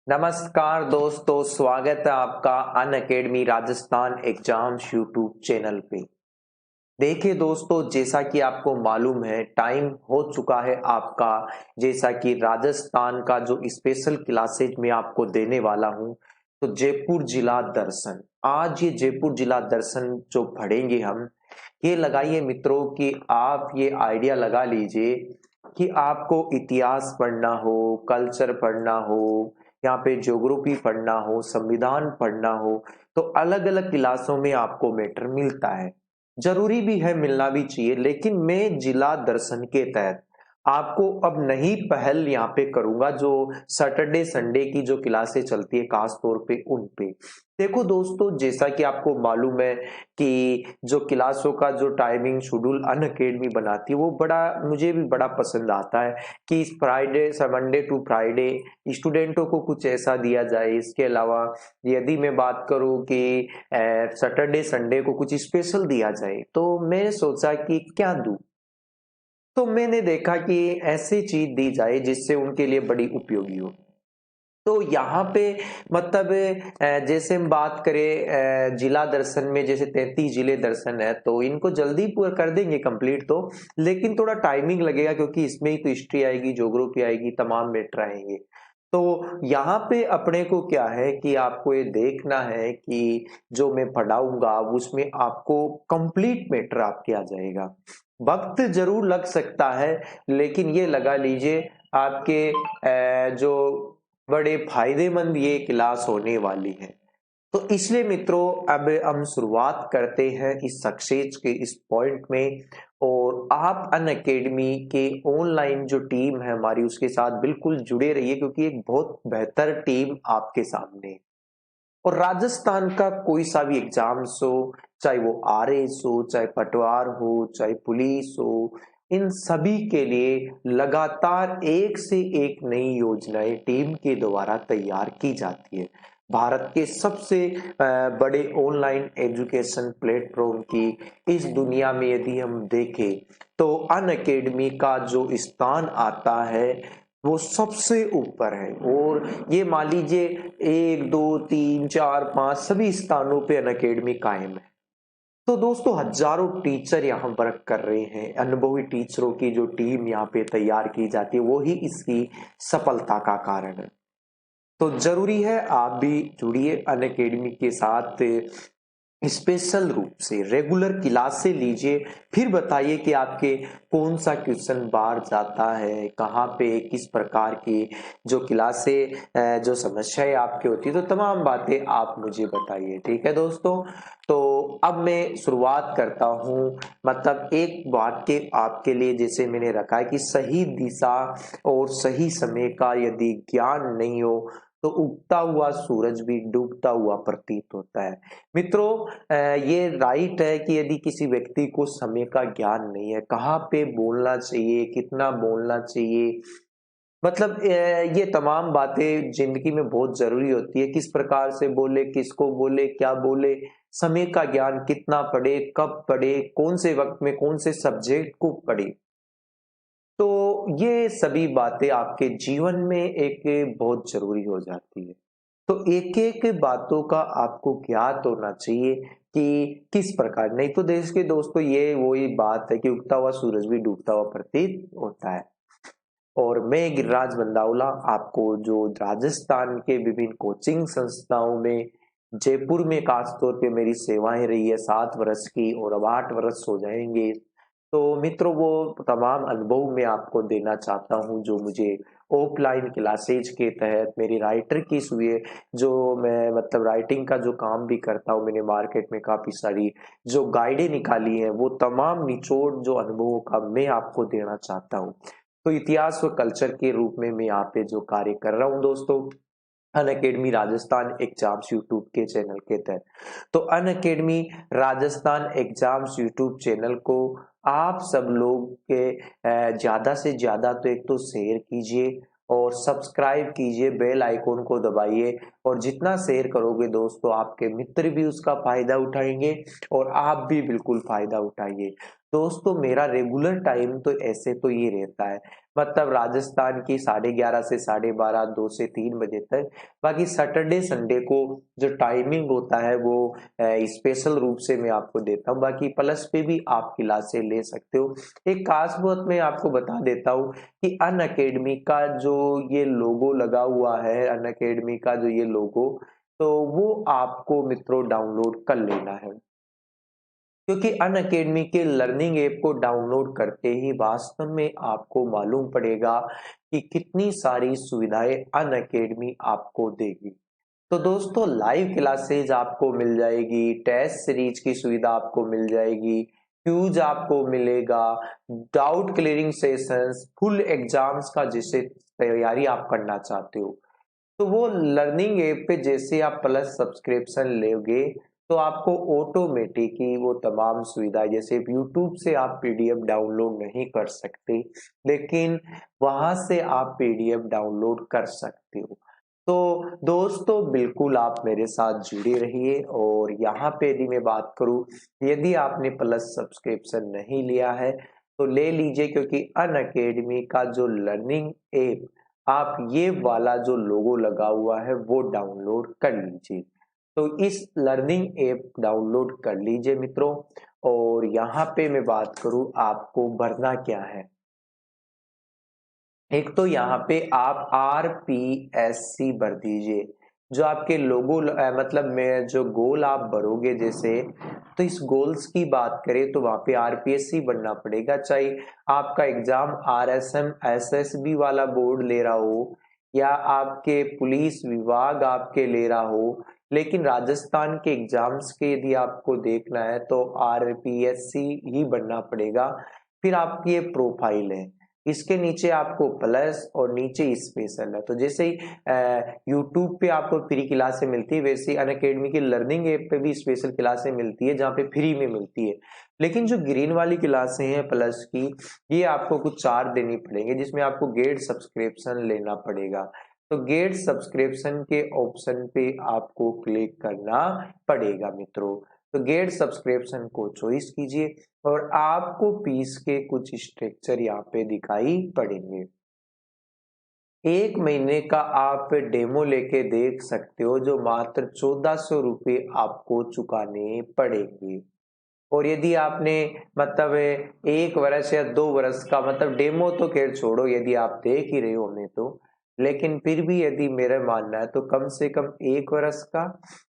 नमस्कार दोस्तों, स्वागत है आपका Unacademy Rajasthan exams YouTube channel पे। देखिए दोस्तों, जैसा कि आपको मालूम है टाइम हो चुका है आपका, जैसा कि राजस्थान का जो स्पेशल क्लासेज मैं आपको देने वाला हूं, तो जयपुर जिला दर्शन। आज ये जयपुर जिला दर्शन जो पढ़ेंगे हम, ये लगाइए मित्रों कि आप ये आइडिया लगा लीजिए कि आपको इतिहास पढ़ना हो, कल्चर पढ़ना हो, यहाँ पे ज्योग्राफी पढ़ना हो, संविधान पढ़ना हो, तो अलग अलग क्लासों में आपको मैटर मिलता है। जरूरी भी है, मिलना भी चाहिए, लेकिन मैं जिला दर्शन के तहत आपको अब नई पहल यहाँ पे करूंगा। जो सैटरडे संडे की जो क्लासें चलती है खास तौर पे उन पे देखो दोस्तों, जैसा कि आपको मालूम है कि जो क्लासों का जो टाइमिंग शेड्यूल अन अकेडमी बनाती है वो बड़ा मुझे भी बड़ा पसंद आता है कि इस फ्राइडे से मंडे टू फ्राइडे स्टूडेंटों को कुछ ऐसा दिया जाए। इसके अलावा यदि मैं बात करूं कि सैटरडे संडे को कुछ स्पेशल दिया जाए, तो मैंने सोचा कि क्या दूं। तो मैंने देखा कि ऐसी चीज दी जाए जिससे उनके लिए बड़ी उपयोगी हो। तो यहाँ पे मतलब जैसे हम बात करें जिला दर्शन में, जैसे 33 जिले दर्शन है, तो इनको जल्दी पूरा कर देंगे कंप्लीट तो, लेकिन थोड़ा टाइमिंग लगेगा क्योंकि इसमें ही तो हिस्ट्री आएगी, ज्योग्राफी आएगी, तमाम मैटर आएंगे। तो यहाँ पे अपने को क्या है कि आपको ये देखना है कि जो मैं पढ़ाऊंगा उसमें आपको कंप्लीट मैटर आपके आ जाएगा। वक्त जरूर लग सकता है, लेकिन ये लगा लीजिए आपके जो बड़े फायदेमंद ये क्लास होने वाली है। तो इसलिए मित्रों, अब हम शुरुआत करते हैं इस सक्सेस के इस पॉइंट में। और आप अन अकेडमी के ऑनलाइन जो टीम है हमारी, उसके साथ बिल्कुल जुड़े रहिए क्योंकि एक बहुत बेहतर टीम आपके सामने है। और राजस्थान का कोई सा भी एग्जाम्स हो, चाहे वो आरएस हो, चाहे पटवार हो, चाहे पुलिस हो, इन सभी के लिए लगातार एक से एक नई योजनाएं टीम के द्वारा तैयार की जाती है। भारत के सबसे बड़े ऑनलाइन एजुकेशन प्लेटफॉर्म की इस दुनिया में यदि हम देखें, तो अन अकेडमी का जो स्थान आता है वो सबसे ऊपर है। और ये मान लीजिए 1 2 3 4 5 सभी स्थानों पे अन अकेडमी कायम है। तो दोस्तों, हजारों टीचर यहाँ वर्क कर रहे हैं। अनुभवी टीचरों की जो टीम यहाँ पे तैयार की जाती है वो ही इसकी सफलता का कारण है। तो जरूरी है आप भी जुड़िए अन अकेडमी के साथ, स्पेशल रूप से रेगुलर क्लासे लीजिए। फिर बताइए कि आपके कौन सा क्वेश्चन बाहर जाता है, कहाँ पे किस प्रकार की जो क्लासे जो समस्याएं आपकी होती है, तो तमाम बातें आप मुझे बताइए। ठीक है दोस्तों, तो अब मैं शुरुआत करता हूँ। मतलब एक वाक्य आपके लिए जैसे मैंने रखा है कि सही दिशा और सही समय का यदि ज्ञान नहीं हो तो उगता हुआ सूरज भी डूबता हुआ प्रतीत होता है। मित्रों, ये राइट है कि यदि किसी व्यक्ति को समय का ज्ञान नहीं है, कहाँ पे बोलना चाहिए, कितना बोलना चाहिए, मतलब ये तमाम बातें जिंदगी में बहुत जरूरी होती है। किस प्रकार से बोले, किसको बोले, क्या बोले, समय का ज्ञान कितना पढ़े, कब पढ़े, कौन से वक्त में कौन से सब्जेक्ट को पढ़े, तो ये सभी बातें आपके जीवन में एक बहुत जरूरी हो जाती है। तो एक एक बातों का आपको ज्ञात होना चाहिए कि किस प्रकार, नहीं तो देश के दोस्तों ये वही बात है कि उगता हुआ सूरज भी डूबता हुआ प्रतीत होता है। और मैं गिरिराज बंदावला आपको जो राजस्थान के विभिन्न कोचिंग संस्थाओं में, जयपुर में खासतौर पे मेरी सेवाएं रही है 7 वर्ष की, और अब 8 वर्ष हो जाएंगे। तो मित्रों, वो तमाम अनुभव मैं आपको देना चाहता हूं जो मुझे ऑफलाइन क्लासेज के तहत मेरी राइटर की सुविधा, जो मैं मतलब राइटिंग का जो काम भी करता हूं, मैंने मार्केट में काफी सारी जो गाइडें निकाली हैं, वो तमाम निचोड़ जो अनुभवों का मैं आपको देना चाहता हूं। तो इतिहास व कल्चर के रूप में मैं यहाँ पे जो कार्य कर रहा हूँ दोस्तों, Unacademy Rajasthan exams YouTube के चैनल के तहत। तो Unacademy Rajasthan exams YouTube channel को आप सब लोग के ज्यादा से ज्यादा तो एक तो शेयर कीजिए और सब्सक्राइब कीजिए, बेल आइकॉन को दबाइए। और जितना शेयर करोगे दोस्तों, आपके मित्र भी उसका फायदा उठाएंगे और आप भी बिल्कुल फायदा उठाइए। दोस्तों, मेरा रेगुलर टाइम तो ऐसे तो ये रहता है, मतलब राजस्थान की 11:30 से 12:30, 2 से 3 बजे तक। बाकी सैटरडे संडे को जो टाइमिंग होता है वो स्पेशल रूप से मैं आपको देता हूँ। बाकी प्लस पे भी आप क्लासें ले सकते हो। एक खास बात मैं आपको बता देता हूँ कि अन अकेडमी का जो ये लोगो लगा हुआ है, अन अकेडमी का जो ये लोगो, तो वो आपको मित्रों डाउनलोड कर लेना है, क्योंकि अन अकेडमी के लर्निंग ऐप को डाउनलोड करते ही वास्तव में आपको मालूम पड़ेगा कि कितनी सारी सुविधाएं अन अकेडमी आपको देगी। तो दोस्तों, लाइव क्लासेज आपको मिल जाएगी, टेस्ट सीरीज की सुविधा आपको मिल जाएगी, क्यूज आपको मिलेगा, doubt clearing sessions, full exams का जिसे तैयारी आप करना चाहते हो, तो वो लर्निंग ऐप पे जैसे आप प्लस सब्सक्रिप्शन लोगे तो आपको ऑटोमेटिक ही वो तमाम सुविधा, जैसे यूट्यूब से आप पीडीएफ डाउनलोड नहीं कर सकते, लेकिन वहां से आप पीडीएफ डाउनलोड कर सकते हो। तो दोस्तों, बिल्कुल आप मेरे साथ जुड़े रहिए। और यहाँ पे यदि मैं बात करूं, यदि आपने प्लस सब्सक्रिप्शन नहीं लिया है तो ले लीजिए, क्योंकि अन अकेडमी का जो लर्निंग ऐप, आप ये वाला जो लोगो लगा हुआ है वो डाउनलोड कर लीजिए। तो इस लर्निंग ऐप डाउनलोड कर लीजिए मित्रों। और यहाँ पे मैं बात करूं, आपको भरना क्या है। एक तो यहाँ पे आप RPSC भर दीजिए, जो आपके लोगो मतलब मैं जो गोल आप भरोगे, जैसे तो इस गोल्स की बात करें तो वहां पे RPSC बनना पड़ेगा, चाहे आपका एग्जाम RSM SSB वाला बोर्ड ले रहा हो या आपके पुलिस विभाग आपके ले रहा हो, लेकिन राजस्थान के एग्जाम्स के यदि आपको देखना है तो RPSC ही बनना पड़ेगा। फिर आपकी ये प्रोफाइल है, इसके नीचे आपको प्लस और नीचे स्पेशल है। तो जैसे ही यूट्यूब पे आपको फ्री क्लासें मिलती है, वैसे ही अनअकैडमी की लर्निंग ऐप पे भी स्पेशल क्लासें मिलती है, जहाँ पे फ्री में मिलती है। लेकिन जो ग्रीन वाली क्लासें हैं प्लस की, ये आपको कुछ चार्ज देनी पड़ेंगे, जिसमें आपको गेट सब्सक्रिप्शन लेना पड़ेगा। तो गेट सब्सक्रिप्शन के ऑप्शन पे आपको क्लिक करना पड़ेगा मित्रों। तो गेट सब्सक्रिप्शन को चॉइस कीजिए और आपको फीस के कुछ स्ट्रक्चर यहाँ पे दिखाई पड़ेंगे। 1 महीने का आप डेमो लेके देख सकते हो, जो मात्र 1400 रुपये आपको चुकाने पड़ेंगे। और यदि आपने मतलब 1 वर्ष या 2 वर्ष का, मतलब डेमो तो खैर छोड़ो, यदि आप देख ही रहे हो हमें तो, लेकिन फिर भी यदि मेरा मानना है तो कम से कम 1 वर्ष का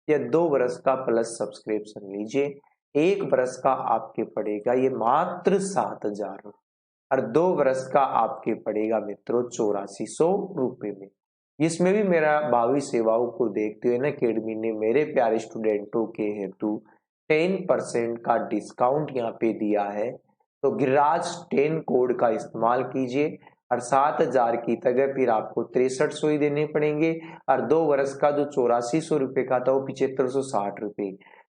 या 2 वर्ष का प्लस सब्सक्रिप्शन लीजिए। 1 वर्ष का आपके पड़ेगा ये मात्र 7,000 और 2 वर्ष का आपके पड़ेगा मित्रों 8400 रुपये में। इसमें भी मेरा भावी सेवाओं को देखते हुए ना अकेडमी ने मेरे प्यारे स्टूडेंटों के हेतु 10% का डिस्काउंट यहाँ पे दिया है। तो गिरिराज 10 कोड का इस्तेमाल कीजिए और 7,000 की जगह फिर आपको 6300 ही देने पड़ेंगे, और 2 वर्ष का जो 8400 रुपये का था वो 7560 रुपये।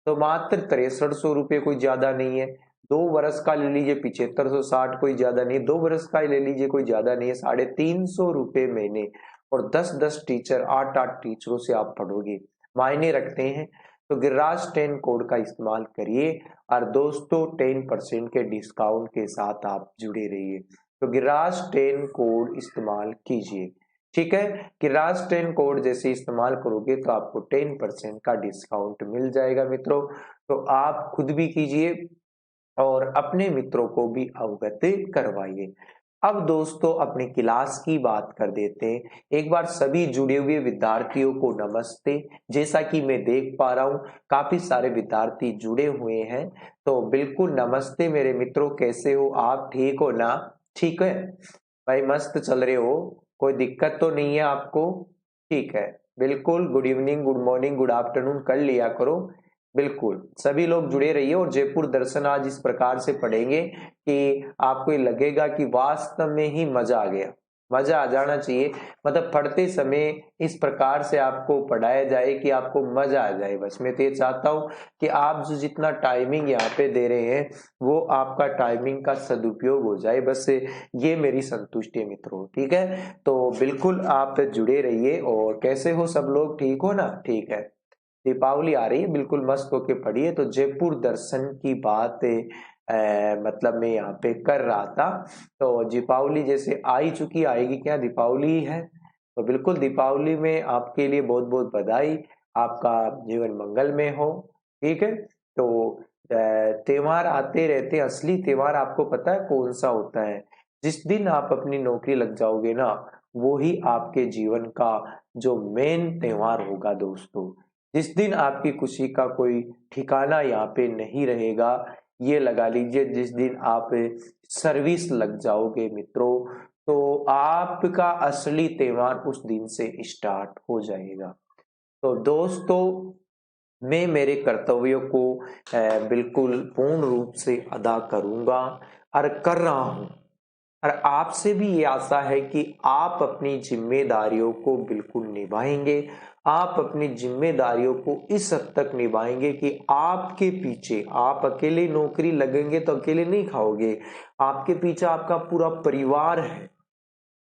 तो मात्र 6300 रुपये, कोई ज्यादा नहीं है। 2 वर्ष का ले लीजिए 7560, कोई ज्यादा नहीं है। 2 वर्ष का ले लीजिए, कोई ज्यादा नहीं है। 350 रुपये महीने, और 10-10 टीचर, 8-8 टीचरों से आप पढ़ोगे, मायने रखते हैं। तो गिरिराज 10 कोड का इस्तेमाल करिए और दोस्तों 10% के डिस्काउंट के साथ आप जुड़े रहिए। तो गिरिराज 10 कोड इस्तेमाल कीजिए, ठीक है। गिरिराज 10 कोड जैसे इस्तेमाल करोगे तो आपको 10% का डिस्काउंट मिल जाएगा मित्रों। तो आप खुद भी कीजिए और अपने मित्रों को भी अवगत करवाइए। अब दोस्तों, अपनी क्लास की बात कर देते हैं। एक बार सभी जुड़े हुए विद्यार्थियों को नमस्ते। जैसा कि मैं देख पा रहा हूं काफी सारे विद्यार्थी जुड़े हुए हैं, तो बिल्कुल नमस्ते मेरे मित्रों, कैसे हो आप, ठीक हो ना? ठीक है भाई, मस्त चल रहे हो, कोई दिक्कत तो नहीं है आपको? ठीक है, बिल्कुल। Good evening, good morning, good afternoon कर लिया करो। बिल्कुल सभी लोग जुड़े रहिए। और जयपुर दर्शन आज इस प्रकार से पढ़ेंगे कि आपको ये लगेगा कि वास्तव में ही मजा आ गया। मजा आ जाना चाहिए, मतलब पढ़ते समय इस प्रकार से आपको पढ़ाया जाए कि आपको मजा आ जाए। बस मैं तो ये चाहता हूँ कि आप जो जितना टाइमिंग यहाँ पे दे रहे हैं वो आपका टाइमिंग का सदुपयोग हो जाए, बस ये मेरी संतुष्टि है मित्रों, ठीक है। तो बिल्कुल आप जुड़े रहिए। और कैसे हो सब लोग, ठीक हो ना? ठीक है, दीपावली आ रही है, बिल्कुल मस्त होके पढ़िए। तो जयपुर दर्शन की बात मतलब मैं यहाँ पे कर रहा था। तो दीपावली जैसे आ ही चुकी, आएगी क्या, दीपावली ही है। तो बिल्कुल दीपावली में आपके लिए बहुत बहुत बधाई, आपका जीवन मंगलमय हो। ठीक है। तो त्योहार आते रहते, असली त्योहार आपको पता है कौन सा होता है? जिस दिन आप अपनी नौकरी लग जाओगे ना, वो ही आपके जीवन का जो मेन त्योहार होगा दोस्तों। जिस दिन आपकी खुशी का कोई ठिकाना यहाँ पे नहीं रहेगा, ये लगा लीजिए जिस दिन आप सर्विस लग जाओगे मित्रों, तो आपका असली त्योहार उस दिन से स्टार्ट हो जाएगा। तो दोस्तों, मैं मेरे कर्तव्यों को बिल्कुल पूर्ण रूप से अदा करूंगा और कर रहा हूं। और आपसे भी ये आशा है कि आप अपनी जिम्मेदारियों को बिल्कुल निभाएंगे। आप अपनी जिम्मेदारियों को इस हद तक निभाएंगे कि आपके पीछे, आप अकेले नौकरी लगेंगे तो अकेले नहीं खाओगे, आपके पीछे आपका पूरा परिवार है,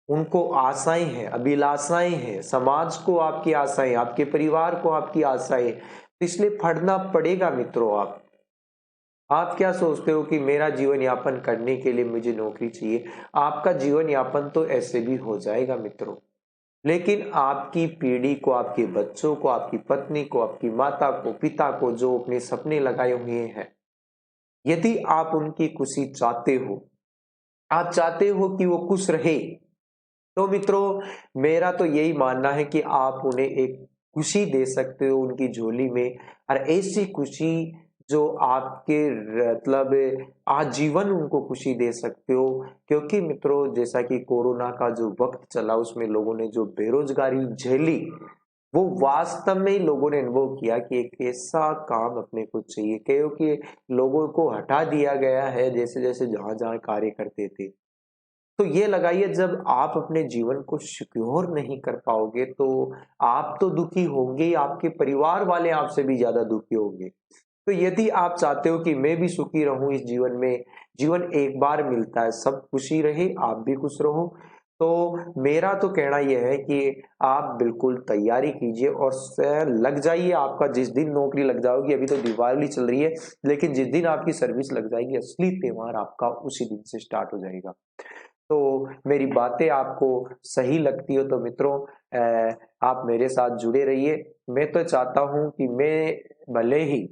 उनको आशाएं हैं, अभिलाषाएं हैं, समाज को आपकी आशाएं, आपके परिवार को आपकी आशाएं, तो इसलिए पढ़ना पड़ेगा मित्रों। आप क्या सोचते हो कि मेरा जीवन यापन करने के लिए मुझे नौकरी चाहिए? आपका जीवन यापन तो ऐसे भी हो जाएगा मित्रों, लेकिन आपकी पीढ़ी को, आपके बच्चों को, आपकी पत्नी को, आपकी माता को, पिता को, जो अपने सपने लगाए हुए हैं, यदि आप उनकी खुशी चाहते हो, आप चाहते हो कि वो खुश रहे, तो मित्रों मेरा तो यही मानना है कि आप उन्हें एक खुशी दे सकते हो उनकी झोली में, और ऐसी खुशी जो आपके मतलब आजीवन उनको खुशी दे सकते हो। क्योंकि मित्रों जैसा कि कोरोना का जो वक्त चला, उसमें लोगों ने जो बेरोजगारी झेली, वो वास्तव में ही लोगों ने अनुभव किया कि एक ऐसा काम अपने को चाहिए, क्योंकि लोगों को हटा दिया गया है जैसे जैसे जहां जहां कार्य करते थे। तो ये लगाइए, जब आप अपने जीवन को सिक्योर नहीं कर पाओगे तो आप तो दुखी होंगे ही, आपके परिवार वाले आपसे भी ज्यादा दुखी होंगे। तो यदि आप चाहते हो कि मैं भी सुखी रहूं इस जीवन में, जीवन एक बार मिलता है, सब खुशी रहे, आप भी खुश रहो, तो मेरा तो कहना यह है कि आप बिल्कुल तैयारी कीजिए और लग जाइए। आपका जिस दिन नौकरी लग जाओगी, अभी तो दिवाली चल रही है, लेकिन जिस दिन आपकी सर्विस लग जाएगी, असली त्योहार आपका उसी दिन से स्टार्ट हो जाएगा। तो मेरी बातें आपको सही लगती हो तो मित्रों आप मेरे साथ जुड़े रहिए। मैं तो चाहता हूं कि मैं भले ही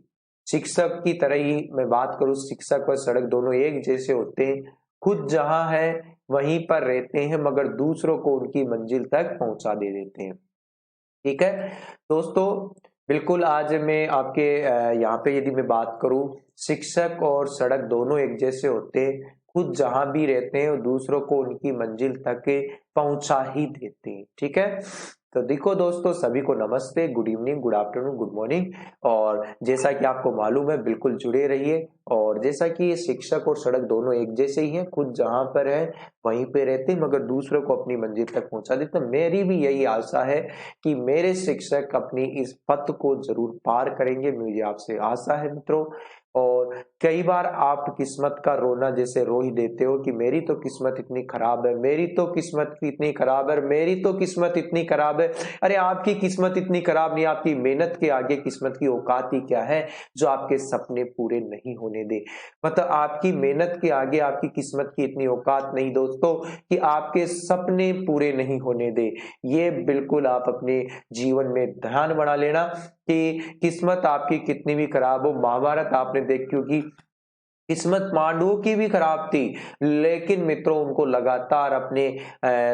शिक्षक की तरह ही मैं बात करूं, शिक्षक और सड़क दोनों एक जैसे होते हैं, खुद जहां है वहीं पर रहते हैं, मगर दूसरों को उनकी मंजिल तक पहुंचा दे देते हैं। ठीक है दोस्तों, बिल्कुल आज मैं आपके यहाँ पे यदि मैं बात करूं, शिक्षक और सड़क दोनों एक जैसे होते हैं, खुद जहां भी रहते हैं और दूसरों को उनकी मंजिल तक पहुंचा ही देते हैं। ठीक है। तो देखो दोस्तों, सभी को नमस्ते, good evening, good afternoon, good morning. और जैसा कि आपको मालूम है, बिल्कुल जुड़े रहिए। और जैसा कि शिक्षक और सड़क दोनों एक जैसे ही हैं, खुद जहां पर है वहीं पे रहते मगर दूसरों को अपनी मंजिल तक पहुंचा देते। तो मेरी भी यही आशा है कि मेरे शिक्षक अपनी इस पथ को जरूर पार करेंगे, मुझे आपसे आशा है मित्रों। और कई बार आप किस्मत का रोना जैसे रो ही देते हो कि मेरी तो किस्मत इतनी खराब है, मेरी तो किस्मत इतनी खराब है, मेरी तो किस्मत इतनी खराब है। अरे आपकी किस्मत इतनी खराब नहीं, आपकी मेहनत के आगे किस्मत की औकात ही क्या है जो आपके सपने पूरे नहीं होने दे। मतलब आपकी मेहनत के आगे आपकी किस्मत की इतनी औकात नहीं दोस्तों कि आपके सपने पूरे नहीं होने दे। ये बिल्कुल आप अपने जीवन में ध्यान बना लेना कि किस्मत आपकी कितनी भी खराब हो, महाभारत आपने देखी होगी, किस्मत पांडवों की भी खराब थी, लेकिन मित्रों उनको लगातार अपने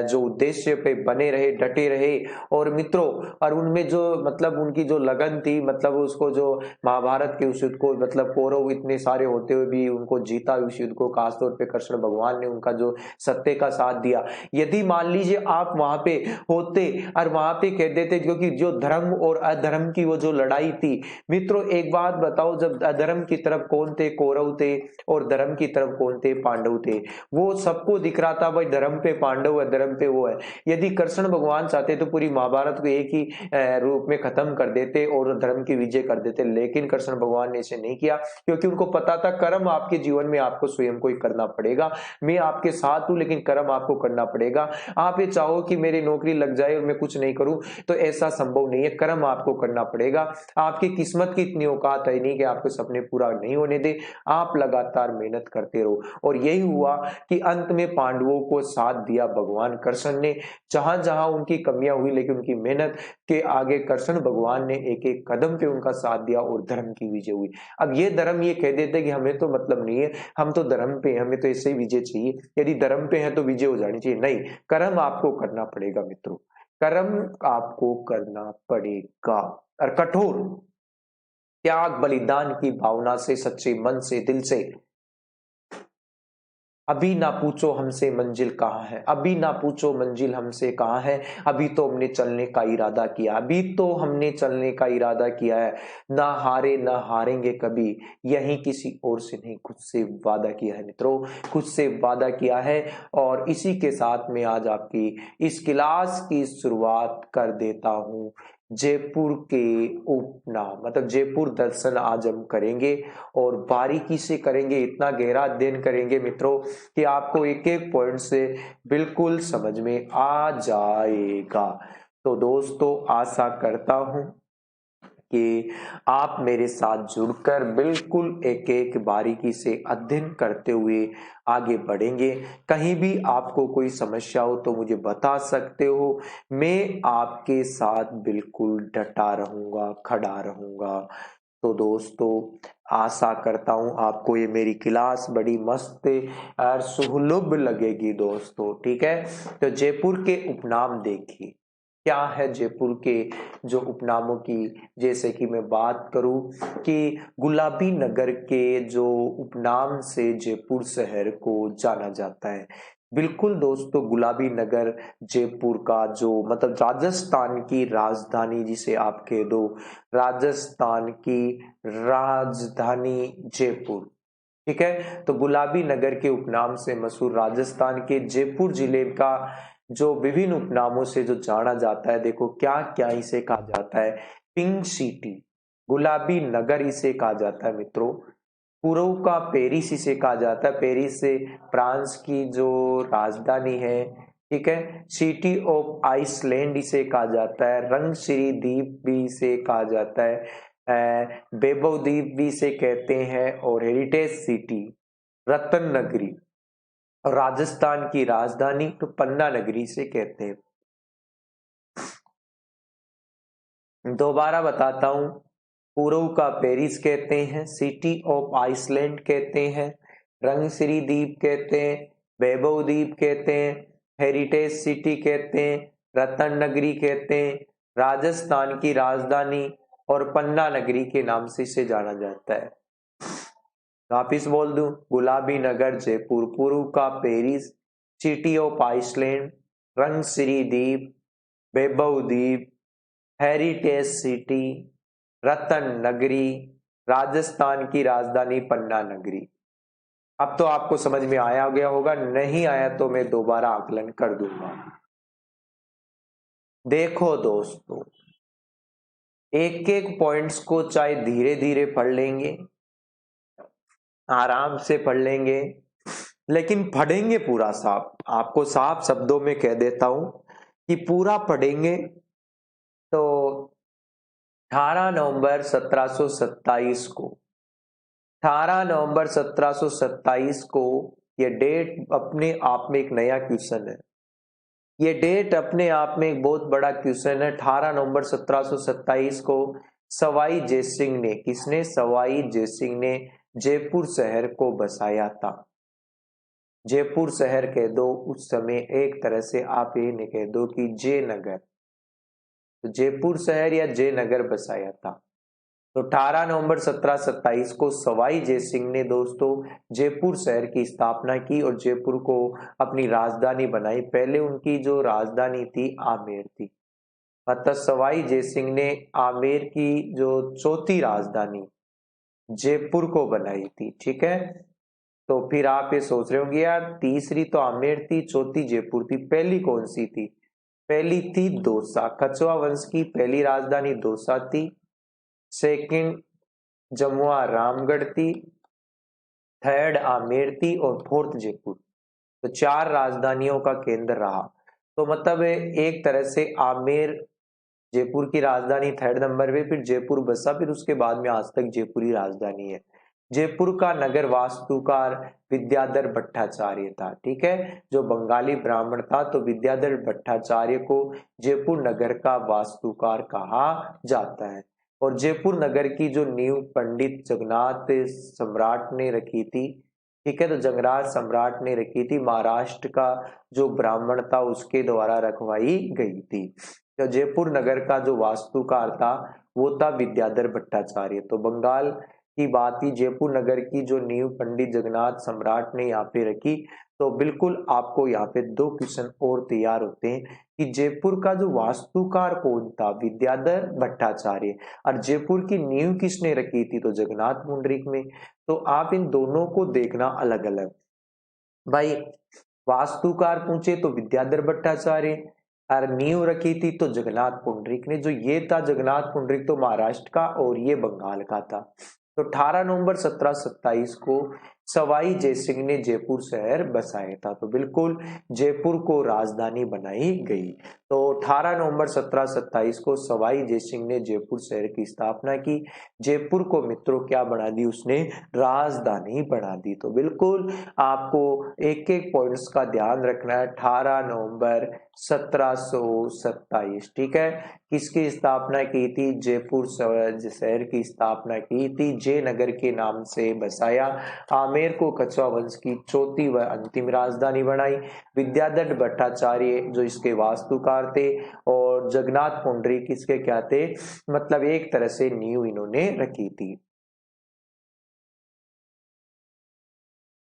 जो उद्देश्य पे बने रहे, डटे रहे। और मित्रों, और उनमें जो मतलब उनकी जो लगन थी, मतलब उसको जो महाभारत के उस युद्ध को, मतलब कौरव इतने सारे होते हुए भी उनको जीता उस युद्ध को, खासतौर पे कृष्ण भगवान ने उनका जो सत्य का साथ दिया। यदि मान लीजिए आप वहां पे होते और वहां पे कह देते, क्योंकि जो धर्म और अधर्म की वो जो लड़ाई थी मित्रों, एक बात बताओ, जब अधर्म की तरफ कौन थे? कौरव थे, और धर्म की तरफ कौन थे? पांडव थे। वो सबको दिख रहा था भाई धर्म पे पांडव है, धर्म पे वो है। यदि कृष्ण भगवान चाहते तो पूरी महाभारत को एक ही रूप में खत्म कर देते और धर्म की विजय कर देते, लेकिन कृष्ण भगवान ने इसे नहीं किया, क्योंकि उनको पता था कर्म आपके जीवन में आपको स्वयं को ही करना पड़ेगा। मैं आपके साथ हूं, लेकिन कर्म आपको करना पड़ेगा। आप ये चाहो कि मेरी नौकरी लग जाए और मैं कुछ नहीं करूं, तो ऐसा संभव नहीं है, कर्म आपको करना पड़ेगा। आपकी किस्मत की इतनी औकात है नहीं कि आपके सपने पूरा नहीं होने दे। आप लगा लगातार मेहनत करते रहो। और यही हुआ कि अंत में पांडवों को साथ दिया भगवान कृष्ण ने। जहां जहां उनकी कमियां हुई लेकिन उनकी मेहनत के आगे कृष्ण भगवान ने एक एक कदम पे उनका साथ दिया और धर्म की विजय हुई। अब ये धर्म ये कह देते कि हमें तो मतलब नहीं है, हम तो धर्म पे हैं, हमें तो ऐसे ही विजय चाहिए। यदि धर्म पे है तो विजय हो जानी चाहिए, नहीं, कर्म आपको करना पड़ेगा मित्रों, कर्म आपको करना पड़ेगा। और कठोर त्याग बलिदान की भावना से, सच्चे मन से, दिल से, अभी ना पूछो हमसे मंजिल कहाँ है, अभी ना पूछो मंजिल हमसे कहाँ है, अभी तो हमने चलने का इरादा किया, अभी तो हमने चलने का इरादा किया है, ना हारे ना हारेंगे कभी, यही किसी और से नहीं खुद से वादा किया है मित्रों, खुद से वादा किया है। और इसी के साथ में आज आपकी इस क्लास की शुरुआत कर देता हूँ। जयपुर के उपनाम मतलब जयपुर दर्शन आज हम करेंगे और बारीकी से करेंगे, इतना गहरा अध्ययन करेंगे मित्रों कि आपको एक एक पॉइंट से बिल्कुल समझ में आ जाएगा। तो दोस्तों आशा करता हूं कि आप मेरे साथ जुड़कर बिल्कुल एक एक बारीकी से अध्ययन करते हुए आगे बढ़ेंगे। कहीं भी आपको कोई समस्या हो तो मुझे बता सकते हो, मैं आपके साथ बिल्कुल डटा रहूंगा, खड़ा रहूंगा। तो दोस्तों आशा करता हूं आपको ये मेरी क्लास बड़ी मस्त और सुलभ लगेगी दोस्तों, ठीक है। तो जयपुर के उपनाम देखिए, क्या है जयपुर के जो उपनामों की, जैसे कि मैं बात करूं कि गुलाबी नगर के जो उपनाम से जयपुर शहर को जाना जाता है। बिल्कुल दोस्तों, गुलाबी नगर जयपुर का जो मतलब राजस्थान की राजधानी जिसे आप कह दो, राजस्थान की राजधानी जयपुर, ठीक है। तो गुलाबी नगर के उपनाम से मशहूर राजस्थान के जयपुर जिले का जो विभिन्न उपनामों से जो जाना जाता है, देखो क्या क्या इसे कहा जाता है। पिंक सिटी, गुलाबी नगर इसे कहा जाता है मित्रों। पूर्व का पेरिस इसे कहा जाता है, पेरिस से फ्रांस की जो राजधानी है, ठीक है। सिटी ऑफ आइसलैंड इसे कहा जाता है, रंगश्री द्वीप भी इसे कहा जाता है, वैभव द्वीप भी इसे कहते हैं, और हेरिटेज सिटी रतन नगरी, और राजस्थान की राजधानी तो पन्ना नगरी से कहते हैं। दोबारा बताता हूं, पूर्व का पेरिस कहते हैं, सिटी ऑफ आइसलैंड कहते हैं, रंगश्री द्वीप कहते हैं, वैभव द्वीप कहते हैं, हेरिटेज सिटी कहते हैं, रतन नगरी कहते हैं, राजस्थान की राजधानी और पन्ना नगरी के नाम से इसे जाना जाता है। वापिस बोल दूं, गुलाबी नगर जयपुर, पूर्व का पेरिस, सिटी ऑफ आइसलैंड, रंगश्री द्वीप, वैभव द्वीप, हेरिटेज सिटी, रतन नगरी, राजस्थान की राजधानी पन्ना नगरी। अब तो आपको समझ में आया गया होगा, नहीं आया तो मैं दोबारा आकलन कर दूंगा। देखो दोस्तों, एक एक पॉइंट्स को चाहे धीरे धीरे पढ़ लेंगे, आराम से पढ़ लेंगे, लेकिन पढ़ेंगे पूरा साफ। आपको साफ शब्दों में कह देता हूं कि पूरा पढ़ेंगे। तो 18 नवंबर 1727 को, 18 नवंबर 1727 को, ये डेट अपने आप में एक नया क्वेश्चन है। ये डेट अपने आप में एक बहुत बड़ा क्वेश्चन है। 18 नवंबर 1727 को सवाई जयसिंह ने, किसने, सवाई जयसिंह ने जयपुर शहर को बसाया था। जयपुर शहर कह दो, उस समय एक तरह से आप ये कह दो कि जयनगर, तो जयपुर शहर या जयनगर बसाया था। तो 18 नवंबर 1727 को सवाई जयसिंह ने दोस्तों जयपुर शहर की स्थापना की और जयपुर को अपनी राजधानी बनाई। पहले उनकी जो राजधानी थी आमेर थी, मतलब सवाई जयसिंह ने आमेर की जो चौथी राजधानी जयपुर को बनाई थी, ठीक है। तो फिर आप ये सोच रहे होंगे यार, तीसरी तो आमेर थी, चौथी जयपुर थी, पहली कौन सी थी। पहली थी दौसा, कछवा वंश की पहली राजधानी दौसा थी। सेकंड जमुआ रामगढ़ थी, थर्ड आमेर थी और फोर्थ जयपुर। तो चार राजधानियों का केंद्र रहा। तो मतलब एक तरह से आमेर जयपुर की राजधानी थर्ड नंबर पे, फिर जयपुर बसा, फिर उसके बाद में आज तक जयपुर ही राजधानी है। जयपुर का नगर वास्तुकार विद्याधर भट्टाचार्य था। ठीक है, जो बंगाली ब्राह्मण था, तो विद्याधर भट्टाचार्य को जयपुर नगर का वास्तुकार कहा जाता है। और जयपुर नगर की जो नींव पंडित जगन्नाथ सम्राट ने रखी थी। ठीक है, तो जगन्नाथ सम्राट ने रखी थी, महाराष्ट्र का जो ब्राह्मण था उसके द्वारा रखवाई गई थी। तो जयपुर नगर का जो वास्तुकार था वो था विद्याधर भट्टाचार्य। तो बंगाल की बात ही जयपुर नगर की जो नींव पंडित जगन्नाथ सम्राट ने यहाँ पे रखी। तो बिल्कुल आपको यहाँ पे दो क्वेश्चन और तैयार होते हैं कि जयपुर का जो वास्तुकार कौन था, विद्याधर भट्टाचार्य, और जयपुर की नींव किसने रखी थी, तो जगन्नाथ पुंडरीक में। तो आप इन दोनों को देखना अलग अलग। भाई वास्तुकार पूछे तो विद्याधर भट्टाचार्य, और नींव रखी थी तो जगन्नाथ पुंडरीक ने। जो ये था जगन्नाथ पुंडरीक तो महाराष्ट्र का और ये बंगाल का था। तो 18 नवंबर 1727 को सवाई जयसिंह ने जयपुर शहर बसाया था। तो बिल्कुल जयपुर को राजधानी बनाई गई। तो 18 नवंबर 1727 को सवाई जयसिंह ने जयपुर शहर की स्थापना की। जयपुर को मित्रों क्या बना दी उसने, राजधानी बना दी। तो बिल्कुल आपको एक एक पॉइंट्स का ध्यान रखना है। 18 नवंबर 1727, ठीक है, किसकी स्थापना की थी, जयपुर शहर की स्थापना की थी, जयनगर के नाम से बसाया। आमेर को कछवा वंश की चौथी व अंतिम राजधानी बनाई। विद्याधर भट्टाचार्य जो इसके वास्तुकार थे, और जगन्नाथ पुंडरी किसके क्या थे, मतलब एक तरह से नींव इन्होंने रखी थी।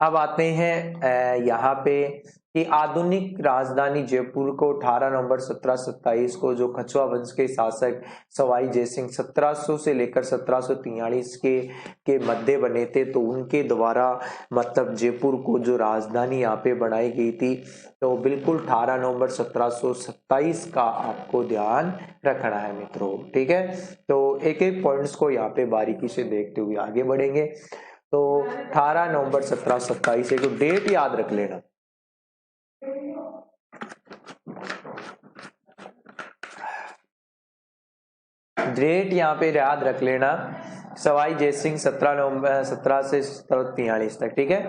अब आते हैं यहाँ पे कि आधुनिक राजधानी जयपुर को 18 नवंबर 1727 को जो कछवा वंश के शासक सवाई जयसिंह 1700 से लेकर 1743 के मध्य बने थे, तो उनके द्वारा मतलब जयपुर को जो राजधानी यहाँ पे बनाई गई थी। तो बिल्कुल 18 नवंबर 1727 का आपको ध्यान रखना है मित्रों। ठीक है, तो एक एक पॉइंट्स को यहाँ पे बारीकी से देखते हुए आगे बढ़ेंगे। तो 18 नवंबर 1727 एक डेट याद रख लेना। डेट यहाँ पे याद रख लेना, सवाई जयसिंह 17 नवंबर 17 से 1743 तक। ठीक है,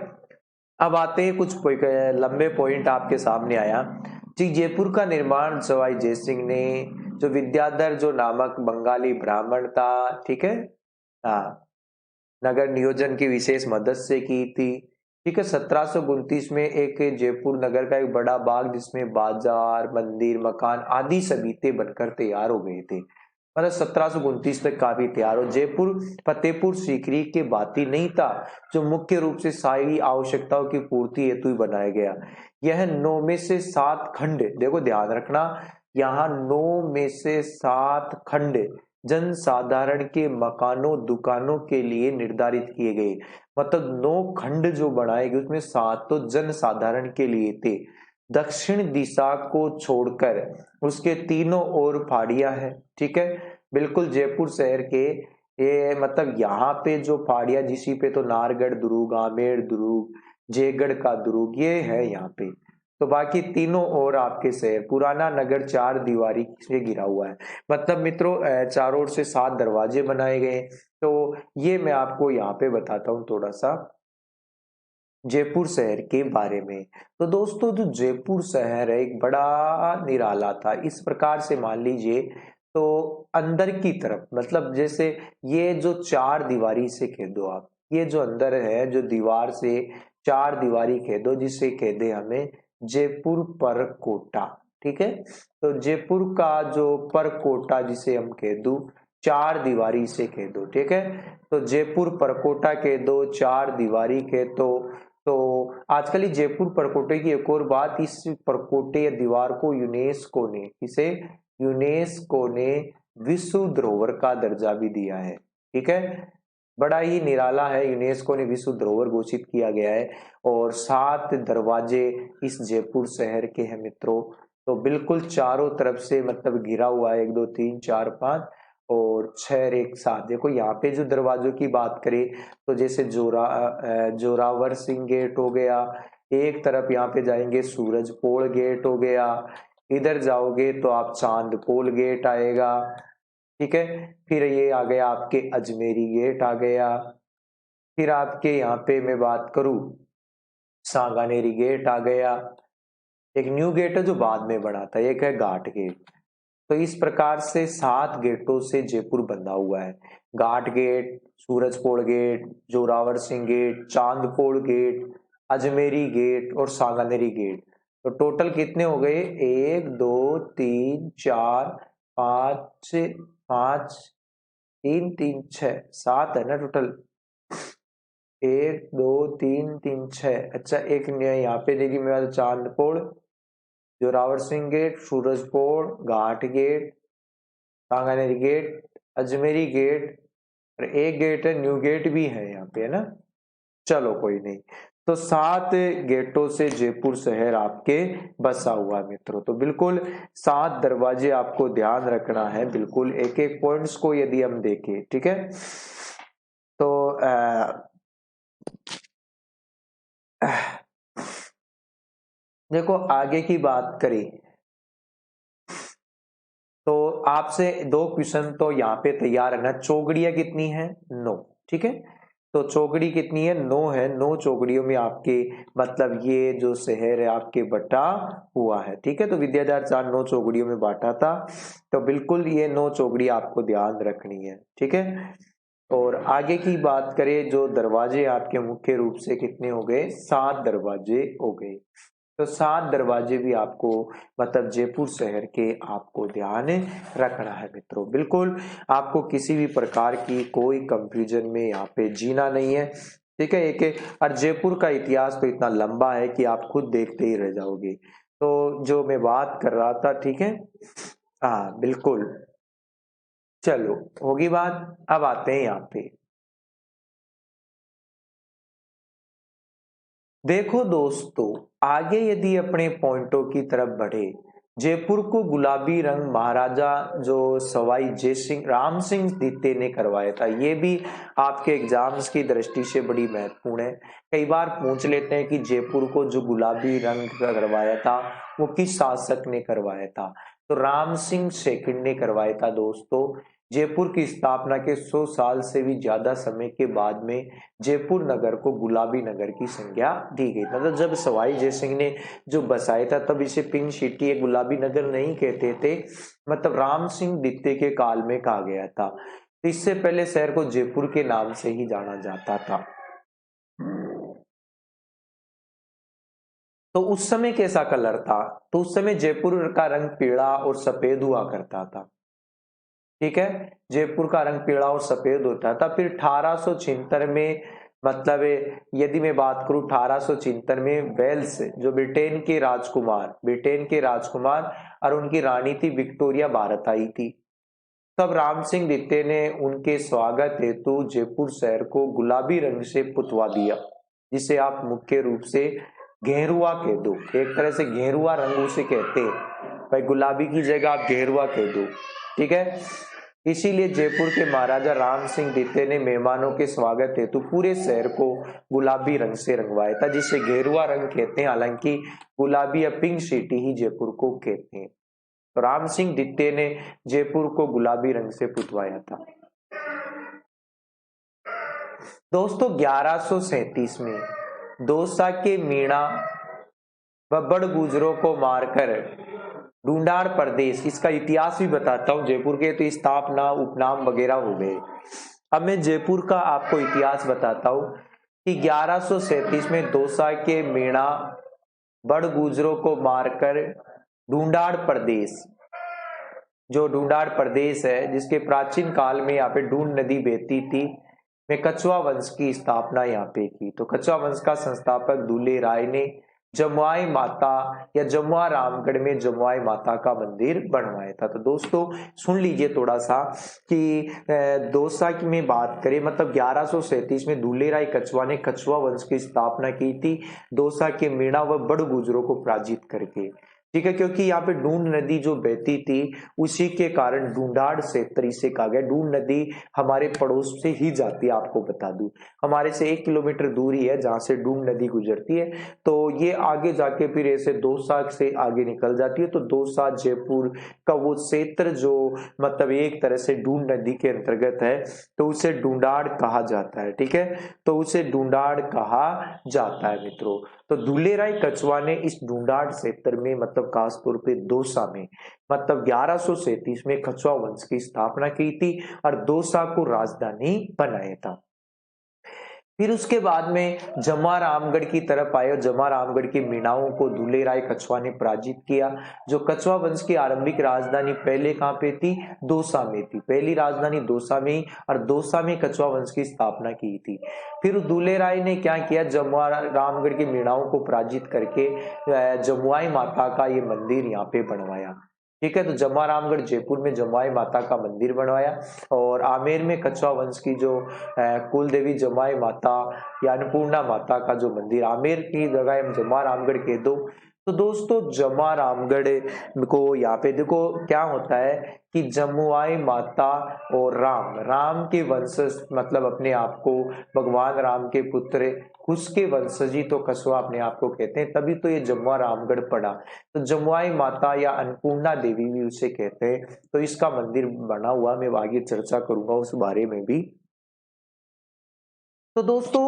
अब आते हैं कुछ लंबे पॉइंट आपके सामने आया। जी, जयपुर का निर्माण सवाई जयसिंह ने जो विद्याधर जो नामक बंगाली ब्राह्मण था, ठीक है, हाँ, नगर नियोजन की विशेष मदद से की थी। ठीक है, 1729 में एक जयपुर नगर का एक बड़ा बाग जिसमें बाजार, मंदिर, मकान आदि सभीते बनकर तैयार हो गए थे। मतलब 1729 तक काफी तैयार हो। जयपुर फतेहपुर सीकरी के बाती नहीं था, जो मुख्य रूप से शाही आवश्यकताओं की पूर्ति हेतु ही बनाया गया। यह 9 में से 7 खंड, देखो ध्यान रखना, यहाँ 9 में से 7 खंड जनसाधारण के मकानों दुकानों के लिए निर्धारित किए गए। मतलब 9 खंड जो बनाए गए उसमें 7 तो जनसाधारण के लिए थे। दक्षिण दिशा को छोड़कर उसके तीनों ओर पहाड़ियां है। ठीक है, बिल्कुल जयपुर शहर के ये मतलब यहाँ पे जो पहाड़ियां, जिसी पे तो नारगढ़ दुर्ग, आमेर दुर्ग, जयगढ़ का दुर्ग ये है यहाँ पे। तो बाकी तीनों ओर आपके शहर, पुराना नगर 4 दीवारी से घिरा हुआ है। मतलब मित्रों चारों ओर से 7 दरवाजे बनाए गए। तो ये मैं आपको यहाँ पे बताता हूँ थोड़ा सा जयपुर शहर के बारे में। तो दोस्तों जो जयपुर शहर है एक बड़ा निराला था। इस प्रकार से मान लीजिए, तो अंदर की तरफ मतलब जैसे ये जो 4 दीवारी से कह दो आप, ये जो अंदर है जो दीवार से 4 दीवारी कह दो, जिसे कह दे हमें जयपुर परकोटा। ठीक है, तो जयपुर का जो परकोटा जिसे हम कह दो 4 दीवारी से कह दो। ठीक है, तो जयपुर परकोटा कह दो, 4 दीवारी कह दो। तो आजकल ही जयपुर परकोटे की एक और बात, इस परकोटे या दीवार को यूनेस्को ने, इसे यूनेस्को ने विश्व धरोहर का दर्जा भी दिया है। ठीक है, बड़ा ही निराला है, यूनेस्को ने विश्व धरोहर घोषित किया गया है। और 7 दरवाजे इस जयपुर शहर के हैं मित्रों। तो बिल्कुल चारों तरफ से मतलब घिरा हुआ है, 1 2 3 4 5 और 6 एक साथ। देखो यहाँ पे जो दरवाजों की बात करें, तो जैसे जोरावर सिंह गेट हो गया, एक तरफ यहाँ पे जाएंगे सूरजपोल गेट हो गया, इधर जाओगे तो आप चांदपोल गेट आएगा। ठीक है, फिर ये आ गया आपके अजमेरी गेट आ गया। फिर आपके यहाँ पे मैं बात करूं, सांगानेरी गेट आ गया, एक न्यू गेट है जो बाद में बना था, एक है घाट गेट। तो इस प्रकार से 7 गेटों से जयपुर बंधा हुआ है। Ghat gate, Surajpol gate, Zorawar Singh gate, Chandpol gate, Ajmeri gate और सांगानेरी गेट। तो टोटल कितने हो गए? 1 2 3 4 5 5 3 3 6 7 है ना टोटल। 1 2 3 3 6। अच्छा, एक यहाँ पे देखिए मेरा Chandpol, Zorawar Singh gate, Surajpol, Ghat gate, Sanganeri gate, Ajmeri gate और एक गेट है, न्यू गेट भी है यहाँ पे, है ना। चलो कोई नहीं। तो 7 गेटों से जयपुर शहर आपके बसा हुआ है मित्रों। तो बिल्कुल 7 दरवाजे आपको ध्यान रखना है, बिल्कुल एक एक पॉइंट्स को यदि हम देखें, ठीक है। तो देखो आगे की बात करें तो आपसे 2 क्वेश्चन तो यहाँ पे तैयार है ना। चौगड़ियां कितनी है? 9, ठीक है। तो चौगड़ी कितनी है? 9 है। 9 चौगड़ियों में आपके मतलब ये जो शहर है आपके बटा हुआ है, ठीक है। तो विद्याधर 9 चौगड़ियों में बांटा था। तो बिल्कुल ये 9 चौगड़ी आपको ध्यान रखनी है, ठीक है। और आगे की बात करें, जो दरवाजे आपके मुख्य रूप से कितने हो गए? 7 दरवाजे हो गए। तो 7 दरवाजे भी आपको मतलब जयपुर शहर के आपको ध्यान रखना है मित्रों। बिल्कुल आपको किसी भी प्रकार की कोई कंफ्यूजन में यहाँ पे जीना नहीं है, ठीक है। एक और जयपुर का इतिहास तो इतना लंबा है कि आप खुद देखते ही रह जाओगे। तो जो मैं बात कर रहा था, ठीक है, हाँ बिल्कुल। चलो होगी बात, अब आते हैं यहाँ पे। देखो दोस्तों, आगे यदि अपने पॉइंटों की तरफ बढ़े, जयपुर को गुलाबी रंग महाराजा जो सवाई जय सिंह राम सिंह द्वितीय ने करवाया था। ये भी आपके एग्जाम्स की दृष्टि से बड़ी महत्वपूर्ण है। कई बार पूछ लेते हैं कि जयपुर को जो गुलाबी रंग करवाया था वो किस शासक ने करवाया था। तो राम सिंह सेकंड ने करवाया था दोस्तों। जयपुर की स्थापना के 100 साल से भी ज्यादा समय के बाद में जयपुर नगर को गुलाबी नगर की संज्ञा दी गई। मतलब जब सवाई जय सिंह ने जो बसाया था तब इसे पिंक सिटी या गुलाबी नगर नहीं कहते थे, मतलब राम सिंह द्वितीय के काल में कहा गया था। तो इससे पहले शहर को जयपुर के नाम से ही जाना जाता था। तो उस समय कैसा कलर था? तो उस समय जयपुर का रंग पीला और सफेद हुआ करता था, ठीक है। जयपुर का रंग पीला और सफेद होता था। फिर 1876 में मतलब यदि मैं बात करूं 1876 में वेल्स जो ब्रिटेन के राजकुमार और उनकी रानी थी विक्टोरिया भारत आई थी। तब राम सिंह द्वितीय ने उनके स्वागत हेतु जयपुर शहर को गुलाबी रंग से पुतवा दिया, जिसे आप मुख्य रूप से गेरुआ कह दो। एक तरह से गेरुआ रंग उसे कहते हैं भाई, गुलाबी की जगह आप गेरुआ कह दो, ठीक है। इसीलिए जयपुर के महाराजा राम सिंह द्वितीय ने मेहमानों के स्वागत हेतु पूरे शहर को गुलाबी रंग से रंगवाया था, जिसे गेरुआ रंग कहते हैं। हालांकि गुलाबी या पिंक सिटी ही जयपुर को कहते हैं। तो राम सिंह द्वितीय ने जयपुर को गुलाबी रंग से पुतवाया था। दोस्तों 1137 में दौसा के मीणा व बड़ गुजरों को मारकर ढूंढाड़ प्रदेश, इसका इतिहास भी बताता हूं। जयपुर के तो स्थापना उपनाम वगैरह हो गए। अब मैं जयपुर का आपको इतिहास बताता हूं कि 1137 में दौसा के मीणा बड़ गुजरों को मारकर ढूंढाड़ प्रदेश, जो ढूंढाड़ प्रदेश है जिसके प्राचीन काल में यहाँ पे ढूंढ नदी बहती थी, में कछुआ वंश की स्थापना यहाँ पे की। तो कछुआ वंश का संस्थापक दूल्हे राय ने जमुआई माता या जमुआ रामगढ़ में जमुआई माता का मंदिर बनवाया था। तो दोस्तों सुन लीजिए थोड़ा सा कि दौसा की में बात करें, मतलब 1137 में दूल्हे राय कछुआ ने कछुआ वंश की स्थापना की थी, दौसा के मीणा व बड़ गुजरों को पराजित करके। ठीक है, क्योंकि यहाँ पे डूंड नदी जो बहती थी उसी के कारण डूंडाड़ क्षेत्र इसे कहा गया। डूंड नदी हमारे पड़ोस से ही जाती है, आपको बता दूं हमारे से 1 किलोमीटर दूरी है जहां से डूंड नदी गुजरती है। तो ये आगे जाके फिर ऐसे दौसा से आगे निकल जाती है। तो दौसा जयपुर का वो क्षेत्र जो मतलब एक तरह से डूंड नदी के अंतर्गत है, तो उसे डूंडाड़ कहा जाता है। ठीक है, तो उसे डूंडाड़ कहा जाता है मित्रों। तो दुलेराय कछवा ने इस डूंडाड़ क्षेत्र में मतलब खासतौर पे दौसा में मतलब 1137 में कछवा वंश की स्थापना की थी और दौसा को राजधानी बनाया था। फिर उसके बाद में जमा रामगढ़ की तरफ आए और जमा रामगढ़ के मीणाओं को दुलेराय कछवा ने पराजित किया। जो कछवा वंश की आरंभिक राजधानी पहले कहां पे थी, दौसा में थी। पहली राजधानी दौसा में ही और दौसा में कछवा वंश की स्थापना की थी। फिर दुलेराय ने क्या किया, जमुआ रामगढ़ के मीणाओं को पराजित करके जमुआई माता का ये मंदिर यहाँ पे बनवाया। ठीक है, तो जमा रामगढ़ जयपुर में जमुआई माता का मंदिर बनवाया और आमेर में कछवा वंश की जो कुल देवी जमाई माता या अन्नपूर्णा माता का जो मंदिर, आमेर की जगह हम जमा रामगढ़ कह दो। तो दोस्तों जमा रामगढ़ को यहाँ पे देखो क्या होता है कि जमुआई माता और राम के वंशज मतलब अपने आप को भगवान राम के पुत्र उसके वंशजी तो कछवा अपने आप को कहते हैं, तभी तो ये जमुआ रामगढ़ पड़ा। तो जमुआई माता या अन्नपूर्णा देवी भी उसे कहते हैं। तो इसका मंदिर बना हुआ, मैं आगे चर्चा करूंगा उस बारे में भी। तो दोस्तों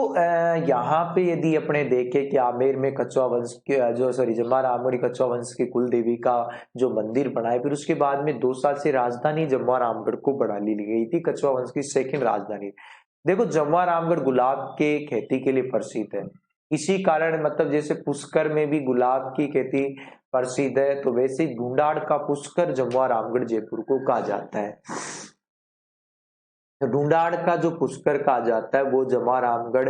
यहाँ पे यदि अपने देखें कि आमेर में कछवा वंश के जो सॉरी जमा रामगढ़ कछवा वंश की कुल देवी का जो मंदिर बना है, फिर उसके बाद में दौसा से राजधानी जमुआ रामगढ़ को बढ़ा ली गई थी, कछवा वंश की सेकंड राजधानी। देखो जमुआ रामगढ़ गुलाब के खेती के लिए प्रसिद्ध है, इसी कारण मतलब जैसे पुष्कर में भी गुलाब की खेती प्रसिद्ध है, तो वैसे ढूंढाड़ का पुष्कर जमुआ रामगढ़ जयपुर को कहा जाता है। तो ढूंढाड़ का जो पुष्कर कहा जाता है वो जमा रामगढ़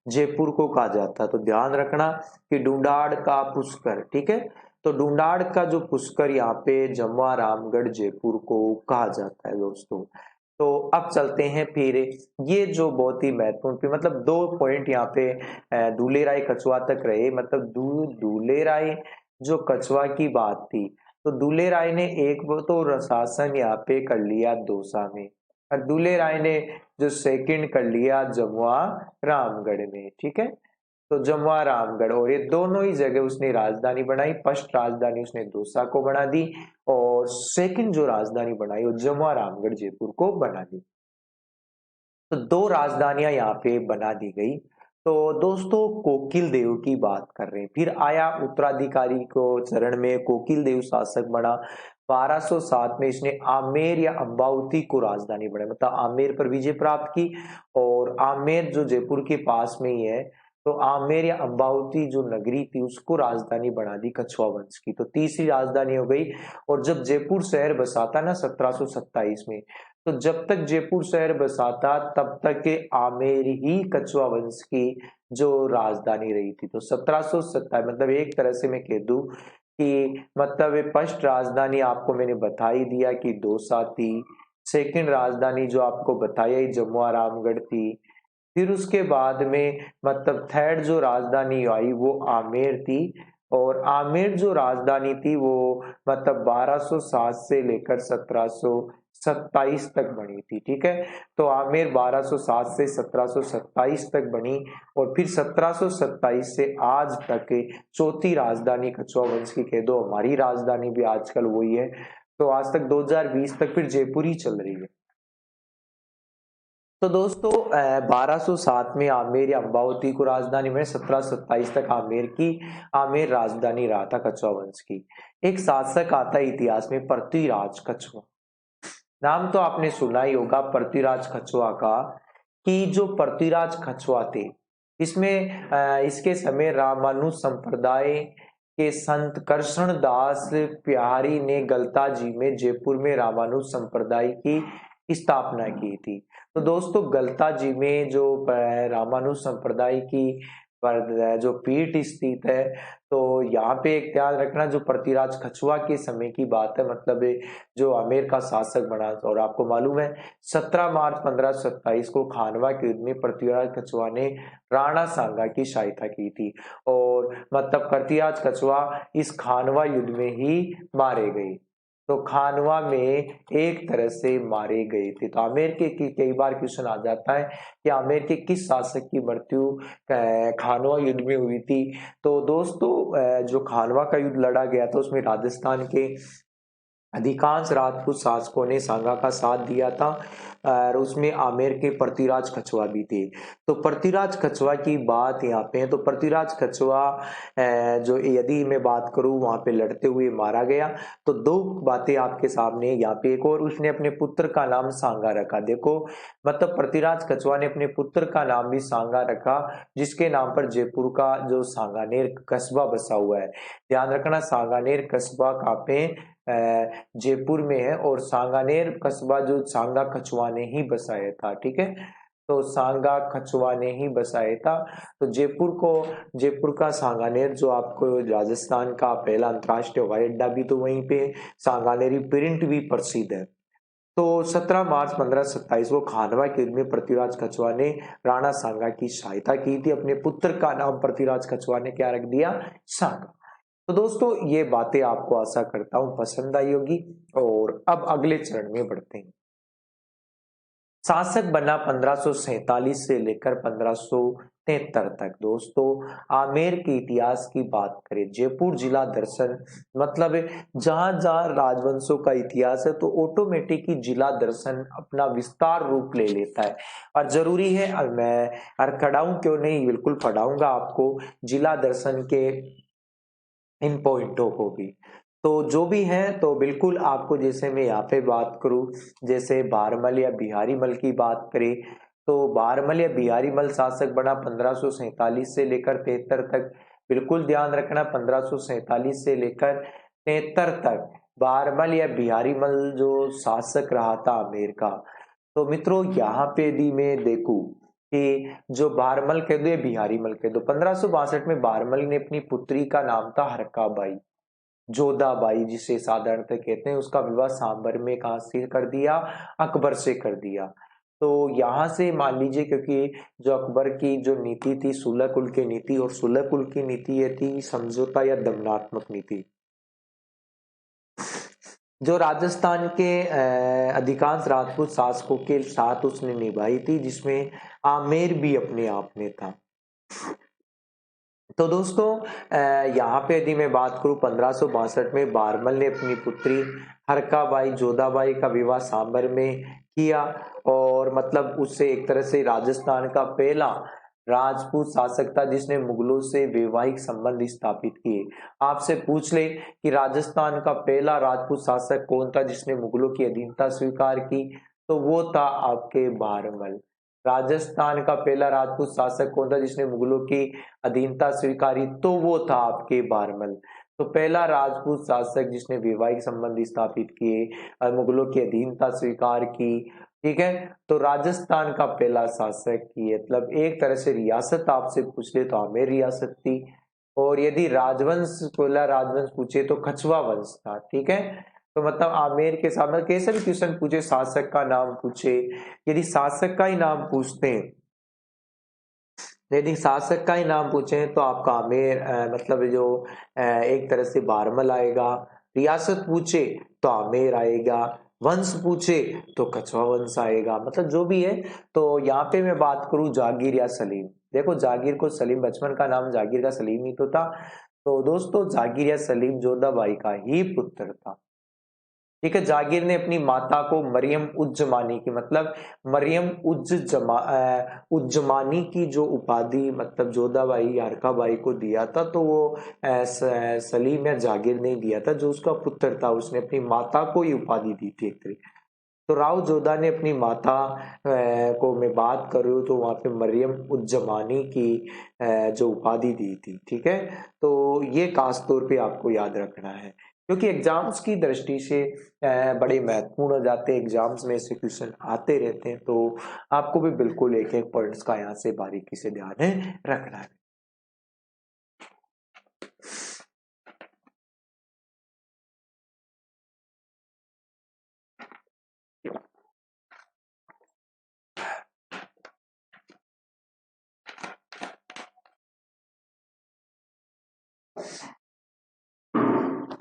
जयपुर को कहा जाता है। तो ध्यान रखना कि ढूंढाड़ का पुष्कर, ठीक है, तो ढूंढाड़ का जो पुष्कर यहाँ पे जमा रामगढ़ जयपुर को कहा जाता है दोस्तों। तो अब चलते हैं फिर, ये जो बहुत ही महत्वपूर्ण मतलब 2 पॉइंट यहाँ पे दुलेराय कछवा तक रहे। मतलब दुलेराय जो कछवा की बात थी, तो दुलेराय ने एक वो तो शासन यहाँ पे कर लिया दौसा में, और दुलेराय ने जो सेकंड कर लिया जमुआ रामगढ़ में। ठीक है, तो जमुआ रामगढ़ और ये दोनों ही जगह उसने राजधानी बनाई। फर्स्ट राजधानी उसने दौसा को बना दी और सेकंड जो राजधानी बनाई वो जमुआ रामगढ़ जयपुर को बना दी। तो 2 राजधानियां यहाँ पे बना दी गई। तो दोस्तों कोकिल देव की बात कर रहे हैं। फिर आया उत्तराधिकारी को चरण में कोकिल देव शासक बना। 1207 में इसने आमेर या अम्बावती को राजधानी बनाई, मतलब आमेर पर विजय प्राप्त की। और आमेर जो जयपुर के पास में ही है, तो आमेर या अम्बावती जो नगरी थी उसको राजधानी बना दी कछवा वंश की। तो तीसरी राजधानी हो गई। और जब जयपुर शहर बसा था ना 1727 में, तो जब तक जयपुर शहर बसा था तब तक के आमेर ही कछवा वंश की जो राजधानी रही थी। तो 1727 मतलब एक तरह से मैं कह दूं कि मतलब फर्स्ट राजधानी आपको मैंने बता ही दिया कि दौसा थी। सेकंड राजधानी जो आपको बताया जमुआ रामगढ़ थी। फिर उसके बाद में मतलब थर्ड जो राजधानी आई वो आमेर थी। और आमेर जो राजधानी थी वो मतलब 1207 से लेकर 1727 तक बनी थी। ठीक है, तो आमेर 1207 से 1727 तक बनी। और फिर 1727 से आज तक चौथी राजधानी कछवा वंश की कह दो, हमारी राजधानी भी आजकल वही है। तो आज तक 2020 तक फिर जयपुर ही चल रही है। तो दोस्तों 1207 में आमेर या अम्बावती को राजधानी में, 1727 तक आमेर राजधानी रहा था कछवा वंश की। एक शासक आता है इतिहास में पृथ्वीराज कछवा, नाम तो आपने सुना ही होगा पृथ्वीराज कछवा का। कि जो पृथ्वीराज कछवा थे इसमें इसके समय रामानुज संप्रदाय के संत कृष्ण दास प्यारी ने गलताजी में जयपुर में रामानुज संप्रदाय की स्थापना की थी। तो दोस्तों गलताजी में जो रामानुज संप्रदाय की पर जो पीठ स्थित है। तो यहाँ पे एक ध्यान रखना, जो पृथ्वीराज कछुआ के समय की बात है, मतलब जो आमेर का शासक बना। और आपको मालूम है 17 मार्च 1527 को खानवा के युद्ध में पृथ्वीराज कछुआ ने राणा सांगा की सहायता की थी, और मतलब पृथ्वीराज कछुआ इस खानवा युद्ध में ही मारे गए। तो खानवा में एक तरह से मारे गए थे। तो आमेर के कई बार क्वेश्चन आ जाता है कि आमेर के किस शासक की मृत्यु खानवा युद्ध में हुई थी। तो दोस्तों जो खानवा का युद्ध लड़ा गया था उसमें राजस्थान के अधिकांश राजपूत शासकों ने सांगा का साथ दिया था, और उसमें आमेर के पृथ्वीराज कछुआ भी थे। तो पृथ्वीराज कछुआ की बात यहाँ पे है। तो पृथ्वीराज कछुआ जो यदि मैं बात करूं वहां पे लड़ते हुए मारा गया। तो दो बातें आपके सामने यहाँ पे, एक और उसने अपने पुत्र का नाम सांगा रखा। देखो मतलब पृथ्वीराज कछुआ ने अपने पुत्र का नाम भी सांगा रखा, जिसके नाम पर जयपुर का जो सांगानेर कस्बा बसा हुआ है। ध्यान रखना सांगानेर कस्बा कहाँ पे, जयपुर में है, और सांगानेर कस्बा जो सांगा कछुआ ने ही बसाया था। ठीक है, तो सांगा कछुआ ने ही बसाया था। तो जयपुर का सांगानेर, जो आपको राजस्थान का पहला अंतर्राष्ट्रीय हवाई अड्डा भी तो वहीं पे, सांगानेरी प्रिंट भी प्रसिद्ध है। तो 17 मार्च 1527 को खानवा के युद्ध में पृथ्वीराज कछुआ ने राणा सांगा की सहायता की थी। अपने पुत्र का नाम पृथ्वीराज कछुआ ने क्या रख दिया, सांगा। तो दोस्तों ये बातें आपको आशा करता हूं पसंद आई होगी। और अब अगले चरण में बढ़ते हैं। शासक बना 1547 से लेकर 1573 तक। दोस्तों आमेर के इतिहास की बात करें, जयपुर जिला दर्शन, मतलब जहां जहां राजवंशों का इतिहास है तो ऑटोमेटिक ही जिला दर्शन अपना विस्तार रूप ले लेता है। और जरूरी है, और मैं पढ़ाऊं क्यों नहीं, बिल्कुल पढ़ाऊंगा आपको जिला दर्शन के इन पॉइंटों को भी। तो जो भी है तो बिल्कुल आपको, जैसे मैं यहाँ पे बात करूं, जैसे बारमल या बिहारी मल की बात करें, तो बारमल या बिहारी मल शासक बना 1547 से लेकर 73 तक। बिल्कुल ध्यान रखना 1547 से लेकर 73 तक बारमल या बिहारी मल जो शासक रहा था आमेर का। तो मित्रों यहाँ पे यदि मैं देखूं कि जो बारमल कह दो या बिहारी मल कह दो, 1562 में बारमल ने अपनी पुत्री का नाम था हरकाबाई, जोधाबाई जिसे साधारणतः कहते हैं, उसका विवाह सांबर में कहा से कर दिया, अकबर से कर दिया। तो यहां से मान लीजिए, क्योंकि जो अकबर की जो नीति थी सुलह कुल की नीति, और सुलह कुल की नीति ये थी समझौता या दमनात्मक नीति, जो राजस्थान के अधिकांश राजपूत शासकों के साथ उसने निभाई थी, जिसमें आमेर भी अपने आप में था। तो दोस्तों यहाँ पे यदि मैं बात करूं 1562 में बारमल ने अपनी पुत्री हरकाबाई जोधाबाई का विवाह सांबर में किया, और मतलब उससे एक तरह से राजस्थान का पहला राजपूत शासक था जिसने मुगलों से वैवाहिक संबंध स्थापित किए। आपसे पूछ ले कि राजस्थान का पहला राजपूत शासक कौन था जिसने मुगलों की अधीनता स्वीकार की, तो वो था आपके बारमल। राजस्थान का पहला राजपूत शासक कौन था जिसने मुगलों की अधीनता स्वीकारी, तो वो था आपके बारमल। तो पहला राजपूत शासक जिसने वैवाहिक संबंध स्थापित किए और मुगलों की अधीनता स्वीकार की। ठीक है, तो राजस्थान का पहला शासक ये मतलब एक तरह से रियासत आपसे पूछ ले तो आमेर रियासत थी। और यदि राजवंश, पहला राजवंश पूछे तो कछुआ वंश था। ठीक है, तो मतलब आमेर के सामने कैसे भी क्वेश्चन पूछे, शासक का नाम पूछे, यदि शासक का ही नाम पूछते हैं, यदि शासक का ही नाम पूछे तो आपका आमेर मतलब जो एक तरह से बारमल आएगा। रियासत पूछे तो आमेर आएगा, वंश पूछे तो कछुआ वंश आएगा, मतलब जो भी है। तो यहाँ पे मैं बात करूं जागीर या सलीम, देखो जागीर को सलीम, बचपन का नाम जागीर का सलीम ही तो था। तो दोस्तों जागीर या सलीम जोधाबाई का ही पुत्र था। ठीक है, जागीर ने अपनी माता को मरियम उज्जमानी की, मतलब मरियम उज्जमानी की जो उपाधि मतलब जोधाबाई यारकाबाई को दिया था, तो वो सलीम या जागीर ने दिया था, जो उसका पुत्र था उसने अपनी माता को ये उपाधि दी थी एक तरीके। तो राव जोधा ने अपनी माता को मैं बात कर रही हूँ, तो वहां पे मरियम उज्जमानी की जो उपाधि दी थी। ठीक है, तो ये खास तौर पे आपको याद रखना है, क्योंकि एग्जाम्स की दृष्टि से बड़े महत्वपूर्ण हो जाते हैं, एग्जाम्स में से क्वेश्चन आते रहते हैं। तो आपको भी बिल्कुल एक एक पॉइंट्स का यहाँ से बारीकी से ध्यान रखना है।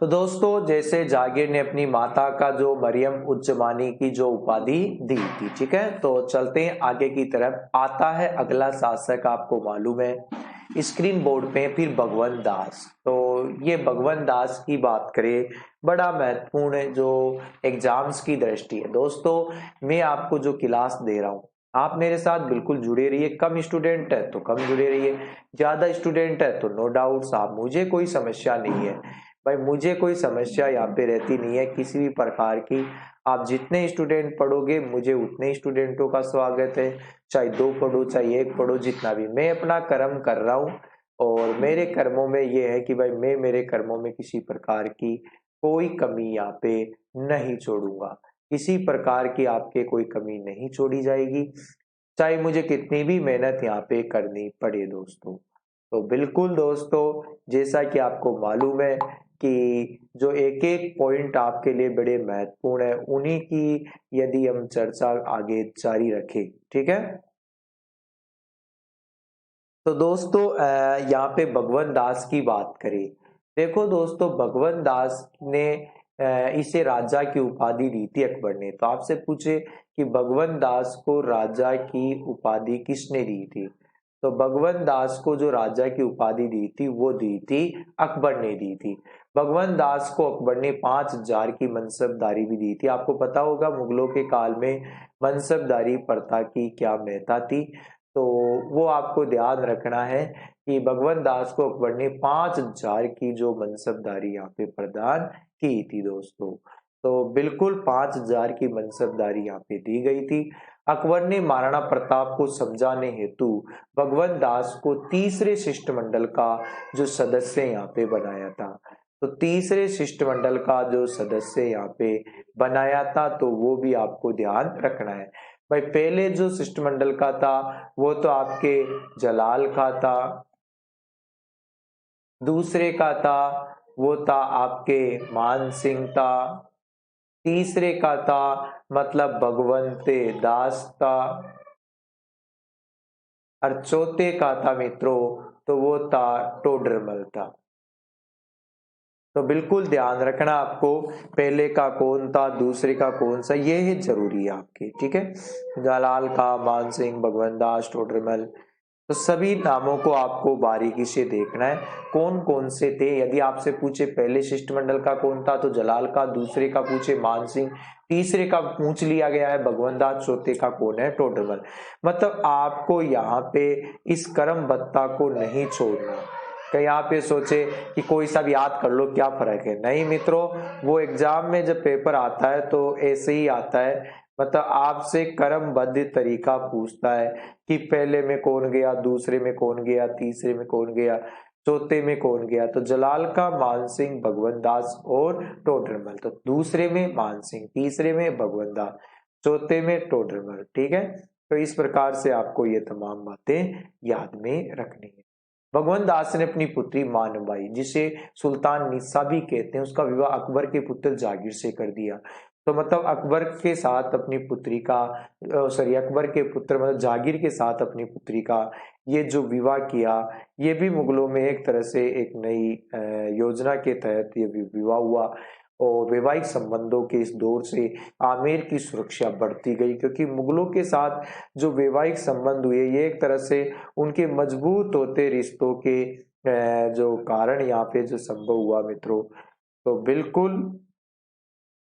तो दोस्तों जैसे जागीर ने अपनी माता का जो मरियम उज जमानी की जो उपाधि दी थी, ठीक है। तो चलते हैं आगे की तरफ। आता है अगला शासक, आपको मालूम है स्क्रीन बोर्ड पे फिर भगवंत दास। तो ये भगवंत दास की बात करें, बड़ा महत्वपूर्ण है जो एग्जाम्स की दृष्टि है। दोस्तों मैं आपको जो क्लास दे रहा हूँ आप मेरे साथ बिल्कुल जुड़े रहिए। कम स्टूडेंट है तो कम जुड़े रहिए, ज्यादा स्टूडेंट है तो नो डाउट आप, मुझे कोई समस्या नहीं है भाई, मुझे कोई समस्या यहाँ पे रहती नहीं है किसी भी प्रकार की। आप जितने स्टूडेंट पढ़ोगे मुझे उतने स्टूडेंटों का स्वागत है, चाहे 2 पढ़ो चाहे 1 पढ़ो, जितना भी। मैं अपना कर्म कर रहा हूँ और मेरे कर्मों में ये है कि भाई मैं मेरे कर्मों में किसी प्रकार की कोई कमी यहाँ पे नहीं छोड़ूंगा, किसी प्रकार की आपके कोई कमी नहीं छोड़ी जाएगी, चाहे मुझे कितनी भी मेहनत यहाँ पे करनी पड़े दोस्तों। तो बिल्कुल दोस्तों जैसा कि आपको मालूम है कि जो एक एक पॉइंट आपके लिए बड़े महत्वपूर्ण है, उन्हीं की यदि हम चर्चा आगे जारी रखें, ठीक है। तो दोस्तों यहाँ पे भगवंत दास की बात करें। देखो दोस्तों भगवंत दास ने इसे राजा की उपाधि दी थी अकबर ने। तो आपसे पूछे कि भगवंत दास को राजा की उपाधि किसने दी थी, तो भगवंत दास को जो राजा की उपाधि दी थी वो दी थी अकबर ने दी थी। भगवंत दास को अकबर ने 5,000 की मनसबदारी भी दी थी। आपको पता होगा मुगलों के काल में मनसबदारी प्रथा की क्या महत्ता थी, तो वो आपको ध्यान रखना है कि भगवंत दास को अकबर ने 5,000 की जो मनसबदारी यहाँ पे प्रदान की थी दोस्तों। तो बिल्कुल 5,000 की मनसबदारी यहाँ पे दी गई थी। अकबर ने महाराणा प्रताप को समझाने हेतु भगवंत दास को तीसरे शिष्टमंडल का जो सदस्य यहाँ पे बनाया था। तो तीसरे शिष्टमंडल का जो सदस्य यहाँ पे बनाया था तो वो भी आपको ध्यान रखना है भाई। पहले जो शिष्टमंडल का था वो तो आपके जलाल का था, दूसरे का था वो था आपके मान सिंह था, तीसरे का था मतलब भगवंत दास था, और चौथे का था मित्रों तो वो था टोडरमल था। तो बिल्कुल ध्यान रखना आपको पहले का कौन था दूसरे का कौन सा, ये है जरूरी है आपके, ठीक है। जलाल का, मान सिंह, भगवंत दास, टोडरमल, तो सभी नामों को आपको बारीकी से देखना है कौन कौन से थे। यदि आपसे पूछे पहले शिष्टमंडल का कौन था तो जलाल का, दूसरे का पूछे मान सिंह, तीसरे का पूछ लिया गया है भगवंत दास, चौथे का कौन है टोडरमल। मतलब आपको यहाँ पे इस कर्म बत्ता को नहीं छोड़ना। कहीं आप ये सोचे कि कोई सा भी याद कर लो क्या फर्क है, नहीं मित्रों, वो एग्जाम में जब पेपर आता है तो ऐसे ही आता है। मतलब आपसे कर्मबद्ध तरीका पूछता है कि पहले में कौन गया, दूसरे में कौन गया, तीसरे में कौन गया, चौथे में कौन गया। तो जलाल का मान सिंह, भगवंत दास और टोडरमल। तो दूसरे में मान सिंह, तीसरे में भगवंत दास, चौथे में टोडरमल, ठीक है। तो इस प्रकार से आपको ये तमाम बातें याद में रखनी है। भगवंत दास ने अपनी पुत्री मानबाई, जिसे सुल्तान निसा भी कहते हैं, उसका विवाह अकबर के पुत्र जागीर से कर दिया। तो मतलब अकबर के साथ अपनी पुत्री का, सॉरी, अकबर के पुत्र मतलब जागीर के साथ अपनी पुत्री का ये जो विवाह किया, ये भी मुगलों में एक तरह से एक नई योजना के तहत ये विवाह हुआ। और वैवाहिक संबंधों के इस दौर से आमेर की सुरक्षा बढ़ती गई, क्योंकि मुगलों के साथ जो वैवाहिक संबंध हुए ये एक तरह से उनके मजबूत होते रिश्तों के जो कारण यहाँ पे जो संभव हुआ मित्रों। तो बिल्कुल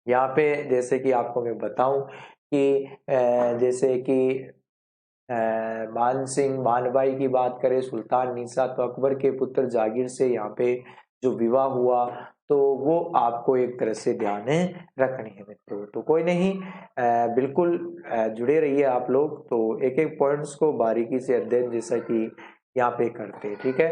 यहाँ पे जैसे कि आपको मैं बताऊं कि जैसे कि मान सिंह मानबाई की बात करें, सुल्तान निसा, तो अकबर के पुत्र जागीर से यहाँ पे जो विवाह हुआ तो वो आपको एक तरह से ध्यान रखनी है मित्रों। तो कोई नहीं, बिल्कुल जुड़े रहिए आप लोग। तो एक एक पॉइंट्स को बारीकी से अध्ययन जैसा कि यहाँ पे करते हैं, ठीक है।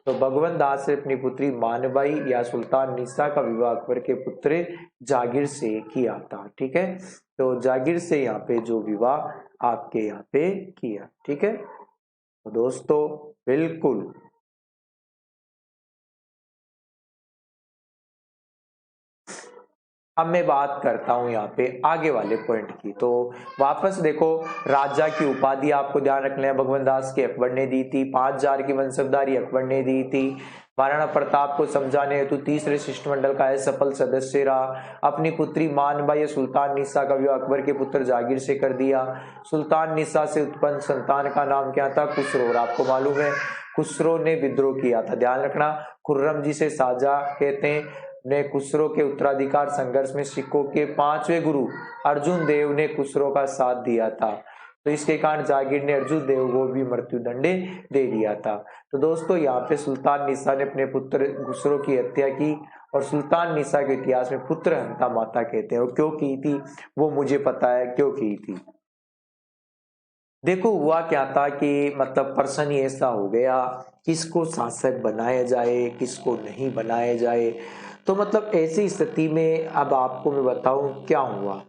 तो भगवंत दास ने अपनी पुत्री मानबाई या सुल्तान निसा का विवाह अकबर के पुत्र जागीर से किया था, ठीक है। तो जागीर से यहाँ पे जो विवाह आपके यहाँ पे किया, ठीक है। तो दोस्तों बिल्कुल अब मैं बात करता हूं यहाँ पे आगे वाले पॉइंट की। तो वापस देखो, राजा की उपाधि आपको ध्यान रखना है, भगवान दास के अकबर ने दी थी। 5,000 की मनसबदारी अकबर ने दी थी। महाराणा प्रताप को समझाने हेतु तीसरे शिष्टमंडल का सफल सदस्य रहा। अपनी पुत्री मानबाई सुल्तान निसा का विवाह अकबर के पुत्र जागीर से कर दिया। सुल्तान निसा से उत्पन्न संतान का नाम क्या था? खुसरो। और आपको मालूम है खुसरो ने विद्रोह किया था, ध्यान रखना। खुर्रम जी से साझा कहते हैं ने खुसरो के उत्तराधिकार संघर्ष में सिखों के 5वें गुरु अर्जुन देव ने खुसरो का साथ दिया था। तो इसके कारण जागीर ने अर्जुन देव को भी मृत्यु दंड दे दिया था। तो दोस्तों यहाँ पे सुल्तान निसा ने अपने पुत्र खुसरो की हत्या की, और सुल्तान निसा के इतिहास में पुत्र हंता माता कहते हैं। और क्यों की थी वो मुझे पता है क्यों की थी। देखो हुआ क्या था कि मतलब पर्सन ही ऐसा हो गया, किसको शासक बनाया जाए किसको नहीं बनाया जाए। तो मतलब ऐसी स्थिति में अब आपको मैं बताऊं क्या हुआ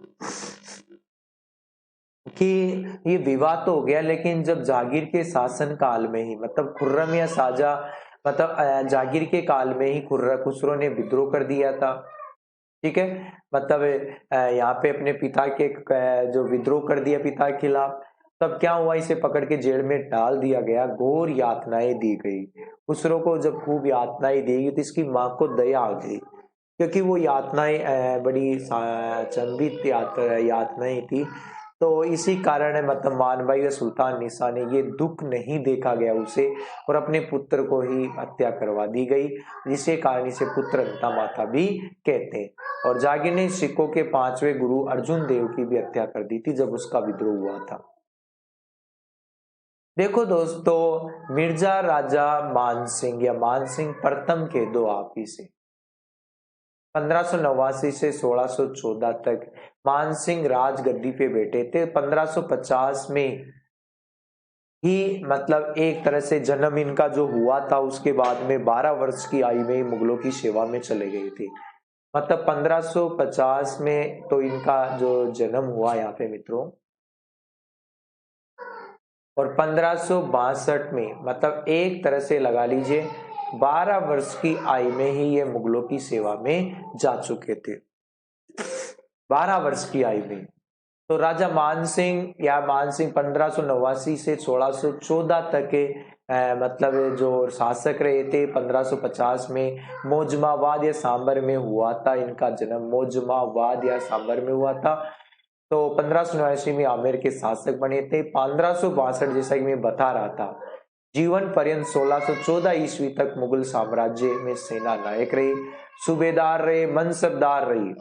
कि ये विवाद तो हो गया, लेकिन जब जागीर के शासन काल में ही मतलब खुर्रम या साजा मतलब जागीर के काल में ही खुसरो ने विद्रोह कर दिया था। ठीक है, मतलब यहाँ पे अपने पिता के जो विद्रोह कर दिया पिता के खिलाफ, तब क्या हुआ, इसे पकड़ के जेल में डाल दिया गया, घोर यातनाएं दी गई। खुसरो को जब खूब यातनाएं दी गई तो इसकी माँ को दया आ गई, क्योंकि वो यातनाएं बड़ी चंबित यातनाएं थी। तो इसी कारण है मतलब मानबाई व सुल्तान निसा ने ये दुख नहीं देखा गया उसे, और अपने पुत्र को ही हत्या करवा दी गई, जिसके कारण इसे पुत्र हंता माता भी कहते हैं। और जागीर ने सिखों के 5वें गुरु अर्जुन देव की भी हत्या कर दी थी जब उसका विद्रोह हुआ था। देखो दोस्तों, मिर्जा राजा मानसिंह या मानसिंह प्रथम के दो आप इसे 1589 से 1614 तक मानसिंह राजगद्दी पे बैठे थे। 1550 में ही मतलब एक तरह से जन्म इनका जो हुआ था, उसके बाद में 12 वर्ष की आयु में मुगलों की सेवा में चले गए थे। मतलब 1550 में तो इनका जो जन्म हुआ यहाँ पे मित्रों, और 1562 में मतलब एक तरह से लगा लीजिए 12 वर्ष की आयु में ही ये मुगलों की सेवा में जा चुके थे, 12 वर्ष की आयु में। तो राजा मानसिंह या मानसिंह 1589 से 1614 तक के मतलब जो शासक रहे थे। 1550 में मोजमाबाद या सांबर में हुआ था इनका जन्म, मोजमाबाद या सांबर में हुआ था। तो 1589 में आमेर के शासक बने थे। 1562 जैसा कि मैं बता रहा था, जीवन पर्यंत 1614 ईस्वी तक मुगल साम्राज्य में सेना नायक रहे, सूबेदार रहे, मनसबदार रहे।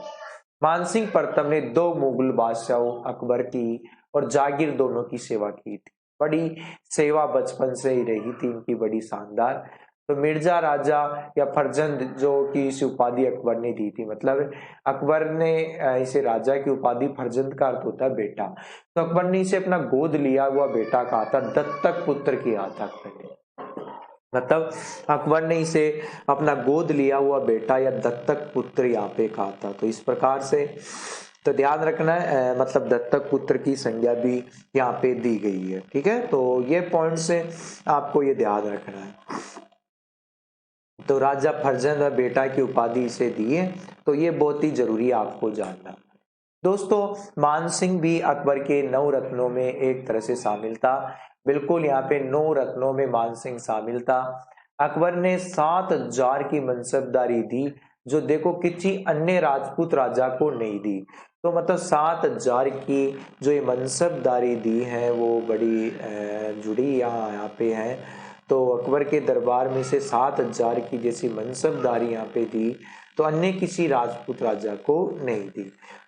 मानसिंह प्रथम ने 2 मुगल बादशाहों अकबर की और जागीर दोनों की सेवा की थी। बड़ी सेवा बचपन से ही रही थी इनकी, बड़ी शानदार। तो मिर्जा राजा या फरजंद जो कि इस उपाधि अकबर ने दी थी, मतलब अकबर ने इसे राजा की उपाधि, फरजंद का अर्थ होता है बेटा। तो अकबर ने इसे अपना गोद लिया हुआ बेटा कहा था, दत्तक पुत्र किया था अकबर ने। मतलब अकबर ने इसे अपना गोद लिया हुआ बेटा या दत्तक पुत्र यहाँ पे कहा था। तो इस प्रकार से तो ध्यान रखना है, मतलब दत्तक पुत्र की संज्ञा भी यहाँ पे दी गई है। ठीक है, तो ये पॉइंट से आपको ये ध्यान रखना है। तो राजा फरजंद और बेटा की उपाधि इसे दी है, तो ये बहुत ही जरूरी है आपको जानना। दोस्तों, मानसिंह भी अकबर के 9 रत्नों में एक तरह से शामिल था। बिल्कुल यहाँ पे 9 रत्नों में मानसिंह शामिल था। अकबर ने 7,000 की मनसबदारी दी, जो देखो किसी अन्य राजपूत राजा को नहीं दी। तो मतलब 7,000 की जो ये मनसबदारी दी है वो बड़ी जुड़ी यहाँ पे है। तो अकबर के दरबार में से 7,000 की जैसी मनसबदारी यहाँ पे दी, तो अन्य किसी राजपूत राजा को नहीं दी।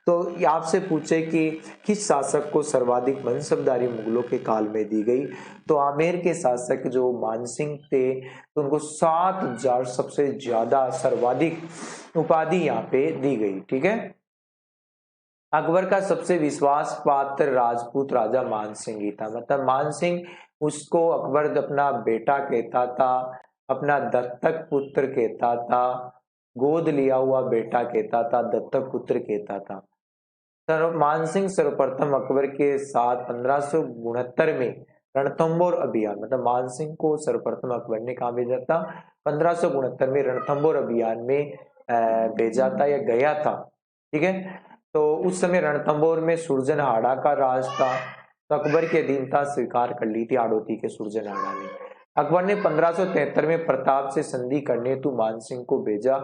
तो आपसे पूछे कि किस शासक को सर्वाधिक मनसबदारी मुगलों के काल में दी गई, तो आमेर के शासक जो मानसिंह थे, तो उनको 7,000 सबसे ज्यादा सर्वाधिक उपाधि यहाँ पे दी गई। ठीक है, अकबर का सबसे विश्वास पात्र राजपूत राजा मानसिंह ही था। मतलब मानसिंह उसको अकबर अपना बेटा कहता था, अपना दत्तक पुत्र कहता था, गोद लिया हुआ बेटा कहता था, दत्तक पुत्र कहता था। मानसिंह सर्वप्रथम अकबर के साथ 1569 में रणथंबोर अभियान, मतलब मानसिंह को सर्वप्रथम अकबर ने कहा भेजा था, 1569 में रणथंबोर अभियान में भेजा था या गया था। ठीक है। तो उस समय रणथंभौर में सुरजनहाड़ा का राज था, तो अकबर के अधीनता स्वीकार कर ली थी हाड़ौती के सुरजनहाड़ा ने। अकबर ने 1573 में प्रताप से संधि करने हेतु मानसिंह को भेजा।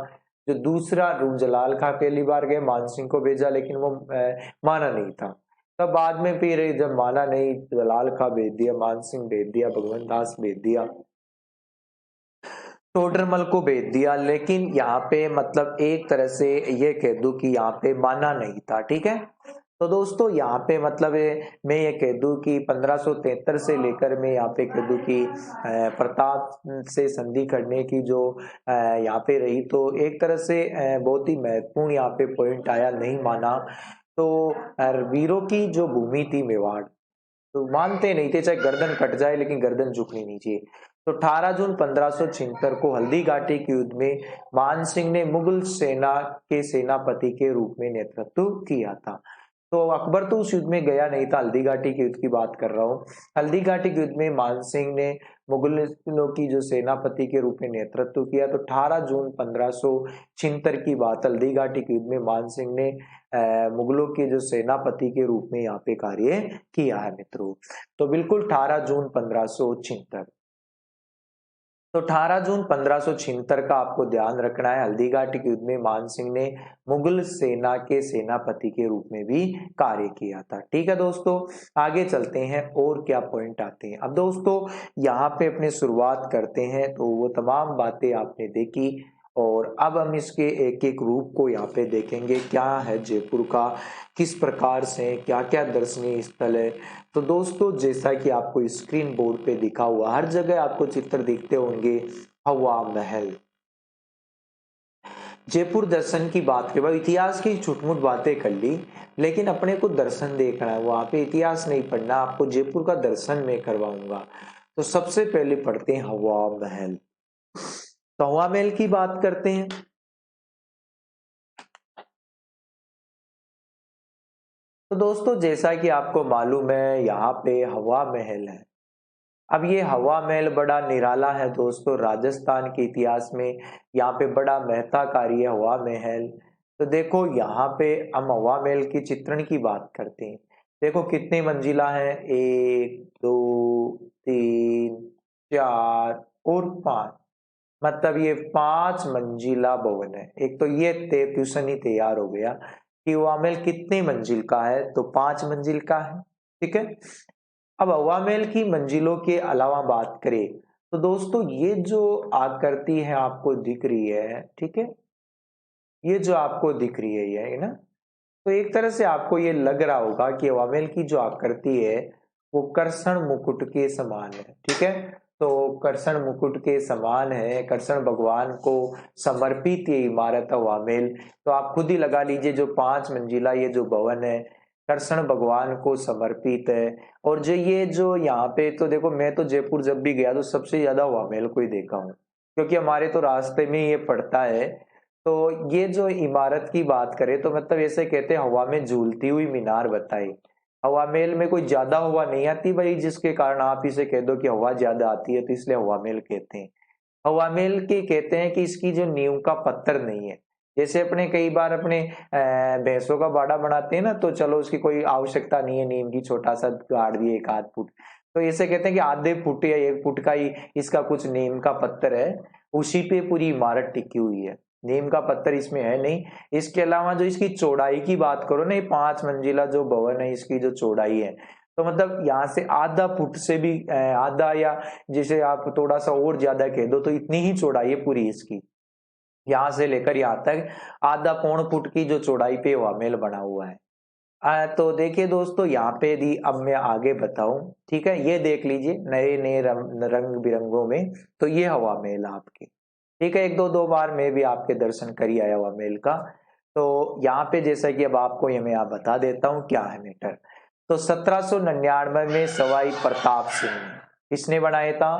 जो दूसरा रूमजलाल खां पहली बार गए, मानसिंह को भेजा, लेकिन वो माना नहीं था। तब बाद में फिर जब माना नहीं, जलाल खां भेज दिया, मानसिंह भेज दिया, भगवंत दास भेज दिया, टोडरमल को भेज दिया। लेकिन यहाँ पे मतलब एक तरह से ये कह दूं कि यहाँ पे माना नहीं था। ठीक है। तो दोस्तों यहाँ पे मतलब मैं ये कह दूं कि 1573 से लेकर मैं यहाँ पे कह दूं कि प्रताप से संधि करने की जो यहाँ पे रही, तो एक तरह से बहुत ही महत्वपूर्ण यहाँ पे पॉइंट आया, नहीं माना। तो वीरों की जो भूमि थी मेवाड़, तो मानते नहीं थे, चाहे गर्दन कट जाए लेकिन गर्दन झुकनी नहीं चाहिए। तो 18 जून 1576 को हल्दी घाटी के युद्ध में मान सिंह ने मुगल सेना के सेनापति के रूप में नेतृत्व किया था। तो अकबर तो उस युद्ध में गया नहीं था, हल्दी घाटी के युद्ध की बात कर रहा हूँ। हल्दी घाटी के युद्ध में मान सिंह ने मुगलों की जो सेनापति के रूप में नेतृत्व किया। तो 18 जून 1576 की बात, हल्दी घाटी के युद्ध में मान सिंह ने मुगलों के जो सेनापति के रूप में यहाँ पे कार्य किया है मित्रों। तो बिल्कुल 18 जून 1576। तो 18 जून 1576 का आपको ध्यान रखना है। हल्दी घाटी के युद्ध में मान सिंह ने मुगल सेना के सेनापति के रूप में भी कार्य किया था। ठीक है दोस्तों, आगे चलते हैं और क्या पॉइंट आते हैं। अब दोस्तों यहाँ पे अपने शुरुआत करते हैं। तो वो तमाम बातें आपने देखी और अब हम इसके एक एक रूप को यहाँ पे देखेंगे, क्या है जयपुर का, किस प्रकार से, क्या क्या दर्शनीय स्थल है। तो दोस्तों जैसा कि आपको स्क्रीन बोर्ड पे दिखा हुआ, हर जगह आपको चित्र दिखते होंगे, हवा महल। जयपुर दर्शन की बात करें, इतिहास की छुटमुट बातें कर ली, लेकिन अपने को दर्शन देखना है, वहां पे इतिहास नहीं पढ़ना, आपको जयपुर का दर्शन मैं करवाऊंगा। तो सबसे पहले पढ़ते हैं हवा महल। तो हवा महल की बात करते हैं। तो दोस्तों जैसा कि आपको मालूम है, यहाँ पे हवा महल है। अब ये हवा महल बड़ा निराला है दोस्तों, राजस्थान के इतिहास में यहाँ पे बड़ा महत्वकारी है हवा महल। तो देखो यहाँ पे हम हवा महल की चित्रण की बात करते हैं। देखो कितनी मंजिला है, 1 2 3 4 और 5, मतलब ये 5 मंजिला भवन है। एक तो ये ट्यूशन ही तैयार हो गया कि हवा महल कितनी मंजिल का है, तो 5 मंजिल का है। ठीक है। अब हवा महल की मंजिलों के अलावा बात करें, तो दोस्तों ये जो आकृति है आपको दिख रही है, ठीक है, ये जो आपको दिख रही है, ये है ना। तो एक तरह से आपको ये लग रहा होगा कि हवा महल की जो आकृति है वो कर्षण मुकुट के समान है। ठीक है। तो कर्षण मुकुट के समान है, कर्षण भगवान को समर्पित ये इमारत हवा महल। तो आप खुद ही लगा लीजिए, जो 5 मंजिला ये जो भवन है कर्षण भगवान को समर्पित है। और जो ये जो यहाँ पे, तो देखो मैं तो जयपुर जब भी गया तो सबसे ज्यादा हवा महल को ही देखा हूँ, क्योंकि हमारे तो रास्ते में ये पड़ता है। तो ये जो इमारत की बात करें, तो मतलब ऐसे कहते हैं हवा में झूलती हुई मीनार बताई। हवा महल में कोई ज्यादा हवा नहीं आती भाई, जिसके कारण आप इसे कह दो कि हवा ज्यादा आती है, तो इसलिए हवा महल कहते हैं। हवा महल की कहते हैं कि इसकी जो नींव का पत्थर नहीं है। जैसे अपने कई बार अपने भैंसों का बाड़ा बनाते हैं ना, तो चलो उसकी कोई आवश्यकता नहीं है नींव की, छोटा सा गाड़ दिए 1 आध फुट, तो ऐसे कहते हैं कि आधे फुट या 1 फुट का ही इसका कुछ नीम का पत्थर है, उसी पे पूरी इमारत टिकी हुई है। नीम का पत्थर इसमें है नहीं। इसके अलावा जो इसकी चौड़ाई की बात करो ना, ये 5 मंजिला जो भवन है, इसकी जो चौड़ाई है, तो मतलब यहाँ से आधा फुट से भी आधा, या जिसे आप थोड़ा सा और ज्यादा कह दो, तो इतनी ही चौड़ाई है पूरी इसकी, यहाँ से लेकर यहाँ तक आधा पौन फुट की जो चौड़ाई पे हवा महल बना हुआ है। तो देखिए दोस्तों यहाँ पे दी, अब मैं आगे बताऊं, ठीक है, ये देख लीजिए नए नए रंग बिरंगों में। तो ये हवा महल आपके, ठीक है, एक दो बार मैं भी आपके दर्शन कर ही आया हवा महल का। तो यहाँ पे जैसा कि अब आपको ये मैं यहाँ बता देता हूँ क्या है मैटर। तो 1799 में सवाई प्रताप सिंह ने, किसने बनाया था,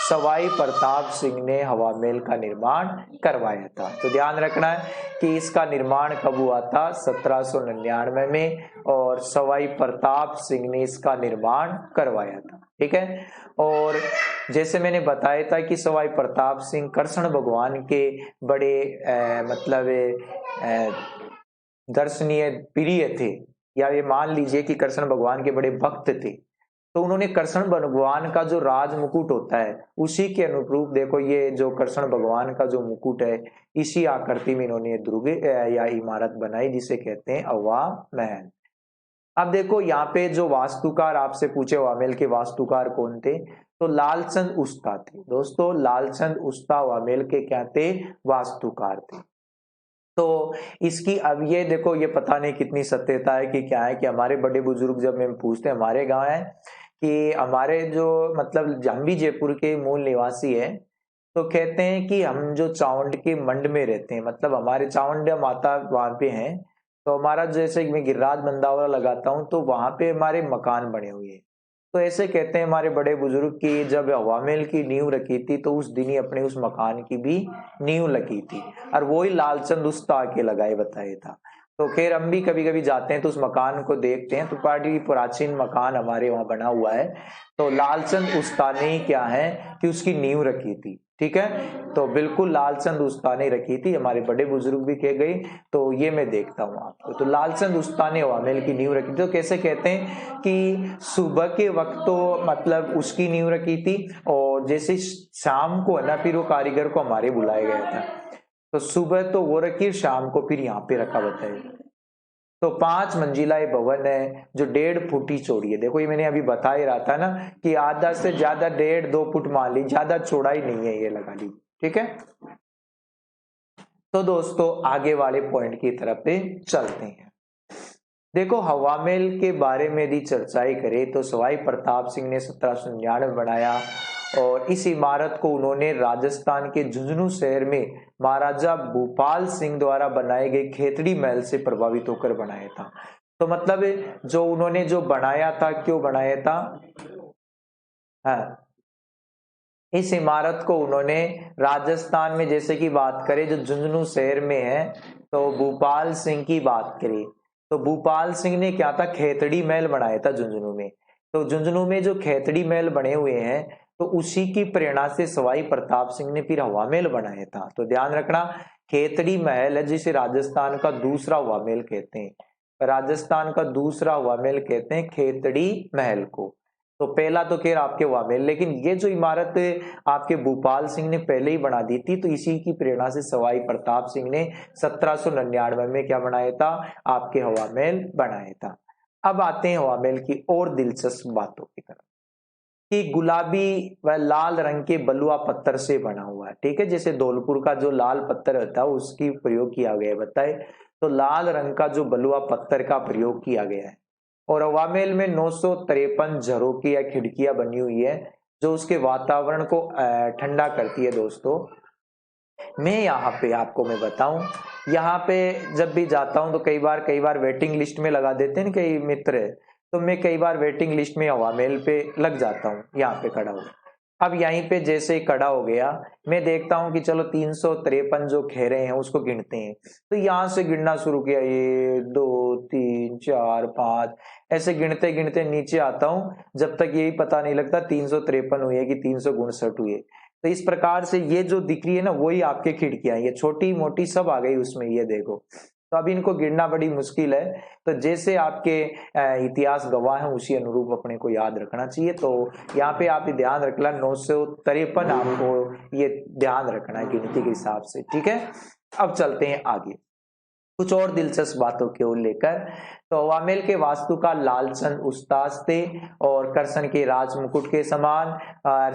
सवाई प्रताप सिंह ने हवा महल का निर्माण करवाया था। तो ध्यान रखना है कि इसका निर्माण कब हुआ था, 1799 में, और सवाई प्रताप सिंह ने इसका निर्माण करवाया था। ठीक है। और जैसे मैंने बताया था कि सवाई प्रताप सिंह कृष्ण भगवान के बड़े मतलब दर्शनीय प्रिय थे, या ये मान लीजिए कि कृष्ण भगवान के बड़े भक्त थे, तो उन्होंने कृष्ण भगवान का जो राज मुकुट होता है उसी के अनुरूप देखो ये जो कृष्ण भगवान का जो मुकुट है इसी आकृति में इन्होंने दुर्ग या इमारत बनाई जिसे कहते हैं अवा महल। अब देखो यहाँ पे जो वास्तुकार आपसे पूछे अवामेल के वास्तुकार कौन थे, तो लालचंद उस्ता थे दोस्तों। लालचंद उस्ता अवामेल के क्या थे, वास्तुकार थे। तो इसकी अब ये देखो ये पता नहीं कितनी सत्यता है कि क्या है कि हमारे बड़े बुजुर्ग जब मैं पूछते हैं, हमारे गांव है कि हमारे जो मतलब हम भी जयपुर के मूल निवासी है, तो कहते हैं कि हम जो चावंड के मंड में रहते हैं, मतलब हमारे चावंड माता वहां पे हैं, तो हमारा जैसे मैं गिरिराज बंदावरा लगाता हूँ तो वहां पे हमारे मकान बने हुए हैं। तो ऐसे कहते हैं हमारे बड़े बुजुर्ग कि जब हवा महल की नींव रखी थी तो उस दिन ही अपने उस मकान की भी नींव लगी थी, और वो ही लालचंद उस्ता के लगाए बताए था। तो खैर हम भी कभी कभी जाते हैं तो उस मकान को देखते हैं, तो बड़ी प्राचीन मकान हमारे वहां बना हुआ है। तो लालचंद उस्ता ने क्या है कि उसकी नींव रखी थी, ठीक है। तो बिल्कुल लालचंद उस्ता ने रखी थी, हमारे बड़े बुजुर्ग भी कह गए, तो ये मैं देखता हूँ आपको। तो लालचंद उस्ता ने हवा महल की नींव रखी थी। तो कैसे कहते हैं कि सुबह के वक्त तो मतलब उसकी नींव रखी थी, और जैसे शाम को है ना फिर वो कारीगर को हमारे बुलाया गया था, तो सुबह तो वो रखी, शाम को फिर यहाँ पे रखा बताए। तो 5 मंजिला ये भवन है जो 1.5 फुट ही चौड़ी है। देखो ये मैंने अभी बता ही रहा था ना कि आधा से ज्यादा 1.5-2 फुट मान ली, ज्यादा चौड़ाई नहीं है ये लगा ली, ठीक है। तो दोस्तों आगे वाले पॉइंट की तरफ पे चलते हैं। देखो हवा महल के बारे में यदि चर्चाई करें तो सवाई प्रताप सिंह ने 1799 बनाया, और इस इमारत को उन्होंने राजस्थान के झुंझुनू शहर में महाराजा भूपाल सिंह द्वारा बनाए गए खेतड़ी महल से प्रभावित होकर बनाया था। तो मतलब जो उन्होंने जो बनाया था, क्यों बनाया था, हाँ, इस इमारत को उन्होंने राजस्थान में जैसे कि बात करें जो झुंझुनू शहर में है, तो भूपाल सिंह की बात करें तो भूपाल सिंह ने क्या था, खेतड़ी महल बनाया था झुंझुनू में। तो झुंझुनू में जो खेतड़ी महल बने हुए हैं तो उसी की प्रेरणा से सवाई प्रताप सिंह ने फिर हवा महल बनाया था। तो ध्यान रखना, खेतड़ी महल है जिसे राजस्थान का दूसरा हवा महल कहते हैं। राजस्थान का दूसरा हवा महल कहते हैं खेतड़ी महल को। तो पहला तो खैर आपके वामेल, लेकिन ये जो इमारत आपके भूपाल सिंह ने पहले ही बना दी थी, तो इसी की प्रेरणा से सवाई प्रताप सिंह ने 1799 में क्या बनाया था, आपके हवा महल बनाया था। अब आते हैं हवा महल की और दिलचस्प बातों की तरफ, कि गुलाबी व लाल रंग के बलुआ पत्थर से बना हुआ है, ठीक है। जैसे धौलपुर का जो लाल पत्थर होता है उसकी प्रयोग किया गया है बताए, तो लाल रंग का जो बलुआ पत्थर का प्रयोग किया गया है। और हवा महल में 953 झरोकी या खिड़कियां बनी हुई है जो उसके वातावरण को ठंडा करती है। दोस्तों मैं यहाँ पे आपको मैं बताऊं, यहाँ पे जब भी जाता हूं तो कई बार वेटिंग लिस्ट में लगा देते हैं कई मित्र, तो मैं कई बार वेटिंग लिस्ट में हवा महल पे लग जाता हूँ, यहाँ पे खड़ा हूँ। अब यहीं पे जैसे ही खड़ा हो गया, मैं देखता हूं कि चलो 353 जो घेरे हैं उसको गिनते हैं, तो यहां से गिनना शुरू किया, 1 2 3 4 5, ऐसे गिनते गिनते नीचे आता हूं, जब तक यही पता नहीं लगता 353 हुई है कि 359 हुई है। तो इस प्रकार से ये जो दिख रही है ना वही आपके खिड़कियां, ये छोटी मोटी सब आ गई उसमें, ये देखो। तो अब इनको गिनना बड़ी मुश्किल है, तो जैसे आपके इतिहास गवाह है उसी अनुरूप अपने को याद रखना चाहिए। तो यहाँ पे आप ध्यान रखना 953 आपको ये ध्यान रखना है गिनती के हिसाब से, ठीक है। अब चलते हैं आगे कुछ और दिलचस्प बातों की ओर लेकर। तो हवा महल के वास्तुकार लालचंद उस्ताद थे, और करसन के राज मुकुट के समान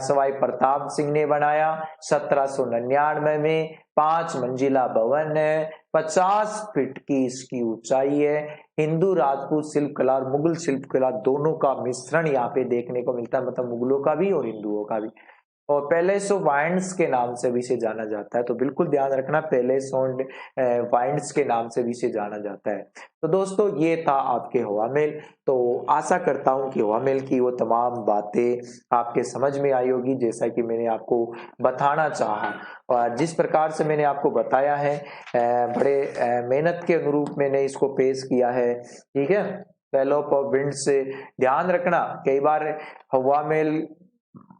सवाई प्रताप सिंह ने बनाया। 1799 में 5 मंजिला भवन है, 50 फीट की इसकी ऊंचाई है। हिंदू राजपूत शिल्प कला और मुगल शिल्प कला दोनों का मिश्रण यहाँ पे देखने को मिलता है, मतलब मुगलों का भी और हिंदुओं का भी। और पैलेस ऑफ वाइंड्स के नाम से भी इसे जाना जाता है, तो बिल्कुल ध्यान रखना, पैलेस ऑफ वाइंड्स के नाम से भी इसे जाना जाता है। तो दोस्तों ये था आपके हवा महल। तो आशा करता हूं कि हवा महल की वो तमाम बातें आपके समझ में आई होगी जैसा कि मैंने आपको बताना चाहा, और जिस प्रकार से मैंने आपको बताया है बड़े मेहनत के अनुरूप मैंने इसको पेश किया है, ठीक है। पैलोप ऑफ विंड से ध्यान रखना, कई बार हवा महल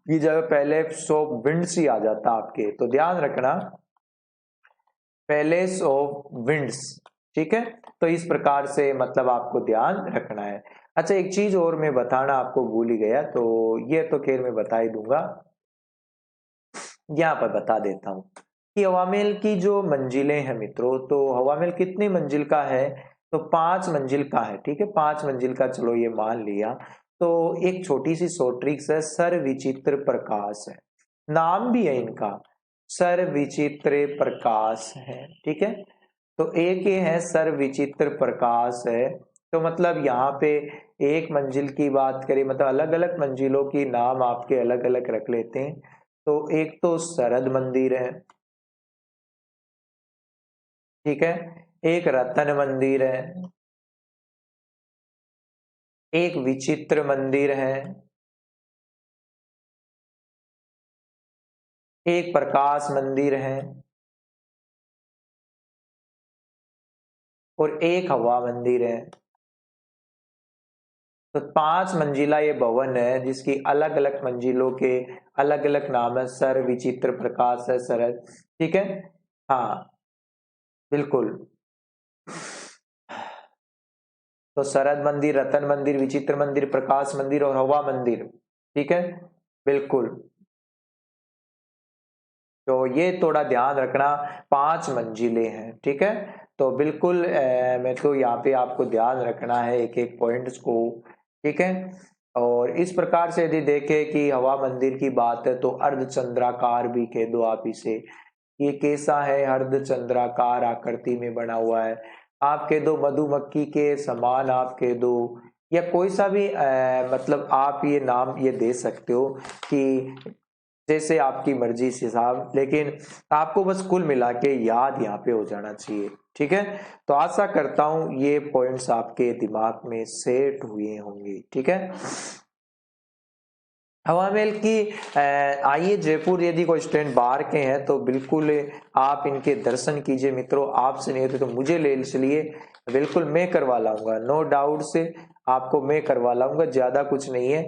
की जगह पहले ऑफ विंड्स ही आ जाता आपके, तो ध्यान रखना पैलेस ऑफ विंड्स, ठीक है। तो इस प्रकार से मतलब आपको ध्यान रखना है। अच्छा, एक चीज और मैं बताना आपको भूल ही गया, तो ये तो खैर मैं बता ही दूंगा, यहाँ पर बता देता हूँ कि हवा महल की जो मंजिलें हैं मित्रों, तो हवा महल कितने मंजिल का है, तो 5 मंजिल का है, ठीक है, 5 मंजिल का, चलो ये मान लिया। तो एक छोटी सी शॉर्ट है, सर विचित्र प्रकाश है, नाम भी है इनका, सर विचित्र प्रकाश है, ठीक है। तो एक ये है सर विचित्र प्रकाश है, तो मतलब यहाँ पे एक मंजिल की बात करें, मतलब अलग अलग मंजिलों की नाम आपके अलग अलग रख लेते हैं। तो एक तो सरद मंदिर है, ठीक है, एक रतन मंदिर है, एक विचित्र मंदिर है, एक प्रकाश मंदिर है, और एक हवा मंदिर है। तो 5 मंजिला ये भवन है, जिसकी अलग अलग मंजिलों के अलग अलग नाम है, सर विचित्र प्रकाश है, सरद, ठीक है। हाँ बिल्कुल। तो सरद मंदिर, रतन मंदिर, विचित्र मंदिर, प्रकाश मंदिर और हवा मंदिर, ठीक है, बिल्कुल। तो ये थोड़ा ध्यान रखना, 5 मंजिलें हैं, ठीक है। तो बिल्कुल मैं तो यहाँ पे आपको ध्यान रखना है एक एक पॉइंट्स को, ठीक है। और इस प्रकार से यदि देखें कि हवा मंदिर की बात है, तो अर्धचंद्राकार भी कह दो आप इसे, ये कैसा है, अर्धचंद्राकार आकृति में बना हुआ है, आप कह दो मधुमक्खी के समान, आप कह दो, या कोई सा भी मतलब आप ये नाम ये दे सकते हो कि जैसे आपकी मर्जी से साहब, लेकिन आपको बस कुल मिला के याद यहाँ पे हो जाना चाहिए, ठीक है। तो आशा करता हूं ये पॉइंट्स आपके दिमाग में सेट हुए होंगे, ठीक है। हवा महल की आइए जयपुर, यदि कोई स्टूडेंट बाहर के हैं तो बिल्कुल आप इनके दर्शन कीजिए मित्रों, आपसे नहीं होते तो मुझे ले चलिए, बिल्कुल मैं करवा लाऊंगा, नो डाउट से आपको मैं करवा लाऊंगा, ज्यादा कुछ नहीं है,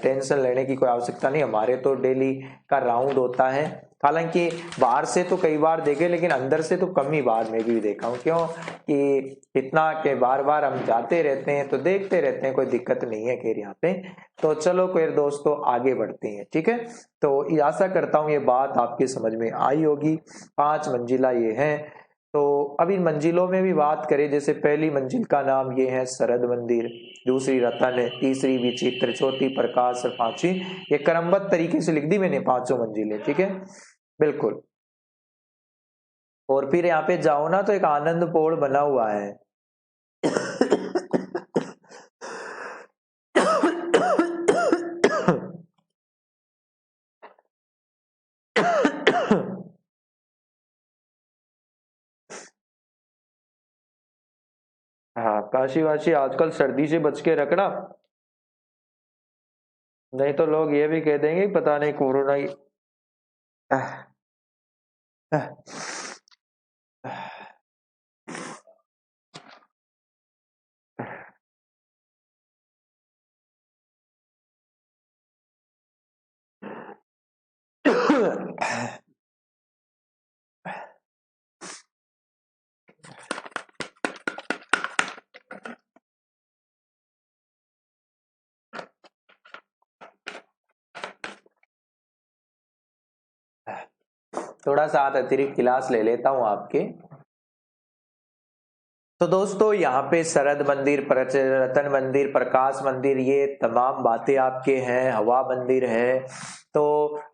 टेंशन लेने की कोई आवश्यकता नहीं। हमारे तो डेली का राउंड होता है, हालांकि बाहर से तो कई बार देखे, लेकिन अंदर से तो कम ही बार मैं भी देखा हूँ, क्यों कि इतना के बार बार हम जाते रहते हैं तो देखते रहते हैं, कोई दिक्कत नहीं है खैर यहाँ पे। तो चलो कोई दोस्तों आगे बढ़ते हैं, ठीक है। तो आशा करता हूँ ये बात आपकी समझ में आई होगी, 5 मंजिला ये है। तो अब इन मंजिलों में भी बात करें, जैसे पहली मंजिल का नाम ये है सरद मंदिर, दूसरी रतन है, तीसरी विचित्र, चौथी प्रकाश और 5वीं, ये क्रमबद्ध तरीके से लिख दी मैंने 5 मंजिलें, ठीक है, बिल्कुल। और फिर यहाँ पे जाओ ना तो एक आनंद पोल बना हुआ है। हाँ, काशी वाशी आजकल सर्दी से बच के रखना, नहीं तो लोग ये भी कह देंगे पता नहीं कोरोना ही। थोड़ा सा अतिरिक्त क्लास ले लेता हूं आपके। तो दोस्तों यहाँ पे सरद मंदिर, रतन मंदिर, प्रकाश मंदिर, ये तमाम बातें आपके हैं, हवा मंदिर है। तो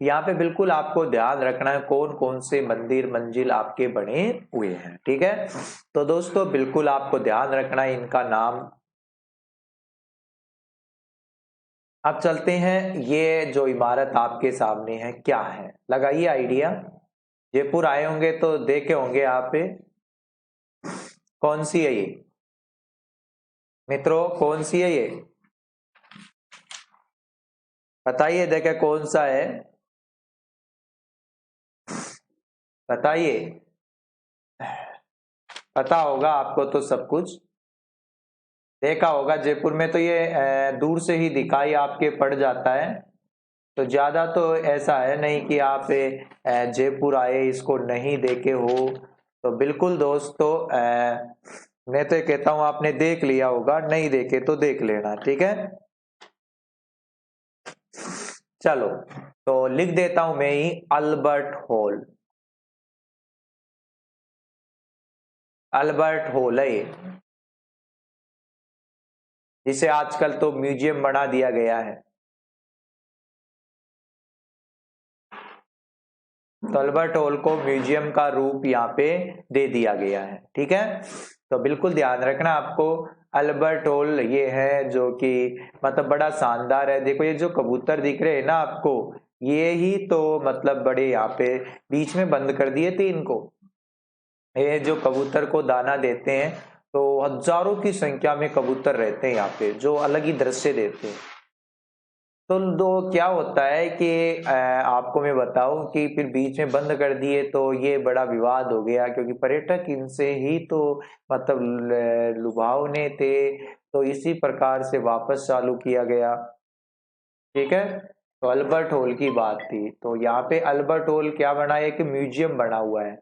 यहाँ पे बिल्कुल आपको ध्यान रखना है कौन कौन से मंदिर मंजिल आपके बने हुए हैं, ठीक है। तो दोस्तों बिल्कुल आपको ध्यान रखना है इनका नाम। अब चलते हैं, ये जो इमारत आपके सामने है क्या है, लगाइए आइडिया। जयपुर आए होंगे तो देखे होंगे आप, कौन सी है ये मित्रों, कौन सी है ये, बताइए, देखे कौन सा है, बताइए, पता होगा आपको तो सब कुछ देखा होगा। जयपुर में तो ये दूर से ही दिखाई आपके पड़ जाता है, तो ज्यादा तो ऐसा है नहीं कि आप जयपुर आए इसको नहीं देखे हो। तो बिल्कुल दोस्तों मैं तो ये कहता हूं आपने देख लिया होगा, नहीं देखे तो देख लेना, ठीक है। चलो तो लिख देता हूं मैं ही अल्बर्ट हॉल। अल्बर्ट हॉल है ये, जिसे आजकल तो म्यूजियम बना दिया गया है। तो अल्बर्ट हॉल को म्यूजियम का रूप यहाँ पे दे दिया गया है, ठीक है। तो बिल्कुल ध्यान रखना आपको, अल्बर्ट हॉल ये है जो कि मतलब बड़ा शानदार है। देखो ये जो कबूतर दिख रहे हैं ना आपको, ये ही तो मतलब बड़े यहाँ पे बीच में बंद कर दिए थे इनको। ये जो कबूतर को दाना देते हैं, तो हजारों की संख्या में कबूतर रहते हैं यहाँ पे जो अलग ही दृश्य देते हैं। तो दो क्या होता है कि आपको मैं बताऊं कि फिर बीच में बंद कर दिए तो ये बड़ा विवाद हो गया, क्योंकि पर्यटक इनसे ही तो मतलब लुभावने थे, तो इसी प्रकार से वापस चालू किया गया, ठीक है। तो अल्बर्ट हॉल की बात थी, तो यहाँ पे अल्बर्ट हॉल क्या बना है कि म्यूजियम बना हुआ है।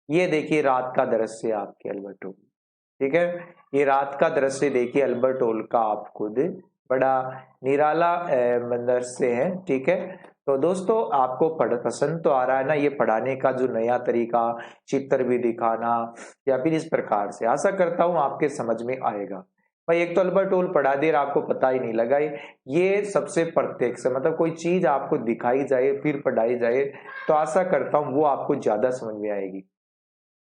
ये देखिए रात का दृश्य आपके अल्बर्ट हॉल, ठीक है। ये रात का दृश्य देखिए अल्बर्ट हॉल का, आप खुद बड़ा निराला दृश्य है, ठीक है। तो दोस्तों आपको पसंद तो आ रहा है ना ये पढ़ाने का जो नया तरीका, चित्र भी दिखाना या फिर इस प्रकार से, आशा करता हूँ आपके समझ में आएगा। भाई एक तो अल्बर्ट हॉल पढ़ा दिया आपको पता ही नहीं लगा, ये सबसे प्रत्यक्ष मतलब कोई चीज आपको दिखाई जाए फिर पढ़ाई जाए, तो आशा करता हूँ वो आपको ज्यादा समझ में आएगी।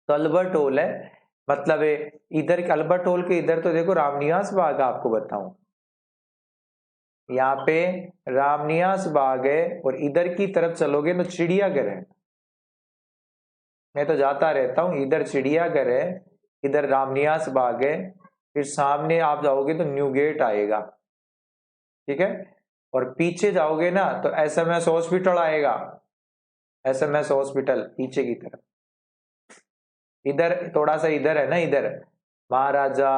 तो अल्बर्ट हॉल है मतलब इधर अल्बर्ट हॉल के इधर तो देखो रामनिवास बाग है, आपको बताऊं यहाँ पे रामनिवास बाग है, और इधर की तरफ चलोगे तो चिड़ियाघर है। मैं तो जाता रहता हूँ, इधर चिड़ियाघर है, इधर रामनिवास बाग है, फिर सामने आप जाओगे तो न्यू गेट आएगा, ठीक है। और पीछे जाओगे ना तो एसएमएस हॉस्पिटल आएगा, एसएमएस हॉस्पिटल पीछे की तरफ। इधर थोड़ा सा इधर है ना, इधर महाराजा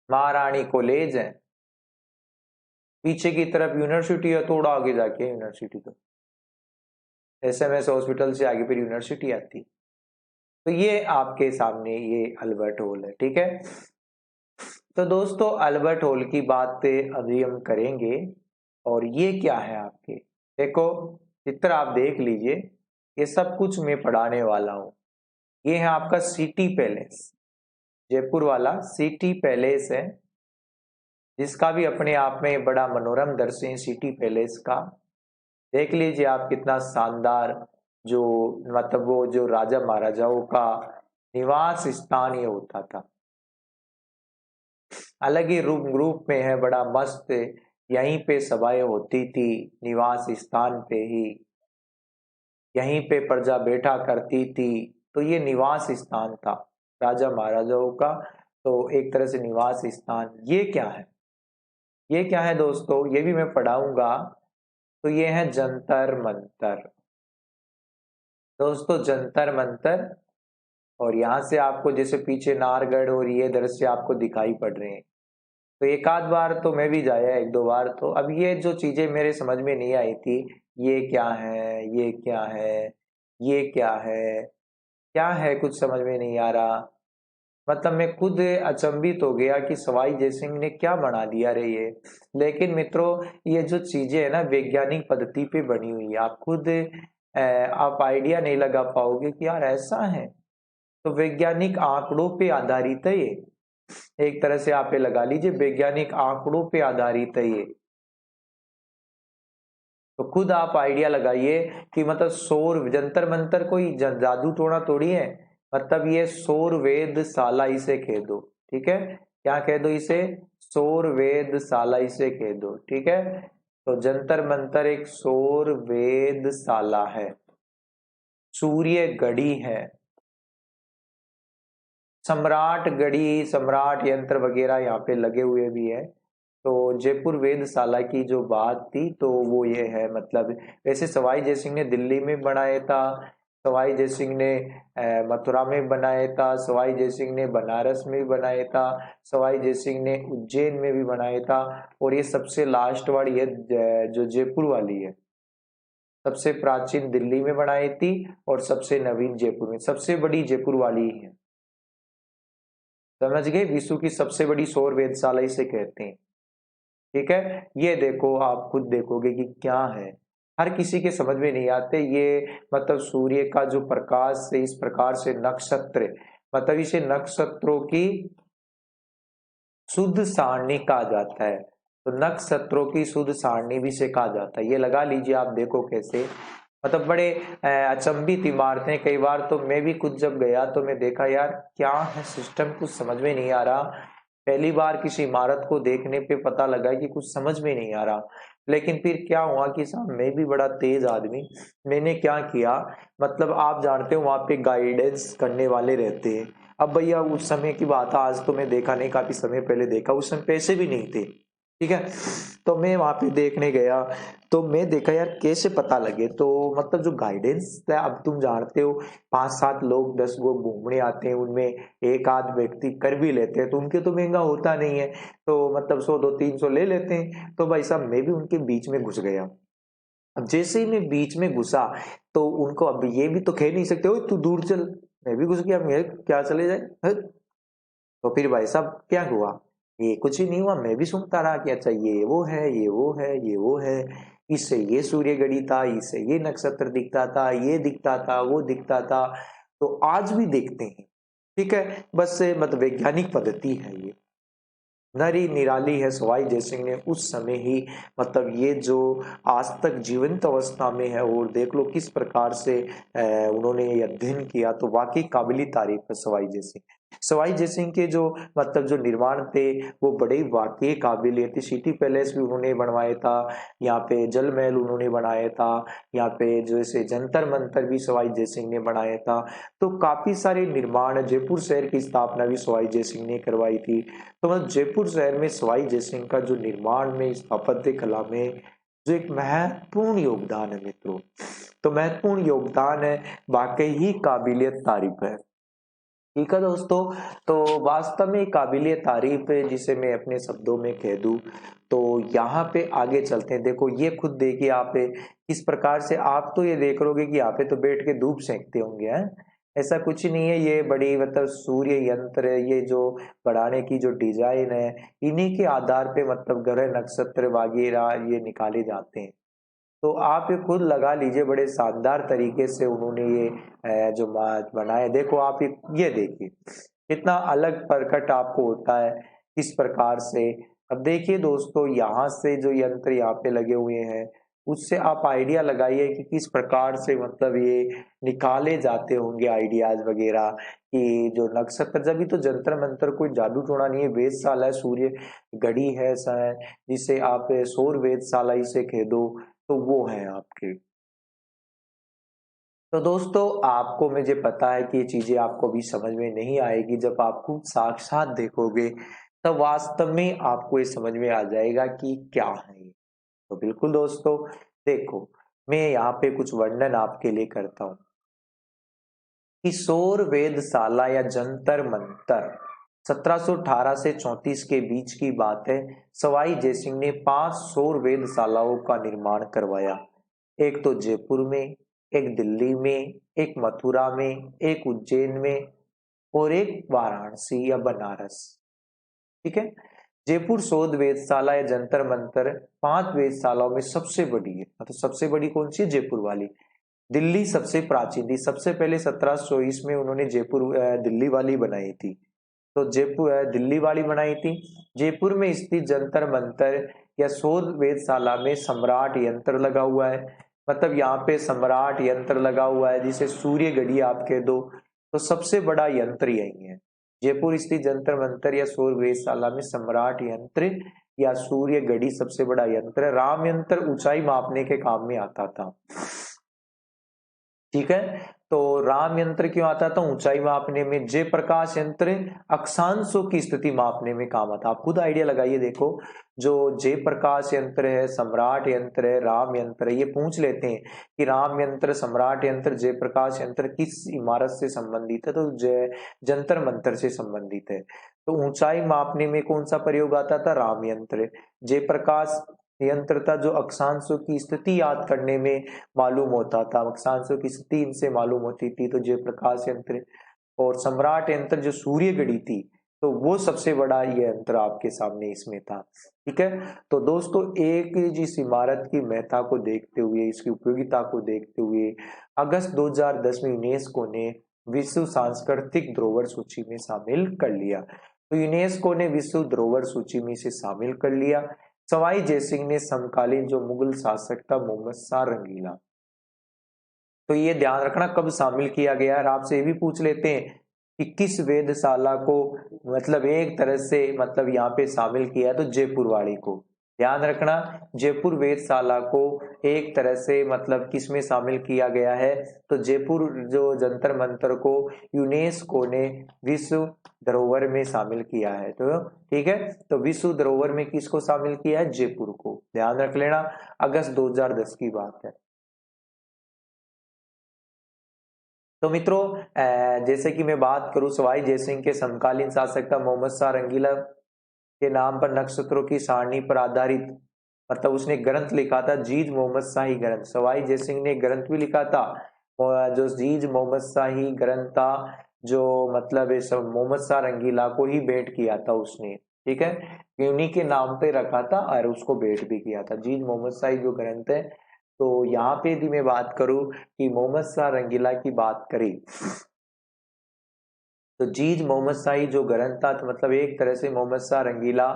महारानी कॉलेज है, पीछे की तरफ यूनिवर्सिटी है, थोड़ा आगे जाके यूनिवर्सिटी, तो एसएमएस हॉस्पिटल से आगे फिर यूनिवर्सिटी आती। तो ये आपके सामने ये अल्बर्ट हॉल है, ठीक है। तो दोस्तों अल्बर्ट हॉल की बात अभी हम करेंगे, और ये क्या है आपके, देखो चित्र आप देख लीजिए, ये सब कुछ मैं पढ़ाने वाला हूँ। ये है आपका सिटी पैलेस, जयपुर वाला सिटी पैलेस है, जिसका भी अपने आप में बड़ा मनोरम दृश्य है सिटी पैलेस का। देख लीजिए आप कितना शानदार, जो मतलब वो जो राजा महाराजाओं का निवास स्थान ये होता था, अलग ही रूप रूप में है, बड़ा मस्त। यहीं पे सभाएं होती थी, निवास स्थान पे ही, यहीं पे प्रजा बैठा करती थी। तो ये निवास स्थान था राजा महाराजाओं का, तो एक तरह से निवास स्थान। ये क्या है, ये क्या है दोस्तों, ये भी मैं पढ़ाऊंगा। तो ये है जंतर मंतर, दोस्तों जंतर मंतर। और यहाँ से आपको जैसे पीछे नाहरगढ़ और ये दृश्य आपको दिखाई पड़ रहे हैं, तो एक आध बार तो मैं भी जाया, एक दो बार। तो अब ये जो चीजें मेरे समझ में नहीं आई थी, ये क्या है, ये क्या है, ये क्या है कुछ समझ में नहीं आ रहा। मतलब मैं खुद अचंभित हो गया कि सवाई जयसिंह ने क्या बना दिया रे ये। लेकिन मित्रों ये जो चीजें है ना वैज्ञानिक पद्धति पे बनी हुई है, आप खुद आप आइडिया नहीं लगा पाओगे कि यार ऐसा है। तो वैज्ञानिक आंकड़ों पे आधारित है ये, एक तरह से आप ये लगा लीजिए वैज्ञानिक आंकड़ों पे आधारित है ये। तो खुद आप आइडिया लगाइए कि मतलब सौर जंतर मंतर कोई जादू टोना थोड़ी है, मतलब ये सौर वेदशाला इसे कह दो, ठीक है। क्या कह दो इसे, सौर वेदशाला इसे कह दो, ठीक है। तो जंतर मंतर एक सौर वेदशाला है, सूर्य घड़ी है, सम्राट घड़ी, सम्राट यंत्र वगैरह यहाँ पे लगे हुए भी है। तो जयपुर वेधशाला की जो बात थी तो वो ये है, मतलब वैसे सवाई जयसिंह ने दिल्ली में बनाया था, सवाई जयसिंह ने मथुरा में बनाया था, सवाई जयसिंह ने बनारस में भी बनाया था, सवाई जयसिंह ने उज्जैन में भी बनाया था, और ये सबसे लास्ट वाली है जो जयपुर वाली है, सबसे प्राचीन दिल्ली में बनाई थी और सबसे नवीन जयपुर में। सबसे बड़ी जयपुर वाली है, समझ गए। विश्व की सबसे बड़ी सौर वेधशाला इसे कहते हैं। ठीक है, ये देखो आप खुद देखोगे कि क्या है, हर किसी के समझ में नहीं आते ये। मतलब सूर्य का जो प्रकाश से इस प्रकार से नक्षत्र, मतलब इसे नक्षत्रों की शुद्ध सारणी कहा जाता है। तो नक्षत्रों की शुद्ध सारणी भी से कहा जाता है। ये लगा लीजिए, आप देखो कैसे, मतलब बड़े अचंभित इमारतें। कई बार तो मैं भी खुद जब गया तो मैं देखा यार क्या है सिस्टम, कुछ समझ में नहीं आ रहा। पहली बार किसी इमारत को देखने पे पता लगा कि कुछ समझ में नहीं आ रहा। लेकिन फिर क्या हुआ कि साहब मैं भी बड़ा तेज आदमी, मैंने क्या किया, मतलब आप जानते हो वहां पे गाइडेंस करने वाले रहते हैं। अब भैया उस समय की बात है, आज तो मैं देखा नहीं, काफी समय पहले देखा, उस समय पैसे भी नहीं थे। ठीक है, तो मैं वहां पे देखने गया, तो मैं देखा यार कैसे पता लगे। तो मतलब जो गाइडेंस है, अब तुम जानते हो 5-7 लोग 10 लोग घूमने आते हैं, उनमें एक आध व्यक्ति कर भी लेते हैं, तो उनके तो महंगा होता नहीं है, तो मतलब 100-200-300 ले लेते हैं। तो भाई साहब मैं भी उनके बीच में घुस गया। अब जैसे ही मैं बीच में घुसा तो उनको, अब ये भी तो कह नहीं सकते हो तू दूर चल, मैं भी घुस गया, मैं क्या चले जाए तो फिर भाई साहब क्या हुआ, ये कुछ ही नहीं हुआ, मैं भी सुनता रहा कि अच्छा ये वो है, ये वो है, ये वो है, इससे ये सूर्य गढ़ी था, इससे ये नक्षत्र दिखता था, ये दिखता था, वो दिखता था। तो आज भी देखते हैं। ठीक है, बस मतलब वैज्ञानिक पद्धति है ये, नरी निराली है। सवाई जयसिंह ने उस समय ही, मतलब ये जो आज तक जीवंत अवस्था में है, और देख लो किस प्रकार से उन्होंने ये अध्ययन किया, तो वाकई काबिली तारीफ है सवाई जयसिंह। सवाई जयसिंह के जो मतलब जो निर्माण थे वो बड़े वाकई काबिलियत थी। सिटी पैलेस भी उन्होंने बनवाया था, यहाँ पे जल महल उन्होंने बनाया था, यहाँ पे जैसे जंतर मंतर भी सवाई जयसिंह ने बनाया था। तो काफी सारे निर्माण, जयपुर शहर की स्थापना भी सवाई जयसिंह ने करवाई थी। तो मतलब जयपुर शहर में सवाई जयसिंह का जो निर्माण में, स्थापत्य कला में जो एक महत्वपूर्ण योगदान है मित्रों, तो महत्वपूर्ण योगदान है, वाकई ही काबिलियत तारीफ है। ठीक है दोस्तों, तो वास्तव में काबिलियत तारीफ है, जिसे मैं अपने शब्दों में कह दूं तो यहाँ पे आगे चलते हैं। देखो ये खुद देखिए आप किस प्रकार से, आप तो ये देख रहोगे कि यहाँ पे तो बैठ के धूप सेंकते होंगे हैं, ऐसा कुछ ही नहीं है। ये बड़ी मतलब सूर्य यंत्र है, ये जो बढ़ाने की जो डिजाइन है, इन्हीं के आधार पे मतलब ग्रह नक्षत्र वगैरह ये निकाले जाते हैं। तो आप ये खुद लगा लीजिए, बड़े शानदार तरीके से उन्होंने ये जो बनाया। देखो आप ये देखिए कितना अलग प्रकट आपको होता है किस प्रकार से। अब देखिए दोस्तों, यहाँ से जो यंत्र यहाँ पे लगे हुए हैं, उससे आप आइडिया लगाइए कि किस प्रकार से मतलब ये निकाले जाते होंगे आइडियाज वगैरह, कि जो नक्षत्र, जब भी तो जंतर मंतर कोई जादू टोना नहीं है, वेधशाला है, सूर्य घड़ी है ऐसा है, जिसे आप सौर वेधशाला इसे कह दो, तो वो है आपके। तो दोस्तों आपको, मुझे पता है कि ये चीजें आपको भी समझ में नहीं आएगी, जब आप खुद साक्षात देखोगे तब वास्तव में आपको ये समझ में आ जाएगा कि क्या है ये। तो बिल्कुल दोस्तों, देखो मैं यहाँ पे कुछ वर्णन आपके लिए करता हूँ कि सौर वेधशाला या जंतर मंतर 1718 से 34 के बीच की बात है। सवाई जयसिंह ने 5 सौर वेधशालाओं का निर्माण करवाया। एक तो जयपुर में, एक दिल्ली में, एक मथुरा में, एक उज्जैन में और एक वाराणसी या बनारस। ठीक है, जयपुर शोध वेधशाला या जंतर मंतर 5 वेधशालाओं में सबसे बड़ी है। मतलब सबसे बड़ी कौन सी है? जयपुर वाली। दिल्ली सबसे प्राचीन थी, सबसे पहले 1724 में उन्होंने जयपुर दिल्ली वाली बनाई थी। तो जयपुर दिल्ली वाली बनाई थी। जयपुर में स्थित जंतर मंतर या शोध वेधशाला में सम्राट यंत्र लगा हुआ है। मतलब यहाँ पे सम्राट यंत्र लगा हुआ है, जिसे सूर्य घड़ी आप कह दो, तो सबसे बड़ा यंत्र यही है। जयपुर स्थित जंतर मंतर या सौर वेधशाला में सम्राट यंत्र या सूर्य घड़ी सबसे बड़ा यंत्र है। राम यंत्र ऊंचाई मापने के काम में आता था। ठीक है, तो राम यंत्र क्यों आता था? ऊंचाई मापने में। जय प्रकाश यंत्र अक्षांशों की स्थिति मापने में काम आता। आप खुद आइडिया लगाइए, देखो जो जय प्रकाश यंत्र है, सम्राट यंत्र है, राम यंत्र है, ये पूछ लेते हैं कि राम यंत्र, सम्राट यंत्र, जय प्रकाश यंत्र किस इमारत से संबंधित है, तो जय जंतर मंतर से संबंधित है। तो ऊंचाई मापने में कौन सा प्रयोग आता था? राम यंत्र। जय प्रकाश निरंतरता जो अक्षांशों की स्थिति याद करने में मालूम होता था, अक्षांशों की स्थिति इनसे मालूम होती थी। तो जयप्रकाश यंत्र और सम्राट यंत्र जो सूर्य घड़ी थी, तो वो सबसे बड़ा ये यंत्र आपके सामने इसमें था। ठीक है, तो दोस्तों एक जिस इमारत की महत्ता को देखते हुए, इसकी उपयोगिता को देखते हुए अगस्त 2010 में यूनेस्को ने विश्व सांस्कृतिक धरोहर सूची में शामिल कर लिया। तो यूनेस्को ने विश्व धरोहर सूची में इसे शामिल कर लिया। सवाई जयसिंह ने समकालीन जो मुगल शासक था मोहम्मद शाह रंगीला, तो ये ध्यान रखना कब शामिल किया गया है। आपसे ये भी पूछ लेते हैं कि किस वेधशाला को मतलब एक तरह से मतलब यहाँ पे शामिल किया है, तो जयपुर वाली को ध्यान रखना। जयपुर वेधशाला को एक तरह से मतलब किस में शामिल किया गया है, तो जयपुर जो जंतर मंतर को यूनेस्को ने विश्व धरोहर में शामिल किया है। तो ठीक है, तो विश्व धरोहर में किसको शामिल किया है, जयपुर को, ध्यान रख लेना। अगस्त 2010 की बात है। तो मित्रों जैसे कि मैं बात करूं, सवाई जयसिंह के समकालीन शासक था मोहम्मद शाह रंगीला के नाम पर नक्षत्रों की सारणी पर आधारित मतलब उसने ग्रंथ लिखा था, जीज मोहम्मद शाही ग्रंथ। सवाई जयसिंह ने ग्रंथ भी लिखा था, जो जीज मोहम्मद शाही ग्रंथ था, जो मतलब इस मोहम्मद शाह रंगीला को ही भेंट किया था उसने। ठीक है, उन्हीं के नाम पे रखा था और उसको भेंट भी किया था, जीज मोहम्मद शाही जो ग्रंथ है। तो यहाँ पे यदि मैं बात करूं कि मोहम्मद शाह रंगीला की बात करी, तो जीज मोहम्मद शाही जो ग्रंथ था, तो मतलब एक तरह से मोहम्मद शाह रंगीला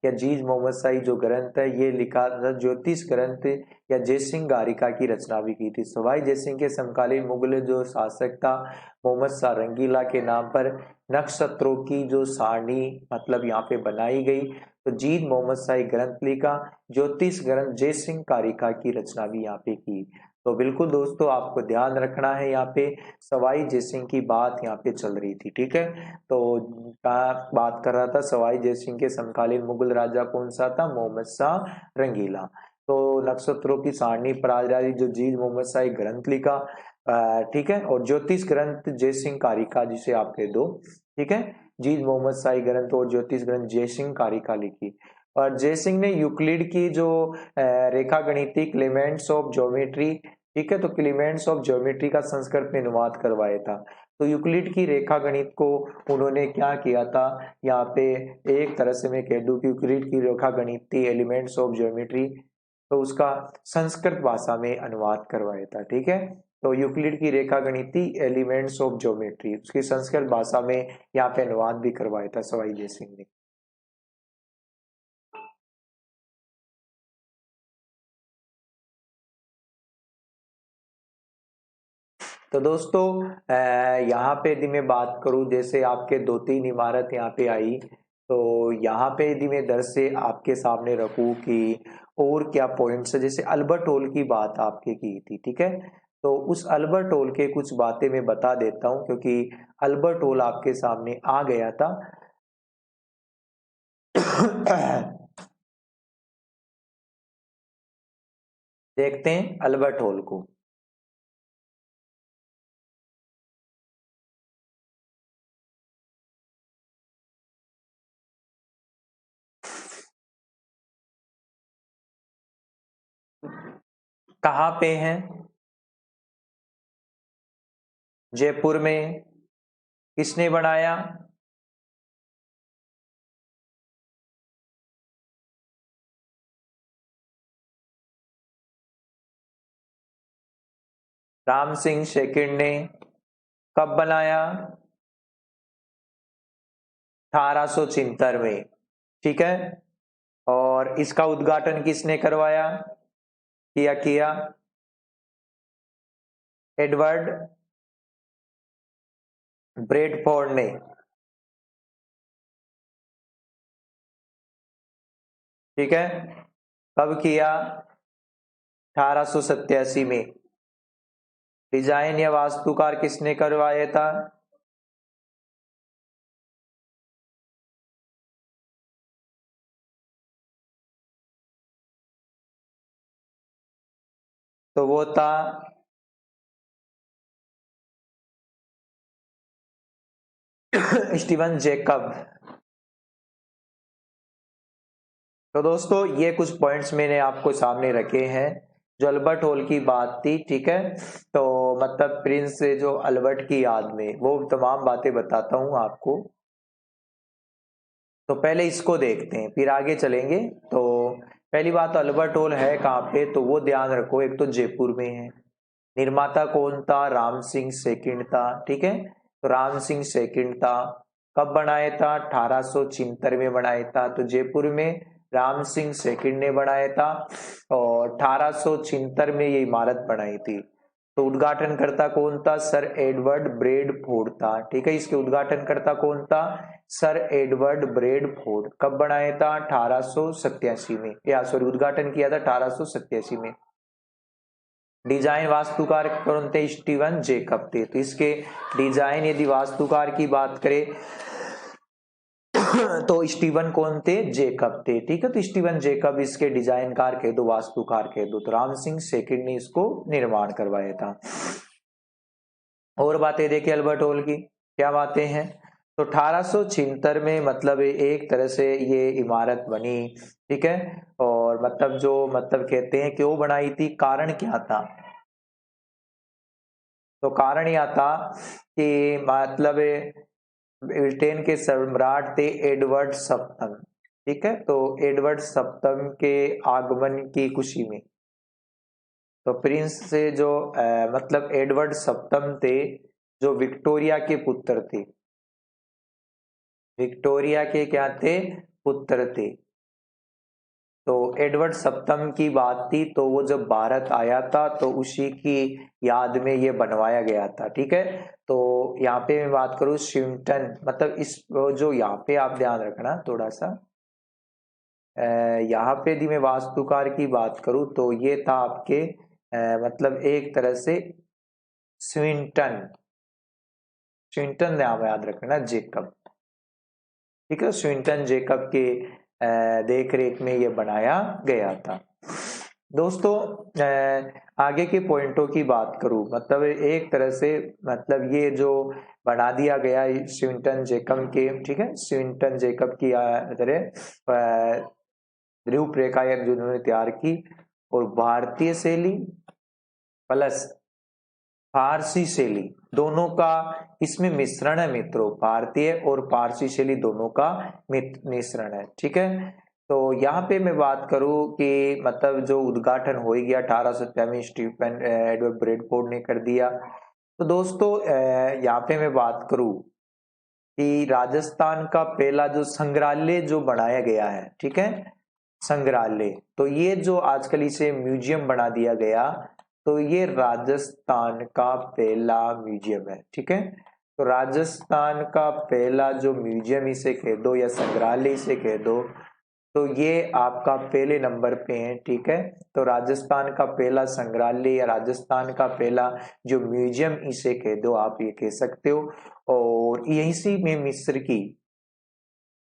या जीज मोहम्मद शाही जो ग्रंथ है ये लिखा था, ज्योतिष ग्रंथ या जयसिंह गारिका की रचना भी की थी। सवाई जयसिंह के समकालीन मुगल जो शासक था मोहम्मद शाह रंगीला के नाम पर नक्षत्रों की जो सारणी मतलब यहाँ पे बनाई गई। तो जीज मोहम्मद शाही ग्रंथ लिखा, ज्योतिष ग्रंथ जयसिंह कारिका की रचना भी यहाँ पे की। तो बिल्कुल दोस्तों आपको ध्यान रखना है, यहाँ पे सवाई जयसिंह की बात यहाँ पे चल रही थी। ठीक है, तो बात कर रहा था सवाई जयसिंह के समकालीन मुगल राजा कौन सा था, मोहम्मद शाह रंगीला। तो नक्षत्रों की सारणी पर आधारित जो जीज मोहम्मद शाही ग्रंथ लिखा, ठीक है, और ज्योतिष ग्रंथ जयसिंह कारिका जिसे आप कह दो। ठीक है, जीज मोहम्मद शाही ग्रंथ और ज्योतिष ग्रंथ जयसिंह कारिका लिखी। और जयसिंह ने यूक्लिड की जो रेखा गणितीय क्लेमेंट्स ऑफ ज्योमेट्री, ठीक है, तो क्लेमेंट्स ऑफ ज्योमेट्री का संस्कृत में अनुवाद करवाया था। तो यूक्लिड की रेखा गणित को उन्होंने क्या किया था, यहाँ पे एक तरह से मैं कह दूं कि यूक्लिड की रेखा गणितीय एलिमेंट्स ऑफ ज्योमेट्री, तो उसका संस्कृत भाषा में अनुवाद करवाया था। ठीक है, तो यूक्लिड की रेखा गणितीय एलिमेंट्स ऑफ ज्योमेट्री उसकी संस्कृत भाषा में यहाँ पे अनुवाद भी करवाया था सवाई जयसिंह ने। तो दोस्तों यहाँ पे यदि मैं बात करूं, जैसे आपके दो तीन इमारत यहाँ पे आई, तो यहाँ पे यदि मैं दर से आपके सामने रखूं कि और क्या पॉइंट्स है, जैसे अल्बर्ट हॉल की बात आपके की थी। ठीक है, तो उस अल्बर्ट हॉल के कुछ बातें मैं बता देता हूं क्योंकि अल्बर्ट हॉल आपके सामने आ गया था। देखते हैं अल्बर्ट हॉल को। कहाँ पे है, जयपुर में। किसने बनाया, राम सिंह सेकंड ने। कब बनाया, 1876 में। ठीक है, और इसका उद्घाटन किसने करवाया, किया किया एडवर्ड ब्रेडफोर्ड ने। ठीक है, कब किया, 1887 में। डिजाइन या वास्तुकार किसने करवाया था, तो वो था स्टीवन जेकब। तो दोस्तों ये कुछ पॉइंट्स मैंने आपको सामने रखे हैं जो अल्बर्ट हॉल की बात थी, ठीक है। तो मतलब प्रिंस से जो अल्बर्ट की याद में वो तमाम बातें बताता हूँ आपको। तो पहले इसको देखते हैं फिर आगे चलेंगे। तो पहली बात, अल्बर्ट हॉल है कहाँ पे, तो वो ध्यान रखो, एक तो जयपुर में है। निर्माता कौन था, राम सिंह सेकंड था, ठीक है। तो राम सिंह सेकंड था। कब बनाया था, 1876 में बनाया था। तो जयपुर में राम सिंह सेकंड ने बनाया था और 1876 में ये इमारत बनाई थी। तो उद्घाटनकर्ता कौन था, सर एडवर्ड ब्रेडफोर्ड था, ठीक है। इसके उद्घाटनकर्ता कौन था, सर एडवर्ड ब्रेडफोर्ड। कब बनाया था, 1887 में, या सॉरी उद्घाटन किया था 1887 में। डिजाइन वास्तुकार कौन थे, स्टीवन जेकब थे। तो इसके डिजाइन यदि वास्तुकार की बात करें तो स्टीवन कौन थे, जेकब थे, ठीक है। तो स्टीवन जेकब इसके डिजाइनकार कह दो, वास्तुकार कह दो। तो राम सिंह सेकंड ने इसको निर्माण करवाया था। और बातें देखिए अल्बर्ट हॉल की, क्या बातें हैं। तो 1876 में मतलब एक तरह से ये इमारत बनी, ठीक है। और मतलब जो मतलब कहते हैं क्यों बनाई थी, कारण क्या था। तो कारण यह था कि मतलब ब्रिटेन के सम्राट थे एडवर्ड सप्तम, ठीक है। तो एडवर्ड सप्तम के आगमन की खुशी में, तो प्रिंस से जो मतलब एडवर्ड सप्तम थे जो विक्टोरिया के पुत्र थे, विक्टोरिया के क्या थे, पुत्र थे। तो एडवर्ड सप्तम की बात थी, तो वो जब भारत आया था तो उसी की याद में ये बनवाया गया था, ठीक है। तो यहाँ पे मैं बात करूँ स्विंटन, मतलब इस जो यहाँ पे आप ध्यान रखना थोड़ा सा, यहाँ पे यदि मैं वास्तुकार की बात करूँ तो ये था आपके मतलब एक तरह से स्विंटन, स्विंटन नाम याद रखना, जेकब, ठीक है। स्विंटन जेकब के देख रेख में ये बनाया गया था। दोस्तों आगे के पॉइंटों की बात करूं, मतलब एक तरह से मतलब ये जो बना दिया गया स्विंटन जेकब के, ठीक है, स्विंटन जेकब की तरह रूपरेखा जिन्होंने तैयार की, और भारतीय शैली प्लस फारसी शैली दोनों का इसमें मिश्रण है मित्रों, भारतीय और फारसी शैली दोनों का मिश्रण है, ठीक है। तो यहाँ पे मैं बात करूं कि मतलब जो उद्घाटन हो ही गया 1870 में, स्टीफन एडवर्ड ब्रेडफोर्ड ने कर दिया। तो दोस्तों यहाँ पे मैं बात करूं कि राजस्थान का पहला जो संग्रहालय जो बनाया गया है, ठीक है, संग्रहालय, तो ये जो आजकल इसे म्यूजियम बना दिया गया, तो ये राजस्थान का पहला म्यूजियम है, ठीक है। तो राजस्थान का पहला जो म्यूजियम इसे कह दो या संग्रहालय इसे कह दो, तो ये आपका पहले नंबर पे है, ठीक है। तो राजस्थान का पहला संग्रहालय या राजस्थान का पहला जो म्यूजियम इसे कह दो, आप ये कह सकते हो। और यही में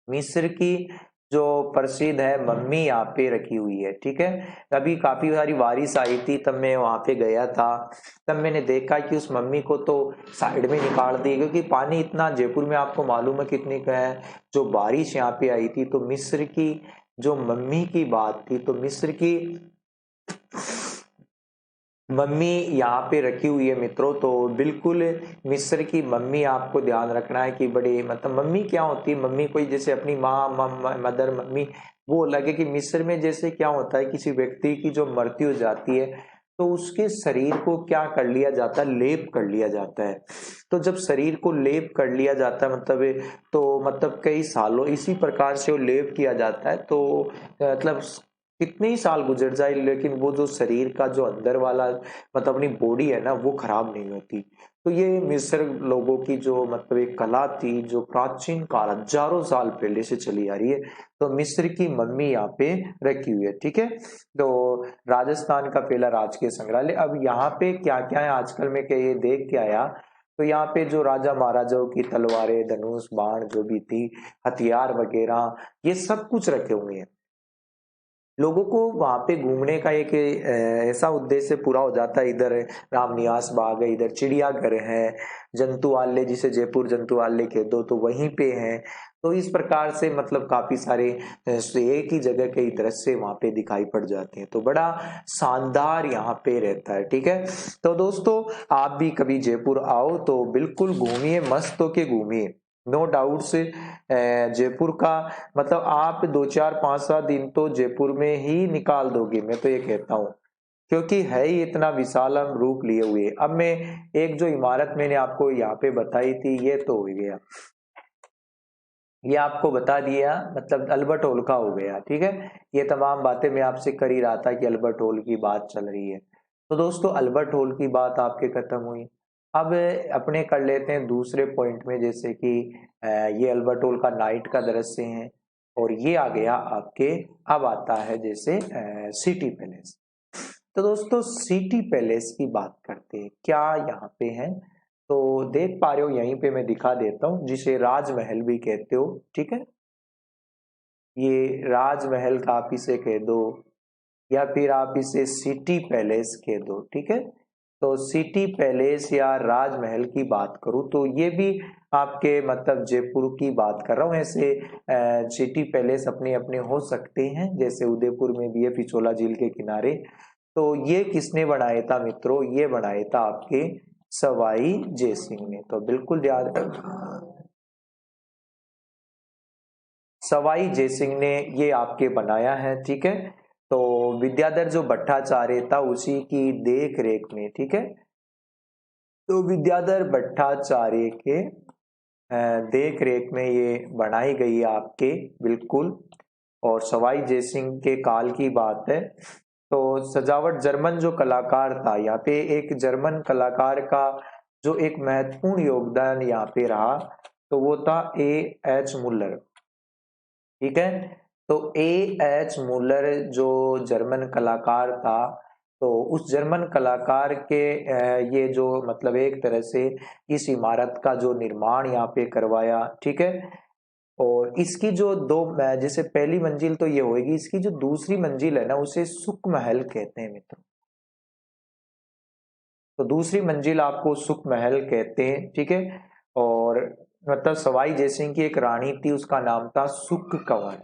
मिस्र की जो प्रसिद्ध है मम्मी यहाँ पे रखी हुई है, ठीक है। अभी काफी सारी बारिश आई थी, तब मैं वहां पे गया था, तब मैंने देखा कि उस मम्मी को तो साइड में निकाल दी, क्योंकि पानी इतना जयपुर में आपको मालूम है कितने का है। जो बारिश यहाँ पे आई थी, तो मिस्र की जो मम्मी की बात थी, तो मिस्र की मम्मी यहाँ पे रखी हुई है मित्रों। तो बिल्कुल मिस्र की मम्मी आपको ध्यान रखना है कि बड़े मतलब मम्मी क्या होती है, मम्मी कोई जैसे अपनी माँ मदर मम्मी वो अलग है, कि मिस्र में जैसे क्या होता है किसी व्यक्ति की जो मृत्यु हो जाती है तो उसके शरीर को क्या कर लिया जाता है, लेप कर लिया जाता है। तो जब शरीर को लेप कर लिया जाता है मतलब तो मतलब कई सालों इसी प्रकार से वो लेप किया जाता है, तो मतलब कितने ही साल गुजर जाए लेकिन वो जो शरीर का जो अंदर वाला मतलब अपनी बॉडी है ना वो खराब नहीं होती। तो ये मिस्र लोगों की जो मतलब एक कला थी जो प्राचीन काल हजारों साल पहले से चली आ रही है। तो मिस्र की मम्मी यहाँ पे रखी हुई है, ठीक है। तो राजस्थान का पहला राजकीय संग्रहालय। अब यहाँ पे क्या क्या है आजकल मैं क्या ये देख के आया, तो यहाँ पे जो राजा महाराजाओं की तलवारें धनुष बाण जो भी थी, हथियार वगैरह, ये सब कुछ रखे हुए हैं। लोगों को वहां पे घूमने का एक ऐसा उद्देश्य पूरा हो जाता है। इधर रामनिवास बाग है, इधर चिड़ियाघर है, जंतुआलय जिसे जयपुर जंतुआलय कह दो तो वहीं पे है। तो इस प्रकार से मतलब काफी सारे एक ही जगह के दृश्य वहां पे दिखाई पड़ जाते हैं, तो बड़ा शानदार यहाँ पे रहता है। ठीक है, तो दोस्तों आप भी कभी जयपुर आओ तो बिल्कुल घूमिए, मस्त होके घूमिए। नो डाउट से जयपुर का मतलब आप 2 4 5 7 दिन तो जयपुर में ही निकाल दोगे, मैं तो ये कहता हूँ, क्योंकि है ही इतना विशाल रूप लिए हुए। अब मैं एक जो इमारत मैंने आपको यहाँ पे बताई थी ये तो हो गया, ये आपको बता दिया, मतलब अल्बर्ट हॉल का हो गया। ठीक है, ये तमाम बातें मैं आपसे कर ही रहा था कि अल्बर्ट हॉल की बात चल रही है। तो दोस्तों अल्बर्ट हॉल की बात आपके खत्म हुई। अब अपने कर लेते हैं दूसरे पॉइंट में, जैसे कि ये अल्बर्ट हॉल का नाइट का दृश्य है, और ये आ गया आपके, अब आता है जैसे सिटी पैलेस। तो दोस्तों सिटी पैलेस की बात करते हैं, क्या यहाँ पे है, तो देख पा रहे हो यहीं पे मैं दिखा देता हूँ, जिसे राजमहल भी कहते हो। ठीक है, ये राजमहल का आप इसे कह दो, या फिर आप इसे सिटी पैलेस कह दो। ठीक है, तो सिटी पैलेस या राजमहल की बात करूं तो ये भी आपके मतलब जयपुर की बात कर रहा हूँ। ऐसे सिटी पैलेस अपने अपने हो सकते हैं, जैसे उदयपुर में भी है पिछोला झील के किनारे। तो ये किसने बनाया था मित्रों, ये बनाया था आपके सवाई जयसिंह ने। तो बिल्कुल ध्यान, सवाई जयसिंह ने ये आपके बनाया है। ठीक है, तो विद्याधर जो भट्टाचार्य था उसी की देख रेख में। ठीक है, तो विद्याधर भट्टाचार्य के देख रेख में ये बनाई गई है आपके, बिल्कुल। और सवाई जयसिंह के काल की बात है, तो सजावट जर्मन जो कलाकार था, यहाँ पे एक जर्मन कलाकार का जो एक महत्वपूर्ण योगदान यहाँ पे रहा, तो वो था A.H. मुल्लर। ठीक है, तो A.H. मुल्लर जो जर्मन कलाकार था, तो उस जर्मन कलाकार के ये जो मतलब एक तरह से इस इमारत का जो निर्माण यहाँ पे करवाया। ठीक है, और इसकी जो दो, जैसे पहली मंजिल तो ये होगी, इसकी जो दूसरी मंजिल है ना उसे सुख महल कहते हैं मित्रों। तो दूसरी मंजिल आपको सुख महल कहते हैं। ठीक है, और मतलब सवाई जयसिंह की एक रानी थी, उसका नाम था सुख कंवर,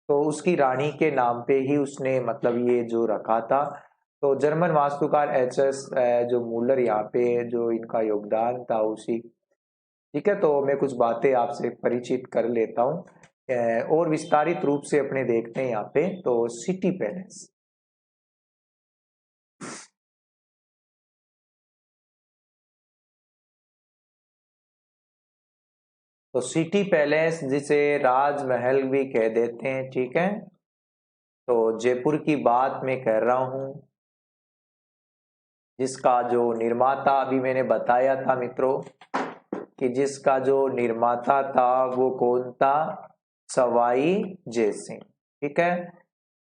तो उसकी रानी के नाम पे ही उसने मतलब ये जो रखा था। तो जर्मन वास्तुकार H.S. जो मूलर यहाँ पे जो इनका योगदान था उसी। ठीक है, तो मैं कुछ बातें आपसे परिचित कर लेता हूँ, और विस्तारित रूप से अपने देखते हैं यहाँ पे। तो सिटी पैलेस, तो सिटी पैलेस जिसे राजमहल भी कह देते हैं। ठीक है, तो जयपुर की बात मैं कह रहा हूँ, जिसका जो निर्माता अभी मैंने बताया था मित्रों, कि जिसका जो निर्माता था वो कौन था, सवाई जयसिंह। ठीक है,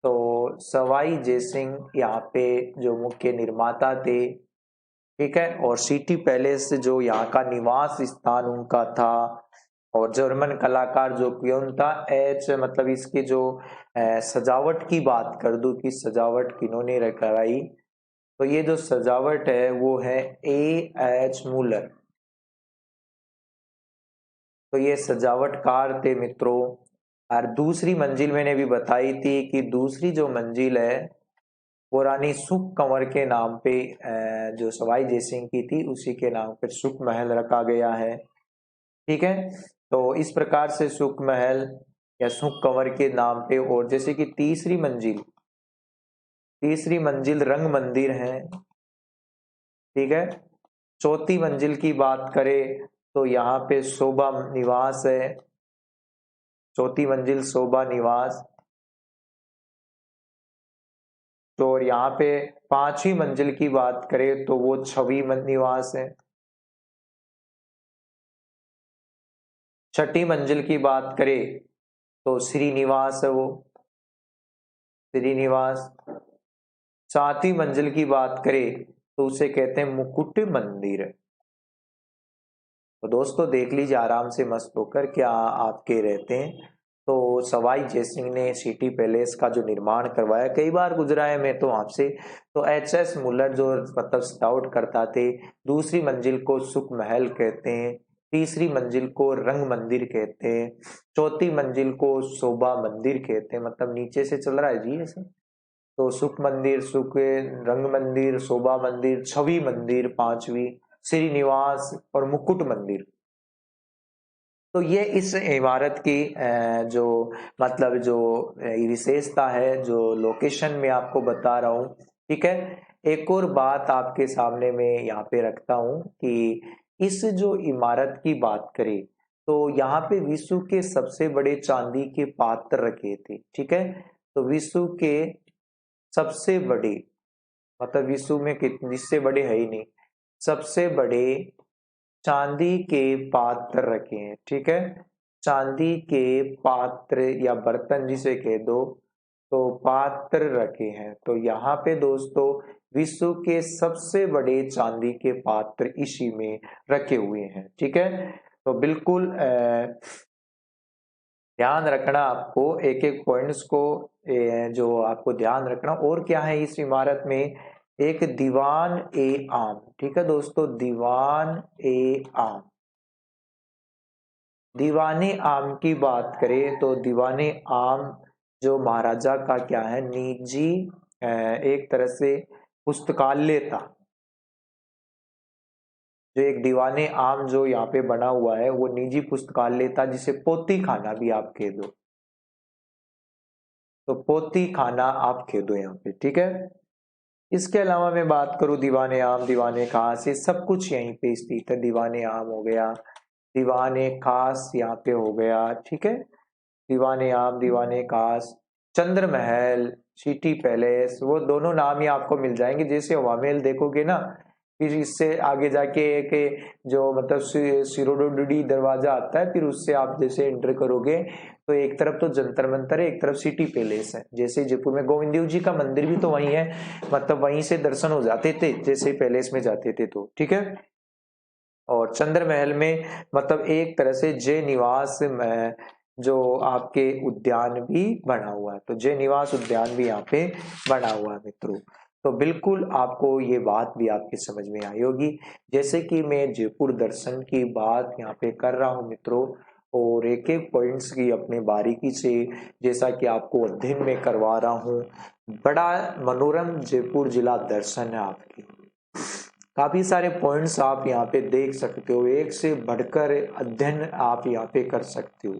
तो सवाई जयसिंह यहाँ पे जो मुख्य निर्माता थे। ठीक है, और सिटी पैलेस जो यहाँ का निवास स्थान उनका था, और जर्मन कलाकार जो क्यों था, एच मतलब इसकी जो सजावट की बात कर दूं कि सजावट किन्होंने कराई, तो ये जो सजावट है वो है A.H. मूलर। तो ये सजावटकार थे मित्रों। और दूसरी मंजिल मैंने भी बताई थी कि दूसरी जो मंजिल है वो रानी सुख कंवर के नाम पे, जो सवाई जयसिंह की थी उसी के नाम पर सुख महल रखा गया है। ठीक है, तो इस प्रकार से सुख महल या सुख कंवर के नाम पे, और जैसे कि तीसरी मंजिल रंग मंदिर है। ठीक है, चौथी मंजिल की बात करें तो यहाँ पे शोभा निवास है, चौथी मंजिल शोभा निवास। तो और यहाँ पे पांचवी मंजिल की बात करें तो वो छवि निवास है। छठी मंजिल की बात करें तो श्रीनिवास है वो, श्रीनिवास। सातवीं मंजिल की बात करें तो उसे कहते हैं मुकुट मंदिर। तो दोस्तों देख लीजिए आराम से मस्त होकर क्या आपके रहते हैं। तो सवाई जयसिंह ने सिटी पैलेस का जो निर्माण करवाया, कई बार गुजरा है मैं तो आपसे। तो एच.एस. मुल्लर जो मतलब स्काउट करता थे। दूसरी मंजिल को सुख महल कहते हैं, तीसरी मंजिल को रंग मंदिर कहते हैं, चौथी मंजिल को शोभा मंदिर कहते हैं। मतलब नीचे से चल रहा है जी ऐसे। तो सुख मंदिर, सुख रंग मंदिर, शोभा मंदिर, छवि मंदिर पांचवी, श्रीनिवास और मुकुट मंदिर। तो ये इस इमारत की जो मतलब जो विशेषता है, जो लोकेशन में आपको बता रहा हूँ, ठीक है। एक और बात आपके सामने मैं यहाँ पे रखता हूँ कि इस जो इमारत की बात करें तो यहाँ पे विश्व के सबसे बड़े चांदी के पात्र रखे थे, ठीक है। तो विश्व के सबसे बड़े, मतलब विश्व में कितने, इससे बड़े है ही नहीं, सबसे बड़े चांदी के पात्र रखे हैं, ठीक है। चांदी के पात्र या बर्तन जिसे कह दो, तो पात्र रखे हैं। तो यहाँ पे दोस्तों विश्व के सबसे बड़े चांदी के पात्र इसी में रखे हुए हैं, ठीक है। तो बिल्कुल ध्यान रखना आपको एक एक पॉइंट्स को, जो आपको ध्यान रखना। और क्या है इस इमारत में, एक दीवान ए आम, ठीक है दोस्तों, दीवान ए आम। दीवाने आम की बात करें तो दीवाने आम जो महाराजा का क्या है, निजी एक तरह से पुस्तकालय था। जो एक दीवाने आम जो यहाँ पे बना हुआ है वो निजी पुस्तकालय था, जिसे पोती खाना भी आप कह दो। तो पोती खाना आप कह दो यहाँ पे, ठीक है। इसके अलावा मैं बात करूं दीवाने आम, दीवाने खास, ये सब कुछ यहीं पे स्थित है। दीवाने आम हो गया, दीवाने खास यहाँ पे हो गया, ठीक है। दीवाने आम, दीवाने खास, चंद्र महल, सिटी पैलेस, वो दोनों नाम ही आपको मिल जाएंगे। जैसे हवा महल देखोगे ना, फिर इससे आगे जाके एक जो मतलब सिरोडोडी दरवाजा आता है, फिर उससे आप जैसे एंटर करोगे तो एक तरफ तो जंतर मंतर है, एक तरफ सिटी पैलेस है। जैसे जयपुर में गोविंद देव जी का मंदिर भी तो वहीं है, मतलब वहीं से दर्शन हो जाते थे जैसे पैलेस में जाते थे, तो ठीक है। और चंद्र महल में मतलब एक तरह से जय निवास में जो आपके उद्यान भी बना हुआ है, तो जय निवास उद्यान भी यहाँ पे बना हुआ है मित्रों। तो बिल्कुल आपको ये बात भी आपकी समझ में आई होगी। जैसे कि मैं जयपुर दर्शन की बात यहाँ पे कर रहा हूँ मित्रों, और एक एक पॉइंट्स की अपने बारीकी से जैसा कि आपको अध्ययन में करवा रहा हूँ। बड़ा मनोरम जयपुर जिला दर्शन है आपकी। काफी सारे पॉइंट्स आप यहाँ पे देख सकते हो, एक से बढ़कर अध्ययन आप यहाँ पे कर सकते हो।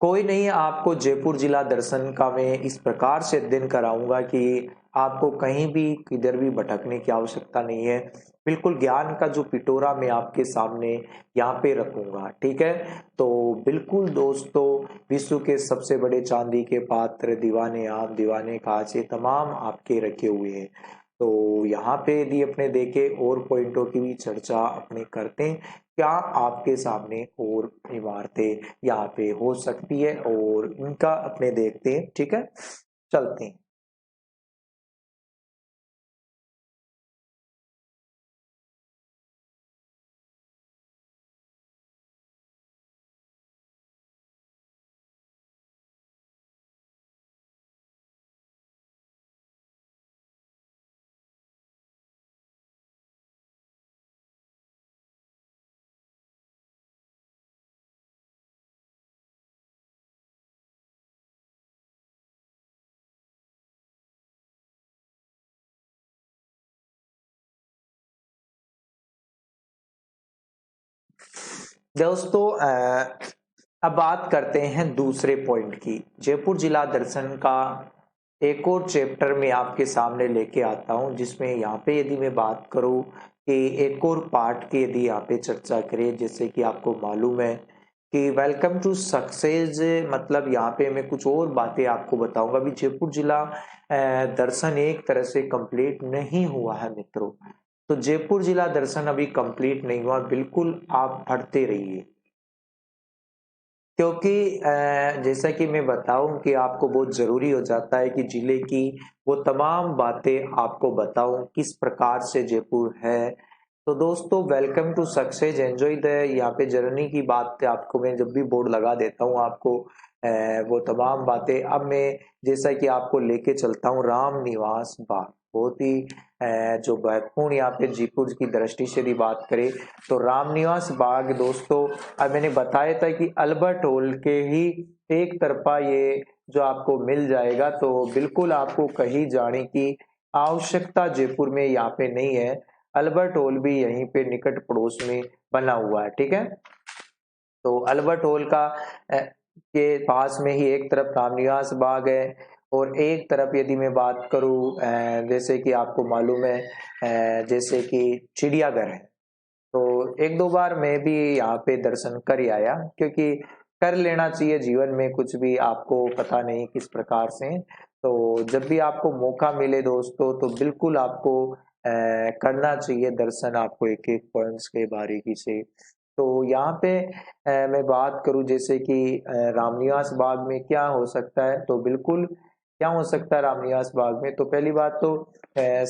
कोई नहीं, आपको जयपुर जिला दर्शन का मैं इस प्रकार से अध्ययन कराऊंगा कि आपको कहीं भी किधर भी भटकने की आवश्यकता नहीं है। बिल्कुल ज्ञान का जो पिटोरा मैं आपके सामने यहाँ पे रखूंगा, ठीक है। तो बिल्कुल दोस्तों, विश्व के सबसे बड़े चांदी के पात्र, दीवाने आम, दीवाने खांचे, तमाम आपके रखे हुए हैं। तो यहाँ पे यदि अपने देखे और पॉइंटों की भी चर्चा अपने करते हैं, क्या आपके सामने और इमारतें यहाँ पे हो सकती है और इनका अपने देखते हैं, ठीक है। चलते हैं। दोस्तों अब बात करते हैं दूसरे पॉइंट की। जयपुर जिला दर्शन का एक और चैप्टर में आपके सामने लेके आता हूं, जिसमें यहाँ पे यदि मैं बात करूं कि एक और पार्ट की यदि यहाँ पे चर्चा करें, जैसे कि आपको मालूम है कि वेलकम टू सक्सेस, मतलब यहाँ पे मैं कुछ और बातें आपको बताऊंगा। अभी जयपुर जिला दर्शन एक तरह से कंप्लीट नहीं हुआ है मित्रों। तो जयपुर जिला दर्शन अभी कंप्लीट नहीं हुआ, बिल्कुल आप पढ़ते रहिए। क्योंकि जैसा कि मैं बताऊं कि आपको बहुत जरूरी हो जाता है कि जिले की वो तमाम बातें आपको बताऊं, किस प्रकार से जयपुर है, तो दोस्तों welcome to success enjoy the यहाँ पे जर्नी की बात आपको मैं जब भी बोर्ड लगा देता हूँ आपको वो तमाम बातें अब मैं जैसा कि आपको लेके चलता हूँ राम निवास बाग। बहुत ही जो महत्वपूर्ण यहाँ पे जयपुर की दृष्टि से भी बात करें तो राम निवास बाग दोस्तों अब मैंने बताया था कि अल्बर्ट हॉल के ही एक तरफा ये जो आपको मिल जाएगा, तो बिल्कुल आपको कहीं जाने की आवश्यकता जयपुर में यहाँ पे नहीं है। अल्बर्ट हॉल भी यहीं पे निकट पड़ोस में बना हुआ है, ठीक है। तो अल्बर्ट हॉल का के पास में ही एक तरफ रामनिवास बाग है और एक तरफ यदि मैं बात करूं जैसे कि आपको मालूम है जैसे कि चिड़ियाघर है। तो एक दो बार मैं भी यहाँ पे दर्शन कर ही आया, क्योंकि कर लेना चाहिए जीवन में, कुछ भी आपको पता नहीं किस प्रकार से। तो जब भी आपको मौका मिले दोस्तों तो बिल्कुल आपको करना चाहिए दर्शन, आपको एक एक पॉइंट्स के बारीकी से। तो यहाँ पे मैं बात करूं जैसे कि रामनिवास बाग में क्या हो सकता है, तो बिल्कुल क्या हो सकता है रामनिवास बाग में। तो पहली बात तो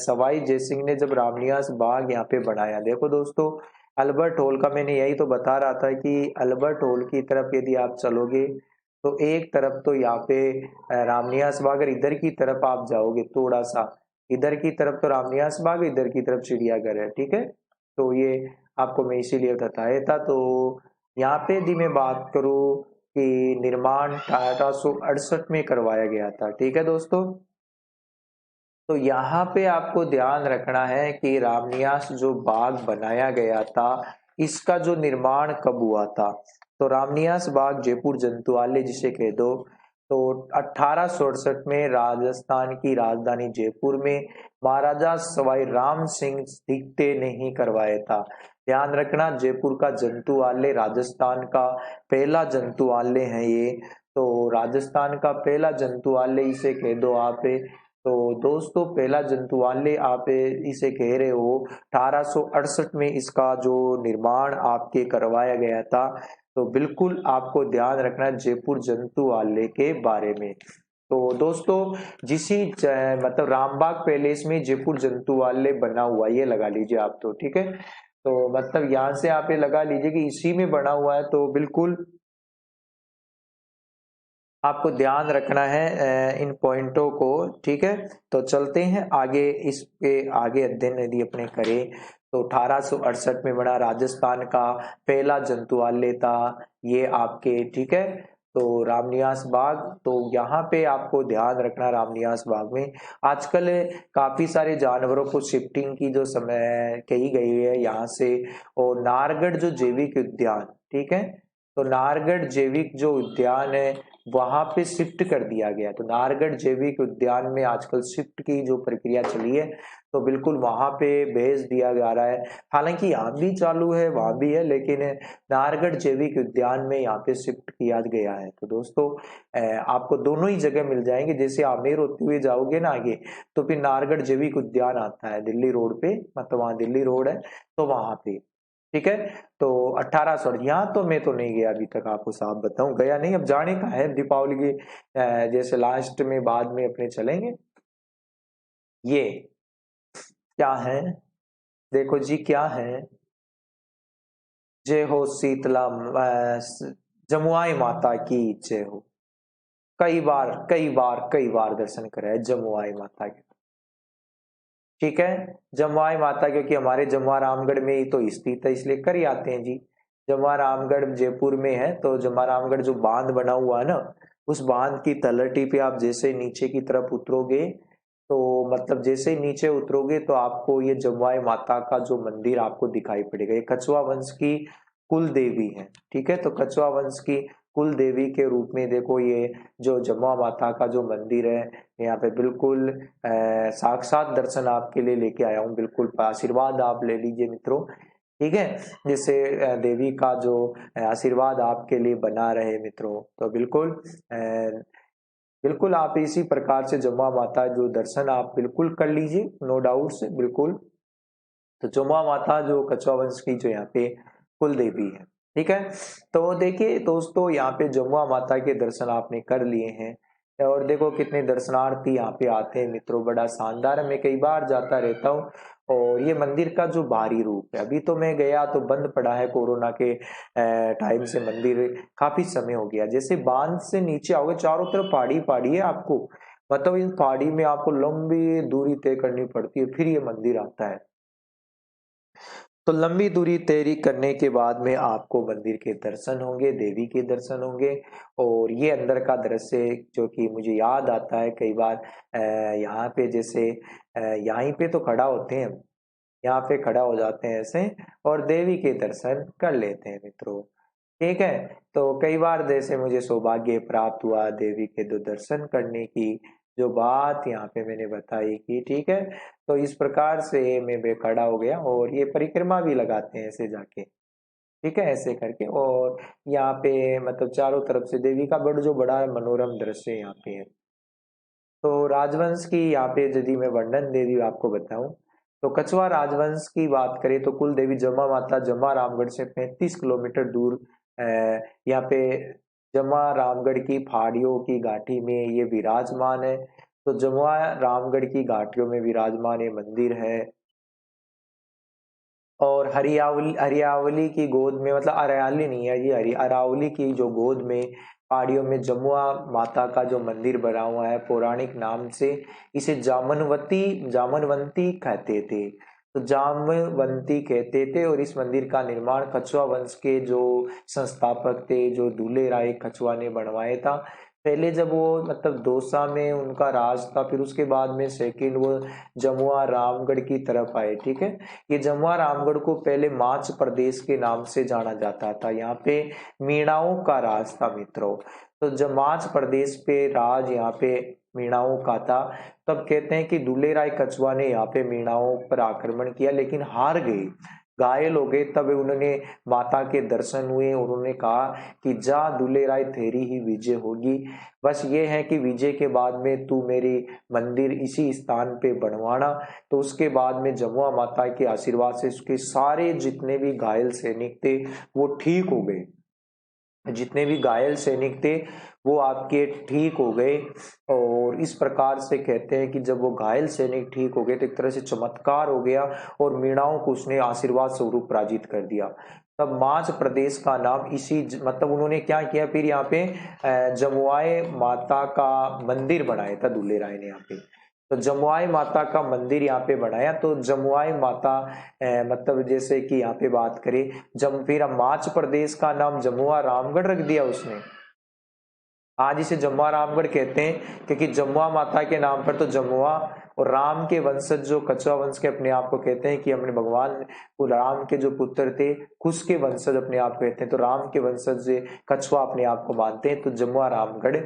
सवाई जयसिंह ने जब रामनिवास बाग यहाँ पे बनाया, देखो दोस्तों अल्बर्ट हॉल का मैंने यही तो बता रहा था कि अल्बर्ट हॉल की तरफ यदि आप चलोगे तो एक तरफ तो यहाँ पे रामनिवास बाग, अगर इधर की तरफ आप जाओगे थोड़ा सा इधर की तरफ तो रामनिवास बाग, इधर की तरफ चिड़ियाघर है, ठीक है। तो ये आपको मैं इसीलिए बताया था। तो यहाँ पे यदि मैं बात करूँ कि निर्माण 1868 में करवाया गया था, ठीक है दोस्तों। तो यहाँ पे आपको ध्यान रखना है कि रामनिवास जो बाग बनाया गया था इसका जो निर्माण कब हुआ था, तो रामनिवास बाग जयपुर जंतुआलय जिसे कह दो, तो 1868 में राजस्थान की राजधानी जयपुर में महाराजा सवाई राम सिंह द्वितीय ने ही करवाया था। ध्यान रखना जयपुर का जंतुआलय राजस्थान का पहला जंतुआलय है ये, तो राजस्थान का पहला जंतुआलय इसे कह दो आप। तो दोस्तों पहला जंतुआलय आप इसे कह रहे हो, 1868 में इसका जो निर्माण आपके करवाया गया था। तो बिल्कुल आपको ध्यान रखना जयपुर जंतुआलय के बारे में। तो दोस्तों मतलब रामबाग पैलेस में जयपुर जंतुआलय बना हुआ, ये लगा लीजिए आप, तो ठीक है। तो मतलब यहाँ से आप ये लगा लीजिए कि इसी में बना हुआ है, तो बिल्कुल आपको ध्यान रखना है इन पॉइंटों को, ठीक है। तो चलते हैं आगे, इस पे आगे अध्ययन यदि अपने करें तो 1868 में बना राजस्थान का पहला जंतुआलय था ये आपके, ठीक है। तो रामनिवास बाग, तो यहाँ पे आपको ध्यान रखना रामनिवास बाग में आजकल काफी सारे जानवरों को शिफ्टिंग की जो समय कही गई है यहाँ से, और नाहरगढ़ जो जैविक उद्यान, ठीक है। तो नाहरगढ़ जैविक जो उद्यान है वहां पे शिफ्ट कर दिया गया, तो नाहरगढ़ जैविक उद्यान में आजकल शिफ्ट की जो प्रक्रिया चली है तो बिल्कुल वहां पे भेज दिया जा रहा है। हालांकि यहाँ भी चालू है वहां भी है, लेकिन नाहरगढ़ जैविक उद्यान में यहाँ पे शिफ्ट किया गया है। तो दोस्तों आपको दोनों ही जगह मिल जाएंगे, जैसे आमेर होते हुए जाओगे ना आगे तो फिर नाहरगढ़ जैविक उद्यान आता है दिल्ली रोड पे, मतलब वहाँ दिल्ली रोड है तो वहां पे, ठीक है। तो 1800 यहाँ तो मैं तो नहीं गया अभी तक, आपको साफ बताऊं गया नहीं, अब जाने का है दीपावली की जैसे लास्ट में बाद में अपने चलेंगे। ये क्या है, देखो जी क्या है, जय हो शीतला जमुआई माता की जय हो। कई बार कई बार कई बार दर्शन करे है जमुआई माता के, ठीक है। जमुआई माता क्योंकि हमारे जमुआ रामगढ़ में ही तो स्थित है इसलिए कर ही आते हैं जी। जमुआ रामगढ़ जयपुर में है, तो जमुआ रामगढ़ जो बांध बना हुआ है ना, उस बांध की तलहटी पे आप जैसे नीचे की तरफ उतरोगे, तो मतलब जैसे ही नीचे उतरोगे तो आपको ये जमुआई माता का जो मंदिर आपको दिखाई पड़ेगा। ये कछुआ वंश की कुल देवी है, ठीक है। तो कछुआ वंश की कुल देवी के रूप में देखो ये जो जमुआ माता का जो मंदिर है यहाँ पे बिल्कुल साक्षात दर्शन आपके लिए लेके आया हूँ, बिल्कुल आशीर्वाद आप ले लीजिए मित्रों, ठीक है। जैसे देवी का जो आशीर्वाद आपके लिए बना रहे मित्रों, तो बिल्कुल बिल्कुल आप इसी प्रकार से जमुआ माता जो दर्शन आप बिल्कुल कर लीजिए, नो डाउट से बिल्कुल। तो जमुआ माता जो कछुआ वंश की जो यहाँ पे कुल देवी है, ठीक है। तो देखिए दोस्तों यहाँ पे जमुआ माता के दर्शन आपने कर लिए हैं, और देखो कितने दर्शनार्थी यहाँ पे आते हैं मित्रों, बड़ा शानदार है, मैं कई बार जाता रहता हूँ और ये मंदिर का जो बाहरी रूप है, अभी तो मैं गया तो बंद पड़ा है कोरोना के टाइम से, मंदिर काफी समय हो गया। जैसे बांध से नीचे आओगे चारों तरफ पहाड़ी पहाड़ी है आपको, मतलब इस पहाड़ी में आपको लंबी दूरी तय करनी पड़ती है, फिर ये मंदिर आता है। तो लंबी दूरी तय करने के बाद में आपको मंदिर के दर्शन होंगे, देवी के दर्शन होंगे। और ये अंदर का दृश्य जो कि मुझे याद आता है कई बार, यहाँ पे जैसे यहीं पे तो खड़ा होते हैं हम, यहाँ पे खड़ा हो जाते हैं ऐसे और देवी के दर्शन कर लेते हैं मित्रों। ठीक है, तो कई बार जैसे मुझे सौभाग्य प्राप्त हुआ देवी के दो दर्शन करने की, जो बात यहाँ पे मैंने बताई कि ठीक है, तो इस प्रकार से मैं खड़ा हो गया और ये परिक्रमा भी लगाते हैं ऐसे जाके, ठीक है, ऐसे करके। और यहाँ पे मतलब चारों तरफ से देवी का बड़ा जो बड़ा मनोरम दृश्य यहाँ पे है। तो राजवंश की यहाँ पे यदि मैं वर्णन देवी आपको बताऊं, तो कछवा राजवंश की बात करें तो कुल देवी जमा माता जमा रामगढ़ से 35 किलोमीटर दूर यहाँ पे जमा रामगढ़ की पहाड़ियों की घाटी में ये विराजमान है। तो जमा रामगढ़ की घाटियों में विराजमान ये मंदिर है। और हरियावली हरियावली की गोद में, मतलब अरयाली नहीं है ये, अरावली की जो गोद में पहाड़ियों में जमुआ माता का जो मंदिर बना हुआ है, पौराणिक नाम से इसे जामनवंती कहते थे। तो जामवंती कहते थे और इस मंदिर का निर्माण कछवा वंश के जो संस्थापक थे, जो दूल्हे राय कछवा ने बनवाया था। पहले जब वो मतलब दौसा में उनका राज था, फिर उसके बाद में सेकंड वो जमुआ रामगढ़ की तरफ आए। ठीक है, ये जमुआ रामगढ़ को पहले माच प्रदेश के नाम से जाना जाता था, यहाँ पे मीणाओं का राज था मित्रों। तो जब माच प्रदेश पे राज यहाँ पे मीणाओं का था, तब कहते हैं कि दुल्ले राय कछवा ने यहाँ पे मीणाओं पर आक्रमण किया लेकिन हार गए, घायल हो गए। तब उन्होंने माता के दर्शन हुए, उन्होंने कहा कि जा दुल्ले राय तेरी ही विजय होगी, बस ये है कि विजय के बाद में तू मेरी मंदिर इसी स्थान पे बनवाना। तो उसके बाद में जमुआ माता के आशीर्वाद से उसके सारे जितने भी घायल सैनिक थे वो ठीक हो गए, जितने भी घायल सैनिक थे वो आपके ठीक हो गए। और इस प्रकार से कहते हैं कि जब वो घायल सैनिक ठीक हो गए तो एक तरह से चमत्कार हो गया और मीणाओं को उसने आशीर्वाद स्वरूप पराजित कर दिया। तब माच प्रदेश का नाम इसी मतलब उन्होंने क्या किया, फिर यहाँ पे जमुआए माता का मंदिर बनाया था दुल्ले राय ने यहाँ पे। तो जमुआई माता का मंदिर यहाँ पे बनाया। तो जमुआई माता मतलब जैसे कि यहाँ पे बात करें, जम फिर हम माच प्रदेश का नाम जमुआ रामगढ़ रख दिया उसने। आज इसे जमुआ रामगढ़ कहते हैं क्योंकि जमुआ माता के नाम पर तो जमुआ, और राम के वंशज जो कछवा वंश के अपने आप को कहते हैं कि हमने भगवान को राम के जो पुत्र थे कुश के वंशज अपने आप कहते हैं, तो राम के वंशज कछवा अपने आप को मानते हैं। तो जमुआ रामगढ़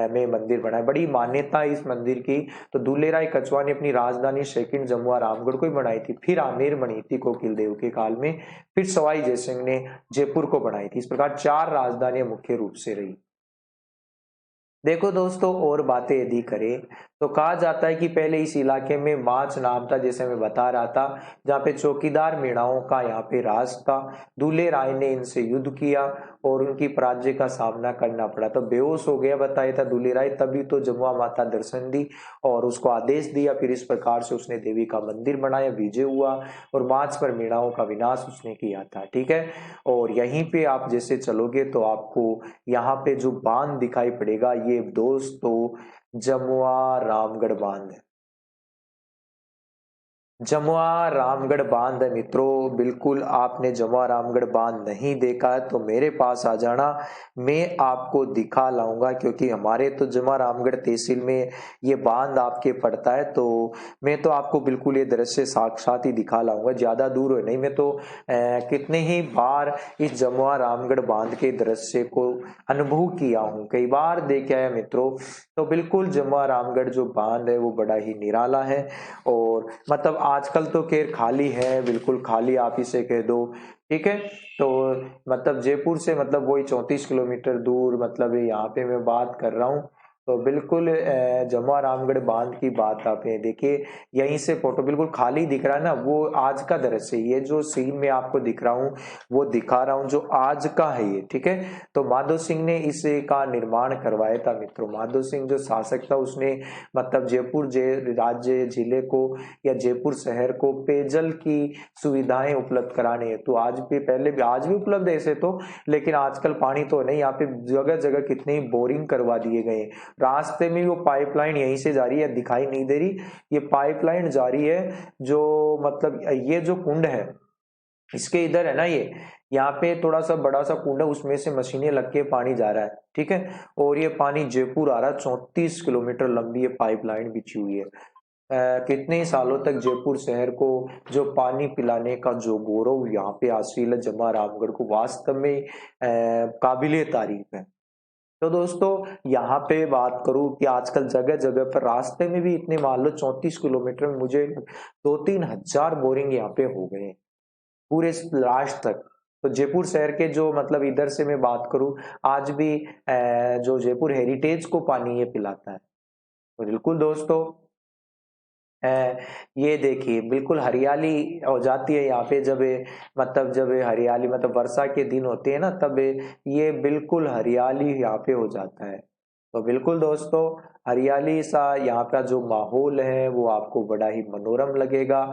में मंदिर बना है, बड़ी मान्यता है इस मंदिर की। तो दूल्हे राय कछवा ने अपनी राजधानी सेकंड जमुआ रामगढ़ को ही बनाई थी, फिर आमेर बनी थी कोकिल देव के काल में, फिर सवाई जयसिंह ने जयपुर को बनाई थी। इस प्रकार 4 राजधानियां मुख्य रूप से रही। देखो दोस्तों, और बातें यदि करें तो कहा जाता है कि पहले इस इलाके में माच नाम था, जैसे मैं बता रहा था, जहाँ पे चौकीदार मीणाओं का यहाँ पे राज था। दूल्हे राय ने इनसे युद्ध किया और उनकी पराजय का सामना करना पड़ा, तो बेहोश हो गया बताया था दूल्हे राय, तभी तो जमुआ माता दर्शन दी और उसको आदेश दिया। फिर इस प्रकार से उसने देवी का मंदिर बनाया, विजय हुआ और माच पर मीणाओं का विनाश उसने किया था। ठीक है, और यहीं पे आप जैसे चलोगे तो आपको यहाँ पे जो बांध दिखाई पड़ेगा, ये दोस्तों जमुआ रामगढ़ बांध है। जमुआ रामगढ़ बांध है मित्रों, बिल्कुल आपने जमुआ रामगढ़ बांध नहीं देखा है तो मेरे पास आ जाना, मैं आपको दिखा लाऊंगा, क्योंकि हमारे तो जमुआ रामगढ़ तहसील में ये बांध आपके पड़ता है। तो मैं तो आपको बिल्कुल ये दृश्य साक्षात ही दिखा लाऊंगा, ज्यादा दूर है नहीं। मैं तो कितने ही बार इस जमुआ रामगढ़ बांध के दृश्य को अनुभव किया हूँ, कई बार देख आया मित्रों। तो बिल्कुल जमुआ रामगढ़ जो बांध है वो बड़ा ही निराला है। और मतलब आजकल तो खैर खाली है, बिल्कुल खाली आप इसे कह दो। ठीक है, तो मतलब जयपुर से मतलब वही 34 किलोमीटर दूर मतलब यहाँ पे मैं बात कर रहा हूँ। तो बिल्कुल जमुआ रामगढ़ बांध की बात आप ये देखिए, यहीं से फोटो बिल्कुल खाली दिख रहा है ना, वो आज का दृश्य है। ये जो सीन में आपको दिख रहा हूँ वो दिखा रहा हूँ जो आज का है ये, ठीक है। तो माधो सिंह ने इसे का निर्माण करवाया था मित्रों। माधो सिंह जो शासक था उसने मतलब जयपुर राज्य जिले को या जयपुर शहर को पेयजल की सुविधाएं उपलब्ध कराने हेतु, आज भी पहले भी आज भी उपलब्ध है ऐसे तो, लेकिन आजकल पानी तो नहीं, यहाँ पे जगह जगह कितनी बोरिंग करवा दिए गए। रास्ते में वो पाइपलाइन यहीं से जा रही है, दिखाई नहीं दे रही, ये पाइपलाइन जा रही है जो मतलब ये जो कुंड है इसके इधर है ना, ये यहाँ पे थोड़ा सा बड़ा सा कुंड है, उसमें से मशीनें लग के पानी जा रहा है, ठीक है। और ये पानी जयपुर आ रहा है, 34 किलोमीटर लंबी ये पाइपलाइन बिछी हुई है। कितने सालों तक जयपुर शहर को जो पानी पिलाने का जो गौरव यहाँ पे हासिल है जमुआ रामगढ़ को, वास्तव में काबिले तारीफ है। तो दोस्तों यहाँ पे बात करूं कि आजकल जगह जगह पर रास्ते में भी इतने, मान लो 34 किलोमीटर में मुझे 2-3 हजार बोरिंग यहाँ पे हो गए पूरे लास्ट तक। तो जयपुर शहर के जो मतलब इधर से मैं बात करूं, आज भी जो जयपुर हेरिटेज को पानी ये पिलाता है। तो बिल्कुल दोस्तों ये देखिए बिल्कुल हरियाली हो जाती है यहाँ पे, जब मतलब जब हरियाली मतलब वर्षा के दिन होते हैं ना, तब ये बिल्कुल हरियाली यहाँ पे हो जाता है। तो बिल्कुल दोस्तों हरियाली सा यहाँ का जो माहौल है वो आपको बड़ा ही मनोरम लगेगा।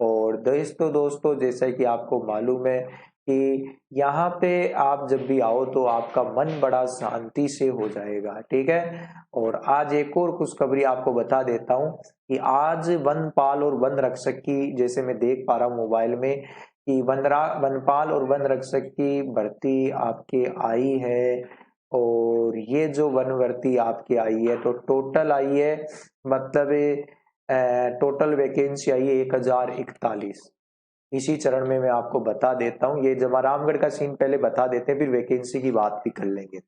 और दोस्तों जैसा कि आपको मालूम है कि यहाँ पे आप जब भी आओ तो आपका मन बड़ा शांति से हो जाएगा, ठीक है। और आज एक और खुशखबरी आपको बता देता हूँ कि आज वनपाल और वन रक्षक की, जैसे मैं देख पा रहा हूँ मोबाइल में कि वनपाल और वन रक्षक की भर्ती आपके आई है। और ये जो वन भर्ती आपकी आई है तो टोटल आई है, मतलब टोटल वैकेंसी आई है 1041। इसी चरण में मैं आपको बता देता हूँ, ये जब रामगढ़ का सीन पहले बता देते हैं, फिर वैकेंसी की बात भी कर लेंगे।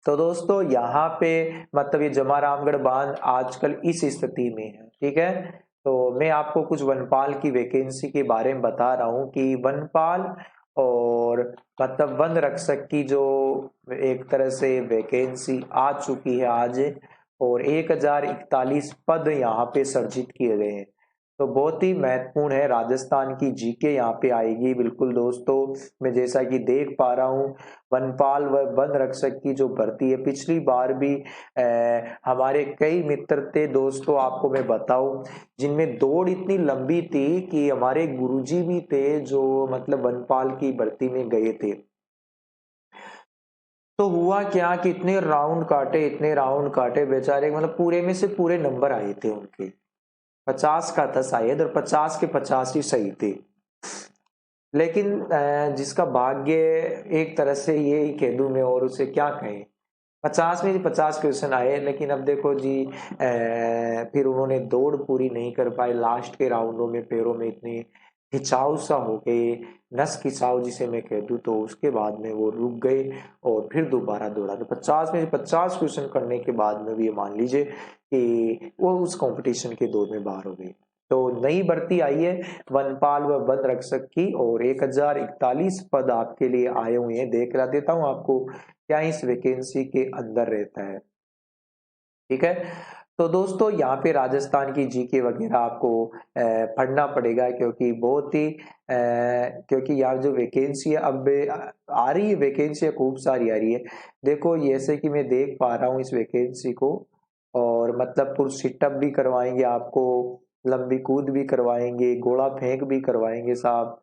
तो दोस्तों यहाँ पे मतलब ये जमुआ रामगढ़ बांध आजकल इस स्थिति में है, ठीक है। तो मैं आपको कुछ वनपाल की वैकेंसी के बारे में बता रहा हूँ कि वनपाल और मतलब वन रक्षक की जो एक तरह से वैकेंसी आ चुकी है आज, और 1041 पद यहाँ पे सर्जित किए गए हैं। तो बहुत ही महत्वपूर्ण है, राजस्थान की जीके यहाँ पे आएगी बिल्कुल दोस्तों। मैं जैसा कि देख पा रहा हूँ वनपाल व वन रक्षक की जो भर्ती है, पिछली बार भी हमारे कई मित्र थे दोस्तों, आपको मैं बताऊं, जिनमें दौड़ इतनी लंबी थी कि हमारे गुरुजी भी थे जो मतलब वनपाल की भर्ती में गए थे। तो हुआ क्या कि इतने राउंड काटे बेचारे, मतलब पूरे में से पूरे नंबर आए थे उनके, 50 का था शायद, और 50 के 50 ही सही थे। लेकिन जिसका भाग्य, एक तरह से ये ही कह दूं मैं, और उसे क्या कहें, 50 में 50 क्वेश्चन आए, लेकिन अब देखो जी फिर उन्होंने दौड़ पूरी नहीं कर पाए। लास्ट के राउंडों में पैरों में इतनी खिंचाव सा हो गए, नस खिंचाव जिसे मैं कह दूं, तो उसके बाद में वो रुक गए और फिर दोबारा दौड़ा। तो 50 में 50 क्वेश्चन करने के बाद में भी ये मान लीजिए कि वो उस कंपटीशन के दौर में बाहर हो गए। तो नई भर्ती आई है वनपाल व वन रक्षक की, और 1041 पद आपके लिए आए हुए हैं। देख रहा देता हूं आपको क्या इस वैकेंसी के अंदर रहता है, ठीक है। तो दोस्तों यहाँ पे राजस्थान की जीके वगैरह आपको पढ़ना पड़ेगा, क्योंकि बहुत ही क्योंकि यार जो वैकेंसी है अब आ रही है, वैकेंसी खूब सारी आ रही है। देखो जैसे कि मैं देख पा रहा हूँ इस वैकेंसी को, और मतलब पुरुष सिटअप भी करवाएंगे आपको, लंबी कूद भी करवाएंगे, गोला फेंक भी करवाएंगे साहब,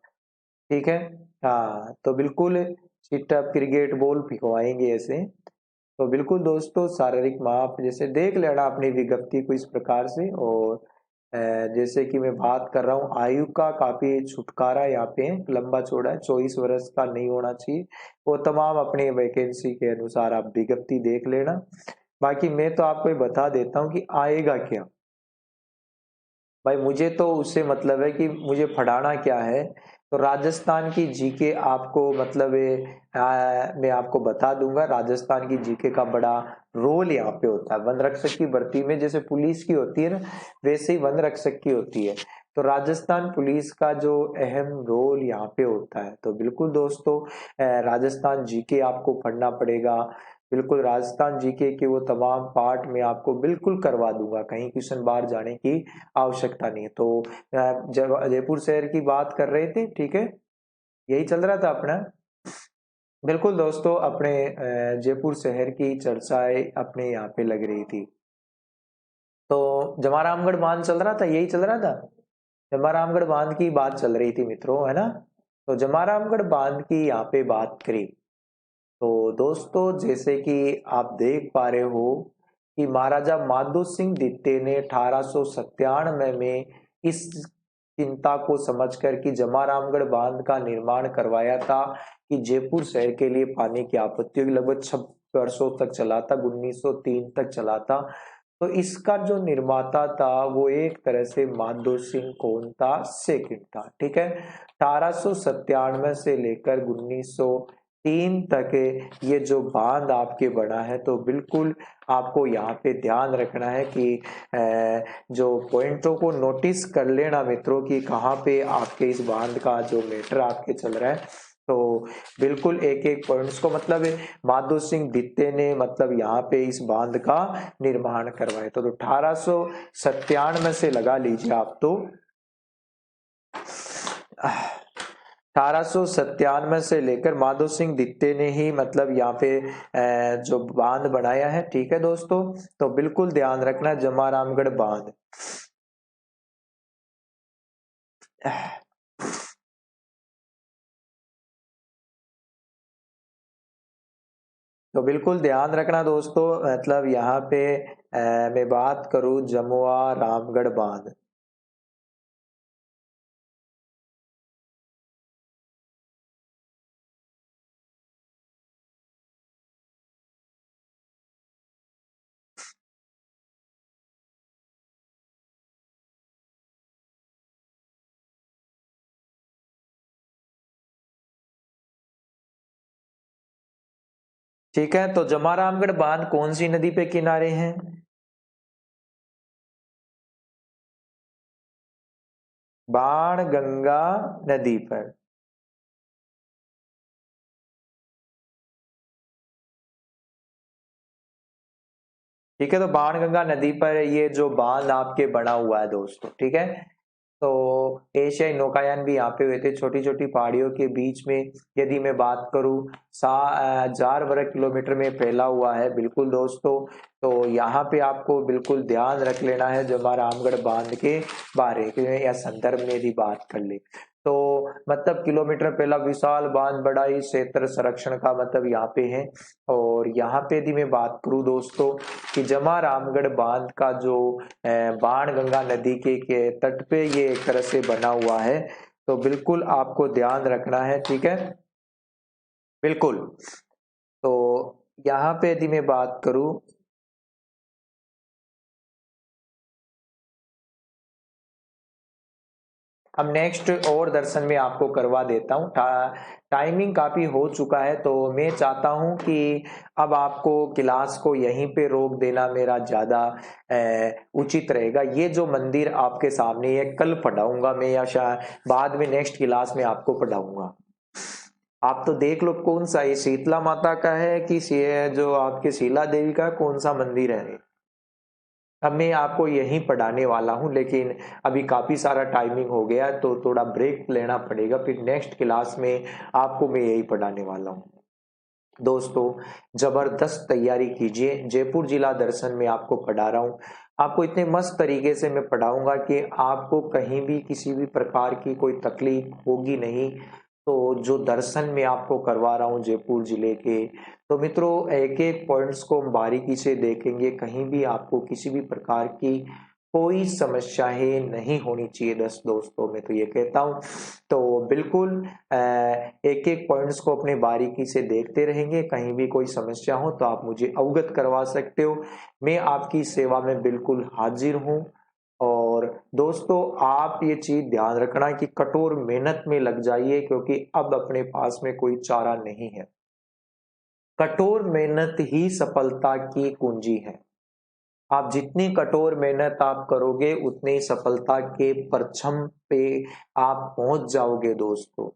ठीक है। हाँ तो बिल्कुल सिटअप, क्रिकेट बॉल फिकवाएंगे ऐसे। तो बिल्कुल दोस्तों शारीरिक माप जैसे देख लेना अपनी विज्ञप्ति को इस प्रकार से। और जैसे कि मैं बात कर रहा हूँ आयु का काफी छुटकारा यहाँ पे है, लंबा चौड़ा है, 24 वर्ष का नहीं होना चाहिए। वो तमाम अपनी वैकेंसी के अनुसार आप विज्ञप्ति देख लेना। बाकी मैं तो आपको ये बता देता हूँ कि आएगा क्या भाई, मुझे तो उससे मतलब है कि मुझे पढ़ाना क्या है। तो राजस्थान की जीके आपको मतलब मैं आपको बता दूंगा, राजस्थान की जीके का बड़ा रोल यहाँ पे होता है। वन रक्षक की भर्ती में जैसे पुलिस की होती है ना, वैसे ही वन रक्षक की होती है। तो राजस्थान पुलिस का जो अहम रोल यहाँ पे होता है। तो बिल्कुल दोस्तों राजस्थान जीके आपको पढ़ना पड़ेगा। बिल्कुल राजस्थान जीके के वो तमाम पार्ट में आपको बिल्कुल करवा दूंगा, कहीं क्वेश्चन बाहर जाने की आवश्यकता नहीं है। तो जब जयपुर शहर की बात कर रहे थे, ठीक है, यही चल रहा था अपना। बिल्कुल दोस्तों, अपने जयपुर शहर की चर्चाएं अपने यहाँ पे लग रही थी। तो जमारामगढ़ बांध चल रहा था, यही चल रहा था, जमारामगढ़ बांध की बात चल रही थी मित्रों, है ना। तो जमारामगढ़ बांध की यहाँ पे बात करी। तो दोस्तों जैसे कि आप देख पा रहे हो कि महाराजा माधो सिंह द्वितीय ने 1897 में इस चिंता को समझकर कि जमारामगढ़ बांध का निर्माण करवाया था कि जयपुर शहर के लिए पानी की आपूर्ति होगी। लगभग 6 वर्षों तक चला था, 1903 तक चला था। तो इसका जो निर्माता था वो एक तरह से माधो सिंह कौन था, सेकंड था, ठीक है। 1897 से लेकर 1903 तक ये जो बांध आपके बना है, तो बिल्कुल आपको यहाँ पे ध्यान रखना है कि जो पॉइंटों को नोटिस कर लेना मित्रों कि कहाँ पे आपके इस बांध का जो मैटर आपके चल रहा है। तो बिल्कुल एक एक पॉइंट्स को, मतलब माधो सिंह द्वितीय ने मतलब यहाँ पे इस बांध का निर्माण करवाया। तो 1897 से लगा लीजिए आप, तो 1897 से लेकर माधो सिंह द्वितीय ने ही मतलब यहाँ पे जो बांध बनाया है, ठीक है दोस्तों। तो बिल्कुल ध्यान रखना, जमारामगढ़ बांध। तो बिल्कुल ध्यान रखना दोस्तों, मतलब यहाँ पे मैं बात करूँ जमुआ रामगढ़ बांध। ठीक है, तो जमारामगढ़ बांध कौन सी नदी पे किनारे हैं? बाणगंगा नदी पर। ठीक है, तो बाणगंगा नदी पर ये जो बांध आपके बना हुआ है दोस्तों, ठीक है। तो एशियाई नौकायान भी यहाँ पे हुए थे, छोटी छोटी पहाड़ियों के बीच में। यदि मैं बात करूँ 4 वर्ग किलोमीटर में फैला हुआ है, बिल्कुल दोस्तों। तो यहाँ पे आपको बिल्कुल ध्यान रख लेना है जमारामगढ़ बांध के बारे में, या संदर्भ में यदि बात कर ले तो मतलब किलोमीटर पहला विशाल बांध बढ़ाई क्षेत्र संरक्षण का मतलब यहाँ पे है। और यहाँ पे यदि मैं बात करूँ दोस्तों कि जमारामगढ़ बांध का जो बाणगंगा नदी के तट पे ये एक तरह से बना हुआ है, तो बिल्कुल आपको ध्यान रखना है, ठीक है। बिल्कुल। तो यहाँ पे यदि मैं बात करूं, अब नेक्स्ट और दर्शन में आपको करवा देता हूँ। टाइमिंग काफी हो चुका है, तो मैं चाहता हूँ कि अब आपको क्लास को यहीं पे रोक देना मेरा ज्यादा उचित रहेगा। ये जो मंदिर आपके सामने है, कल पढ़ाऊंगा मैं, या शायद बाद में नेक्स्ट क्लास में आपको पढ़ाऊंगा। आप तो देख लो कौन सा, ये शीतला माता का है कि जो आपके शीला देवी का कौन सा मंदिर है। अब मैं आपको यही पढ़ाने वाला हूँ, लेकिन अभी काफी सारा टाइमिंग हो गया तो थोड़ा ब्रेक लेना पड़ेगा, फिर नेक्स्ट क्लास में आपको मैं यही पढ़ाने वाला हूँ। दोस्तों जबरदस्त तैयारी कीजिए, जयपुर जिला दर्शन में आपको पढ़ा रहा हूँ। आपको इतने मस्त तरीके से मैं पढ़ाऊंगा कि आपको कहीं भी किसी भी प्रकार की कोई तकलीफ होगी नहीं। तो जो दर्शन में आपको करवा रहा हूँ जयपुर जिले के, तो मित्रों एक एक पॉइंट्स को हम बारीकी से देखेंगे, कहीं भी आपको किसी भी प्रकार की कोई समस्याएं नहीं होनी चाहिए। दोस्तों मैं तो ये कहता हूँ, तो बिल्कुल एक एक पॉइंट्स को अपने बारीकी से देखते रहेंगे। कहीं भी कोई समस्या हो तो आप मुझे अवगत करवा सकते हो, मैं आपकी सेवा में बिल्कुल हाजिर हूँ। और दोस्तों आप ये चीज ध्यान रखना कि कठोर मेहनत में लग जाइए, क्योंकि अब अपने पास में कोई चारा नहीं है। कठोर मेहनत ही सफलता की कुंजी है। आप जितनी कठोर मेहनत आप करोगे उतनी सफलता के परचम पे आप पहुंच जाओगे दोस्तों।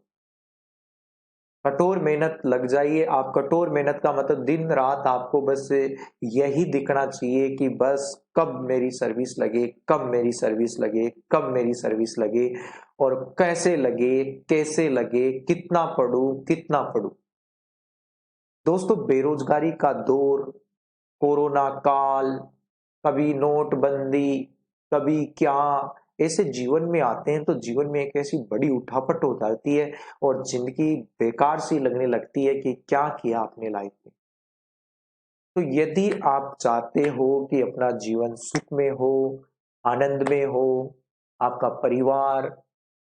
कठोर मेहनत लग जाइए आप। कठोर मेहनत का मतलब दिन रात आपको बस यही दिखना चाहिए कि बस कब मेरी सर्विस लगे, कब मेरी सर्विस लगे, कब मेरी सर्विस लगे, और कैसे लगे, कैसे लगे, कितना पढूं, कितना पढूं। दोस्तों, बेरोजगारी का दौर, कोरोना काल, कभी नोटबंदी, कभी क्या, ऐसे जीवन में आते हैं तो जीवन में एक ऐसी बड़ी उठापट हो जाती है और जिंदगी बेकार सी लगने लगती है कि क्या किया आपने लाइफ में। तो यदि आप चाहते हो कि अपना जीवन सुख में हो, आनंद में हो, आपका परिवार,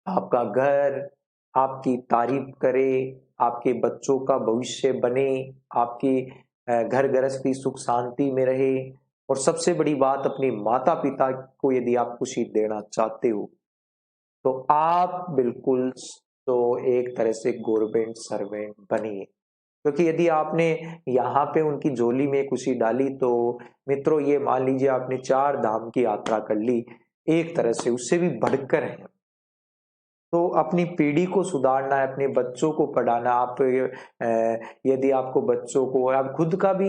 आपका घर आपकी तारीफ करे, आपके बच्चों का भविष्य बने, आपकी घर गृहस्थी सुख शांति में रहे, और सबसे बड़ी बात अपने माता पिता को यदि आप खुशी देना चाहते हो, तो आप बिल्कुल तो एक तरह से गवर्नमेंट सर्वेंट बनिए। क्योंकि यदि आपने यहाँ पे उनकी झोली में खुशी डाली तो मित्रों, ये मान लीजिए आपने 4 धाम की यात्रा कर ली, एक तरह से उससे भी बढ़कर है। तो अपनी पीढ़ी को सुधारना है, अपने बच्चों को पढ़ाना। आप यदि आपको बच्चों को, आप खुद का भी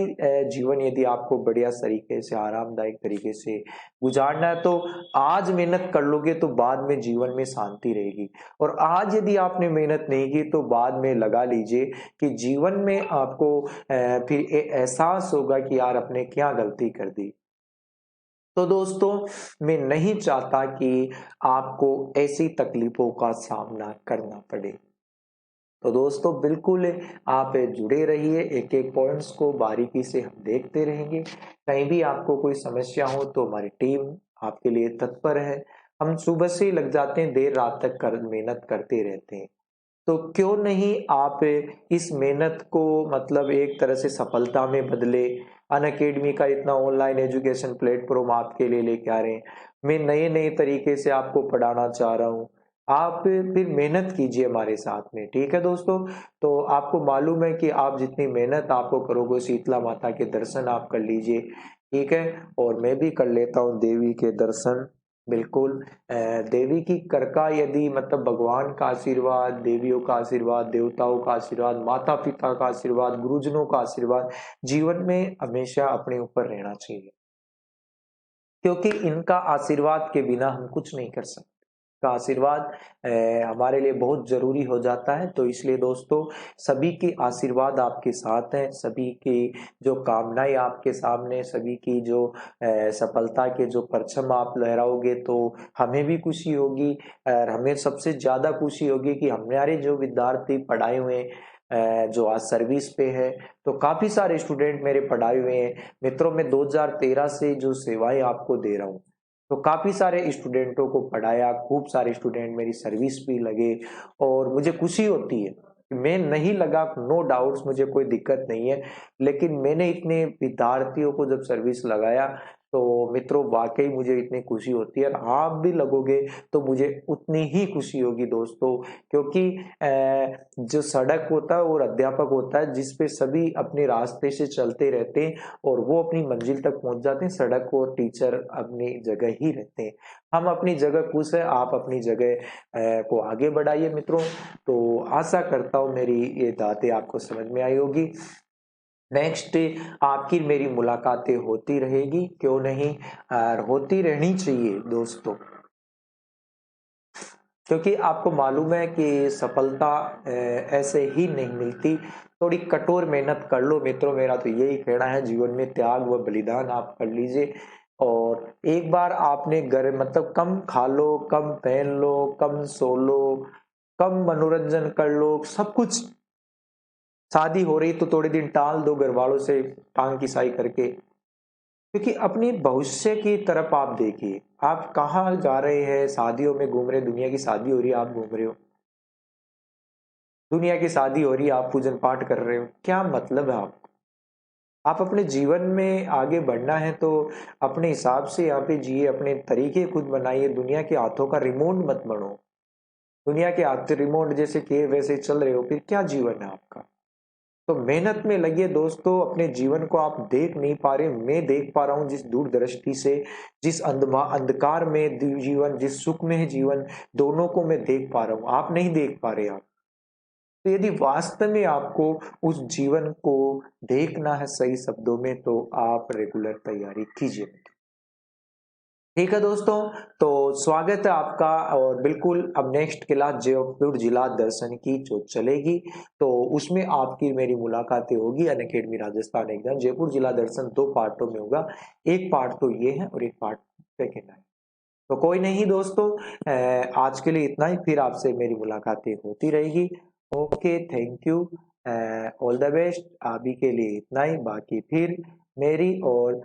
जीवन यदि आपको बढ़िया तरीके से, आरामदायक तरीके से गुजारना है, तो आज मेहनत कर लोगे तो बाद में जीवन में शांति रहेगी। और आज यदि आपने मेहनत नहीं की तो बाद में लगा लीजिए कि जीवन में आपको फिर एहसास होगा कि यार अपने क्या गलती कर दी। तो दोस्तों, मैं नहीं चाहता कि आपको ऐसी तकलीफों का सामना करना पड़े। तो दोस्तों, बिल्कुल आप जुड़े रहिए, एक एक पॉइंट्स को बारीकी से हम देखते रहेंगे। कहीं भी आपको कोई समस्या हो तो हमारी टीम आपके लिए तत्पर है। हम सुबह से ही लग जाते हैं, देर रात तक मेहनत करते रहते हैं। तो क्यों नहीं आप इस मेहनत को मतलब एक तरह से सफलता में बदले। अनअकैडमी का इतना ऑनलाइन एजुकेशन प्लेटफॉर्म आपके लिए लेके आ रहे हैं। मैं नए नए तरीके से आपको पढ़ाना चाह रहा हूँ। आप फिर मेहनत कीजिए हमारे साथ में, ठीक है दोस्तों। तो आपको मालूम है कि आप जितनी मेहनत आपको करोगे, शीतला माता के दर्शन आप कर लीजिए, ठीक है। और मैं भी कर लेता हूँ देवी के दर्शन, बिल्कुल। देवी की कृपा यदि मतलब भगवान का आशीर्वाद, देवियों का आशीर्वाद, देवताओं का आशीर्वाद, माता पिता का आशीर्वाद, गुरुजनों का आशीर्वाद जीवन में हमेशा अपने ऊपर रहना चाहिए। क्योंकि इनका आशीर्वाद के बिना हम कुछ नहीं कर सकते। का आशीर्वाद हमारे लिए बहुत जरूरी हो जाता है। तो इसलिए दोस्तों, सभी की आशीर्वाद आपके साथ है, सभी की जो कामनाएं आपके सामने, सभी की जो सफलता के जो परचम आप लहराओगे तो हमें भी खुशी होगी। और हमें सबसे ज्यादा खुशी होगी कि हमारे जो विद्यार्थी पढ़ाए हुए जो आज सर्विस पे है, तो काफी सारे स्टूडेंट मेरे पढ़ाए हुए हैं। मित्रों, मैं 2013 से जो सेवाएं आपको दे रहा हूँ, तो काफी सारे स्टूडेंटों को पढ़ाया, खूब सारे स्टूडेंट मेरी सर्विस भी लगे, और मुझे खुशी होती है। मैं नहीं लगा, नो डाउट्स, मुझे कोई दिक्कत नहीं है, लेकिन मैंने इतने विद्यार्थियों को जब सर्विस लगाया तो मित्रों वाकई मुझे इतनी खुशी होती है। और आप भी लगोगे तो मुझे उतनी ही खुशी होगी दोस्तों। क्योंकि जो सड़क होता है और अध्यापक होता है जिस पे सभी अपने रास्ते से चलते रहते हैं और वो अपनी मंजिल तक पहुंच जाते हैं। सड़क और टीचर अपनी जगह ही रहते हैं। हम अपनी जगह खुश है, आप अपनी जगह को आगे बढ़ाइए मित्रों। तो आशा करता हूँ मेरी ये बातें आपको समझ में आई होगी। नेक्स्ट आपकी मेरी मुलाकातें होती रहेगी, क्यों नहीं, और होती रहनी चाहिए दोस्तों। क्योंकि आपको मालूम है कि सफलता ऐसे ही नहीं मिलती, थोड़ी कठोर मेहनत कर लो मित्रों। मेरा तो यही कहना है, जीवन में त्याग व बलिदान आप कर लीजिए। और एक बार आपने घर मतलब कम खा लो, कम पहन लो, कम सो लो, कम मनोरंजन कर लो, सब कुछ। शादी हो रही तो थोड़े दिन टाल दो घर वालों से टांग की साई करके। क्योंकि अपनी भविष्य की तरफ आप देखिए, आप कहाँ जा रहे हैं, शादियों में घूम रहे, दुनिया की शादी हो रही है, आप घूम रहे हो, दुनिया की शादी हो रही है, आप पूजन पाठ कर रहे हो, क्या मतलब है आपको। आप अपने जीवन में आगे बढ़ना है तो अपने हिसाब से यहाँ पे जिए, अपने तरीके खुद बनाइए, दुनिया के हाथों का रिमोट मत बनो। दुनिया के हाथ रिमोट जैसे किए वैसे चल रहे हो, फिर क्या जीवन है आपका। तो मेहनत में लगिए दोस्तों। अपने जीवन को आप देख नहीं पा रहे, मैं देख पा रहा हूं जिस दूरदृष्टि से, जिस अंधकार में जीवन, जिस सुख में है जीवन, दोनों को मैं देख पा रहा हूं, आप नहीं देख पा रहे। आप तो यदि वास्तव में आपको उस जीवन को देखना है सही शब्दों में, तो आप रेगुलर तैयारी कीजिए। ठीक है दोस्तों, तो स्वागत है आपका। और बिल्कुल अब नेक्स्ट क्लास जयपुर जिला दर्शन की जो चलेगी, तो उसमें आपकी मेरी मुलाकातें होगी। अनअकैडमी राजस्थान एग्जाम जयपुर जिला दर्शन 2 पार्टों में होगा। एक पार्ट तो ये है और एक पार्ट सेकेंड है। तो कोई नहीं दोस्तों, आज के लिए इतना ही, फिर आपसे मेरी मुलाकातें होती रहेगी। Okay, thank you, all the best. अभी के लिए इतना ही, बाकी फिर मेरी और